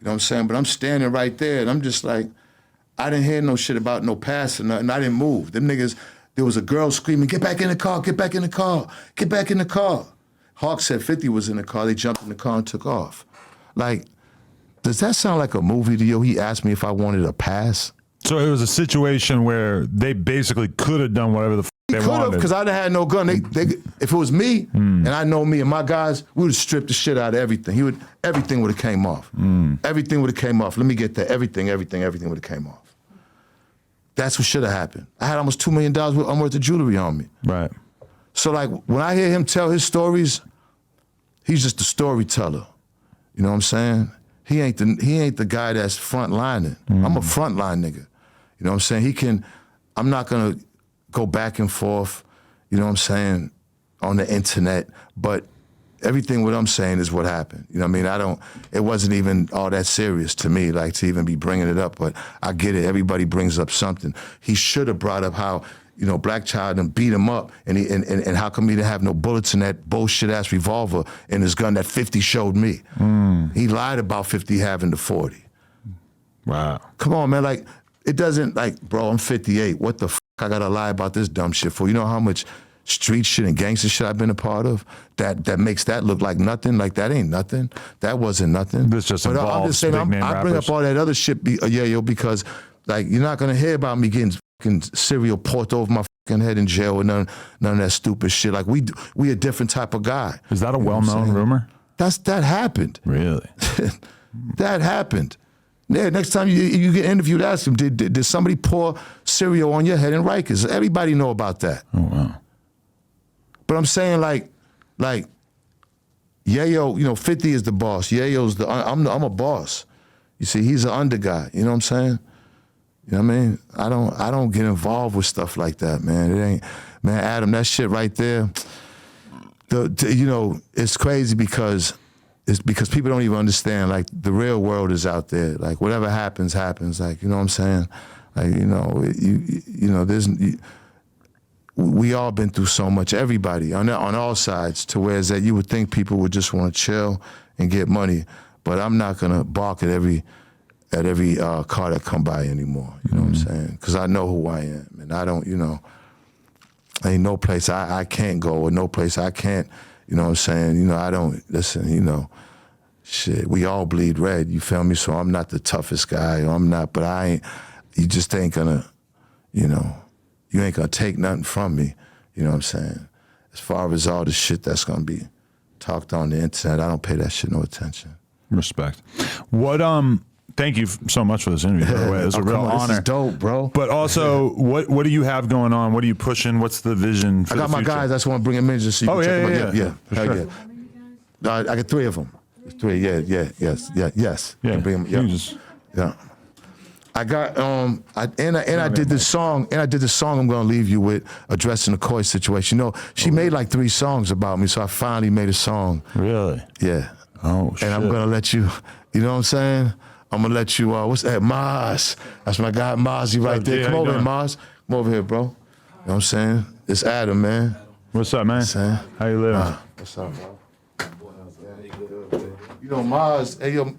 You know what I'm saying? But I'm standing right there, and I'm just like, I didn't hear no shit about no pass or nothing. I didn't move. Them niggas, there was a girl screaming, get back in the car, get back in the car, get back in the car. Hawk said 50 was in the car. They jumped in the car and took off. Like, does that sound like a movie to you? He asked me if I wanted a pass. So it was a situation where they basically could have done whatever the they could wanted. have, because I didn't have no gun. If it was me, and I know me and my guys, we would have stripped the shit out of everything. Everything would have came off. Everything would have came off. Let me get that. Everything would have came off. That's what should have happened. I had almost $2 million worth of jewelry on me. Right. So like when I hear him tell his stories, he's just a storyteller. You know what I'm saying? He ain't the guy that's frontlining. I'm a frontline nigga. You know what I'm saying? I'm not gonna go back and forth, you know what I'm saying, on the internet, but everything what I'm saying is what happened. You know what I mean? It wasn't even all that serious to me, like to even be bringing it up, but I get it. Everybody brings up something. He should have brought up how, you know, Black Child and beat him up, and how come he didn't have no bullets in that bullshit ass revolver in his gun that 50 showed me? He lied about 50 having the 40. Wow. Come on, man. Like, it doesn't, like, bro, I'm 58. What the fuck I gotta lie about this dumb shit for? You know how much street shit and gangster shit I've been a part of? That makes that look like nothing. Like, that ain't nothing. That wasn't nothing. This just but involves I'm just saying, big name I bring rappers. up all that other shit, yo, because, like, you're not gonna hear about me getting fucking cereal poured over my fucking head in jail with none of that stupid shit. Like, we a different type of guy. Is that a well-known rumor? That happened. Really? That happened. Yeah, next time you get interviewed, ask him, did somebody pour cereal on your head in Rikers? Everybody know about that. Oh, wow. But I'm saying, like, Yayo, you know, 50 is the boss. Yayo's I'm a boss. You see, he's an under guy. You know what I'm saying? You know what I mean? I don't get involved with stuff like that, man. It ain't, man, Adam, that shit right there, you know, it's crazy because people don't even understand, like, the real world is out there. Like, whatever happens. Like, you know what I'm saying? Like, you know, you know, we all been through so much, everybody, on all sides, to where is that you would think people would just want to chill and get money. But I'm not going to balk at every car that come by anymore. You know what I'm saying? Because I know who I am. And I don't, you know, ain't no place I can't go or no place I can't, you know what I'm saying? You know, I don't, listen, you know, shit, we all bleed red, you feel me? So I'm not the toughest guy, or I'm not, but you just ain't gonna, you know, you ain't gonna take nothing from me. You know what I'm saying? As far as all the shit that's gonna be talked on the internet, I don't pay that shit no attention. Respect. What thank you so much for this interview, by the way. It was a real honor. This is dope, bro. But also, what do you have going on? What are you pushing? What's the vision for I got the my future? guys. I just want to bring them in just so you can check them out. Yeah. For Hell sure. yeah. No, I got 3 of them. 3. Yes. Yeah. Bring them. You Yeah. just- Yeah. I got I did this song I'm gonna leave you with addressing the Coy situation. You know, she made like 3 songs about me, so I finally made a song. Really? Yeah. Oh shit. And I'm gonna let you know what I'm saying? I'm gonna let you what's that? Maz. That's my guy Mozzie right there. G, Come how you over here, doing? Maz. Come over here, bro. You know what I'm saying? It's Adam, man. What's up, man? Saying? How you living? What's up, bro? You know, Maz, hey yo,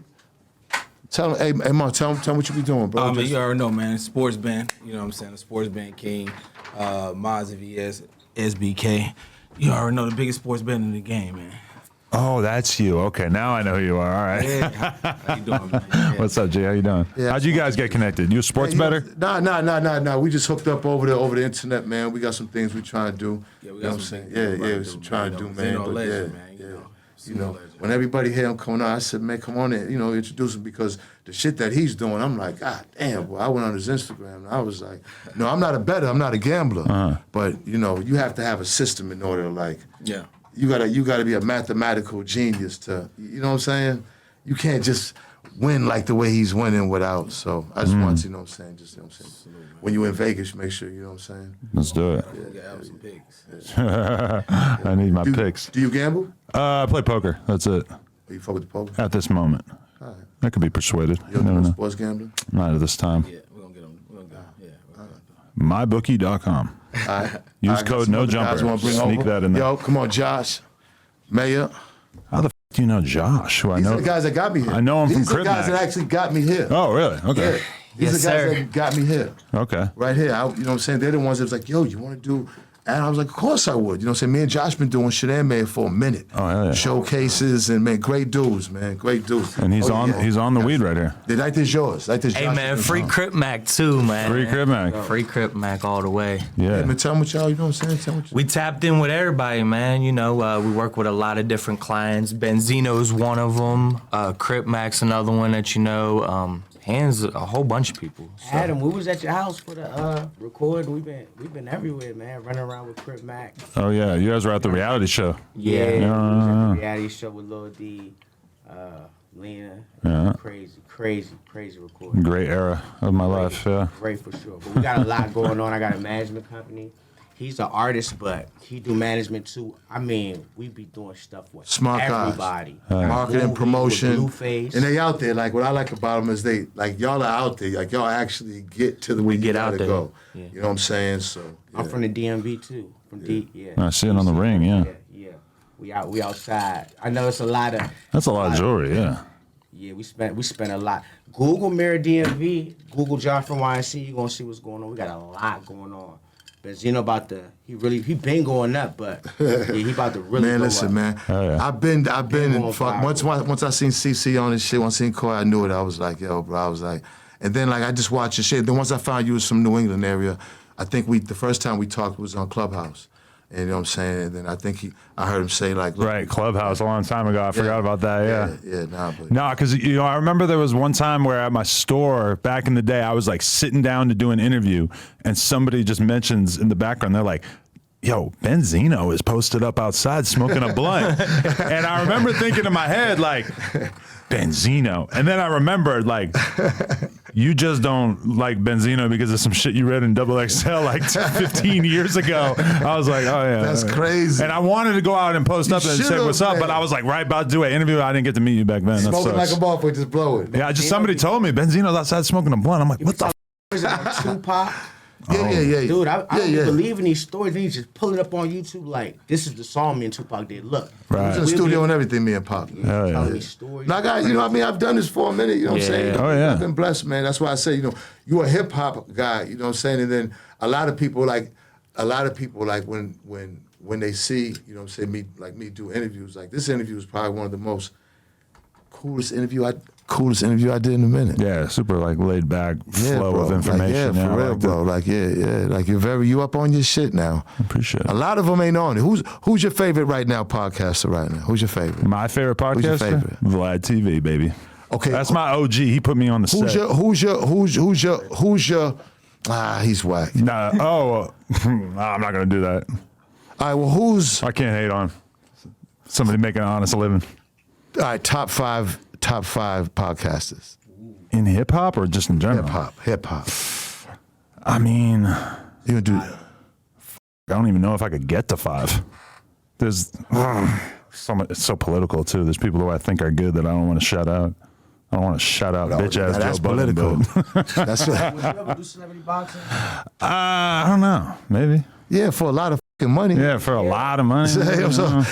tell him, hey Maz, tell him what you be doing, bro. Man, you already know, man. Sports band, you know what I'm saying? The sports band king, Maz VS, SBK. You already know the biggest sports band in the game, man. Oh, that's you. Okay, now I know who you are. All right. Yeah. How you doing, man? Yeah. What's up, Jay? How you doing? Yeah. How'd you guys get connected? You a sports better? Nah. We just hooked up over the internet, man. We got some things we trying to do. Yeah, we You know got what I'm some saying? things Yeah, we some trying to do, man. Benzino But legend, yeah, man. yeah. You You know, legend. when everybody hear him coming on, I said, man, come on in, introduce him because the shit that he's doing, I'm like, God damn, boy. I went on his Instagram and I was like, no, I'm not a bettor, I'm not a gambler. But, you have to have a system in order to like, Yeah. you gotta be a mathematical genius to, you know what I'm saying? You can't just win like the way he's winning without. So I just want to, when you in Vegas, make sure, you know what I'm saying? Let's do it. We gotta have some picks. I need my picks. Do you gamble? I play poker. That's it. You fuck with the poker? At this moment. I could be persuaded. You You don't never do know. sports gambling? Not at this time. Yeah, we're gonna get them. We're gonna get them. Yeah. Mybookie.com. All right. Use I got code some no other guys jumper. wanna bring Sneak over. that in there. Yo, come on, Josh, Mayor. How the f do you know Josh? Who I These know? are the guys that got me here. I know him from These are the Crib guys Mac. that actually got me here. Oh, really? Okay. Yeah. These Yes, are the guys sir. that got me here. Okay. Right here. You know what I'm saying? They're the ones that was like, yo, you want to do? And I was like, of course I would. You know what I'm saying? Me and Josh been doing shit and man for a minute. Oh, hell yeah. Showcases and man, great dudes, man. Great dudes. And he's Oh, yeah. he's on the weed right here. The night is yours. Like this Hey Josh man, is free on. Crip Mac too, man. Free Crib Mac. Free Crip Mac all the way. Yeah. Hey, man, tell them what y'all, you know what I'm saying? Tell them what you We tapped in with everybody, man. We work with a lot of different clients. Benzino's one of them. Crip Mac's another one that you know. Hands a whole bunch of people. So. Adam, we was at your house for the record. We've been everywhere, man. Running around with Crip Mac. Oh, yeah. You guys were at the reality show. Yeah. We was at the reality show with Lil D, Lena. Yeah. Crazy record. Great era of my life. Yeah. Great for sure. But we got a lot going on. I got a management company. He's an artist, but he do management too. I mean, we be doing stuff with Smart guys. everybody. marketing, Movie with promotion, Blueface. and they out there. Like what I like about them is they like y'all are out there. Like y'all actually get to the We where get you out gotta there. go. Yeah. You know what I'm saying? So yeah. I'm from the DMV too. Yeah. I see it on the ring. Yeah. Yeah. We outside. I know it's a lot of. That's a lot of jewelry. Yeah. Yeah, we spent a lot. Google Mirror DMV, Google John from YNC, you gonna see what's going on. We got a lot going on. Benzino he been going up, but yeah, he about to really Man, go listen, up. man. Oh, yeah. I've been going fuck. viral. Once I seen CC on this shit, once I seen Coy, I knew it. I was like, yo, bro. I was like, and then like I just watched your shit. Then once I found you was from New England area, I think the first time we talked was on Clubhouse. And you know what I'm saying? And then I think I heard him say like, look, Right. Clubhouse a long time ago. I forgot about that. Yeah. nah, but No, because I remember there was one time where at my store back in the day, I was like sitting down to do an interview, and somebody just mentions in the background, they're like, "Yo, Benzino is posted up outside smoking a blunt," and I remember thinking in my head like, Benzino, and then I remembered like, you just don't like Benzino because of some shit you read in XXL like 15 years ago. I was like, oh yeah, That's crazy. And I wanted to go out and post up and say should've, what's up, man. but I was like right about to do an interview. I didn't get to meet you back then. That smoking like sucks. a motherfucker, just blow it. Yeah, somebody told me Benzino's outside smoking a blunt. I'm like, what the? Was it on Tupac? Yeah. Dude, I don't yeah. believe in these stories. Then you just pull it up on YouTube like, this is the song me and Tupac did. Look. We was in the studio and everything, me and Pop. Hell yeah. Telling these stories. Now, guys, I've done this for a minute, you know what I'm saying? Oh, yeah. I've been blessed, man. That's why I say, you're a hip hop guy, you know what I'm saying? And then a lot of people like when they see, you know what I'm saying, me do interviews, like this interview is probably one of the most coolest interview coolest interview I did in a minute. Yeah, super like laid back flow bro. of information. Like, for I real, liked bro. it. Like, yeah. Like, you up on your shit now. Appreciate it. A lot of them ain't on it. Who's your favorite right now podcaster right now? Who's your favorite? My favorite podcaster? Who's your favorite? Vlad TV, baby. Okay. That's my OG. He put me on the set. Who's your he's whack. Nah, I'm not gonna do that. All right, well, I can't hate on somebody making an honest living. all right, top five podcasters. In hip hop or just in general? Hip hop. I mean, You gonna do I don't even know if I could get to 5. There's so much, it's so political too. There's people who I think are good that I don't want to shout out. I don't want to shout out bitch ass that's Joe Budden, political. but- That's what, Would you ever do celebrity boxing? I don't know. Maybe. yeah, for a lot of fucking money. Yeah, for a lot of money. So,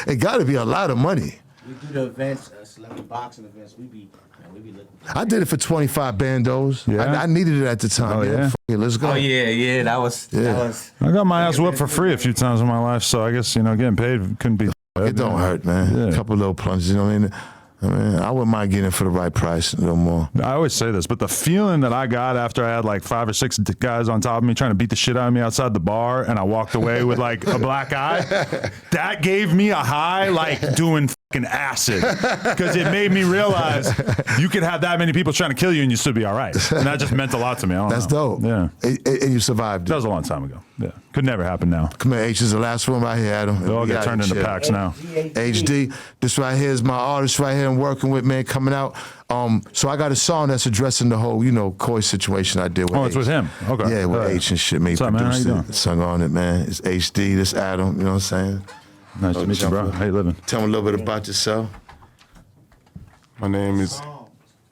it got to be a lot of money. We do the events, celebrity boxing events. We be looking. I did it for 25 bandos. Yeah? I needed it at the time. Oh, yeah? Fuck it, let's go. Oh yeah, that was. I got my ass whooped for free a few times in my life, so I guess getting paid couldn't be. It don't hurt, man. Yeah. A couple little plunges, you know what I mean? I wouldn't mind getting it for the right price a little more. I always say this, but the feeling that I got after I had like 5 or 6 guys on top of me trying to beat the shit out of me outside the bar, and I walked away with like a black eye, that gave me a high like doing fucking acid, because it made me realize you could have that many people trying to kill you and you still be all right, and that just meant a lot to me. I don't That's know. dope. Yeah, And you survived that it. was a long time ago. Yeah, could never happen now. Come here, H is the last one right here, Adam. They all We get got turned it, into shit. packs now. HD, this right here is my artist right here I'm working with, man, coming out. So I got a song that's addressing the whole, Coy situation I did with Oh, it's H. with him. Okay. Yeah, with H and shit. Me What's up, man? How produced you it, doing? sung on it, man. It's HD, this Adam, you know what I'm saying? Nice to meet you, bro. How you living? Tell me a little bit about yourself. My name is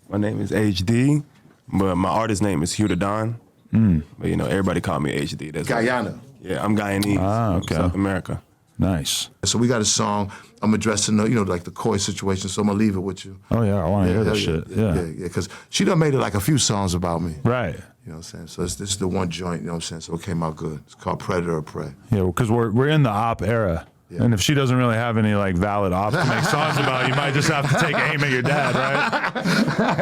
HD, but my artist name is Hugh the Don. But everybody call me HD. That's Guyana. Yeah, I'm Guyanese. Okay. South America. Nice. So we got a song. I'm addressing the, like the Coy situation. So I'm gonna leave it with you. Oh yeah, I want to hear Hell this shit. Yeah, because she done made it like a few songs about me. Right. You know what I'm saying? So this is the one joint. You know what I'm saying? So it came out good. It's called Predator or Prey. Yeah, because we're in the op era. Yeah. And if she doesn't really have any like valid ops to make songs about, you might just have to take aim at your dad, right?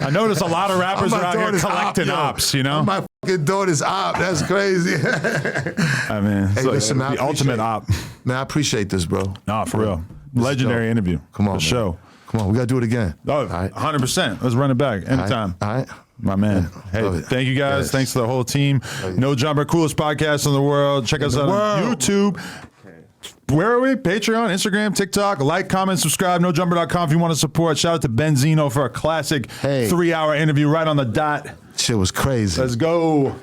I notice a lot of rappers My are out here daughter's collecting yo. ops, My fucking daughter's op. That's crazy. I mean, it's like listen, man, I the ultimate appreciate op. Man, I appreciate this, bro. No, for real. This is Legendary dope. interview. Come on, The man. show. Come on, we gotta do it again. Oh, All right. 100%. Let's run it back anytime. All right. My man. Hey, Love it. thank you guys. Yes. Thanks to the whole team. No Jumper, coolest podcast in the world. Check us out on world. YouTube. Where are we? Patreon, Instagram, TikTok. Like, comment, subscribe. NoJumper.com if you want to support. Shout out to Benzino for a classic 3-hour interview right on the dot. Shit was crazy. Let's go.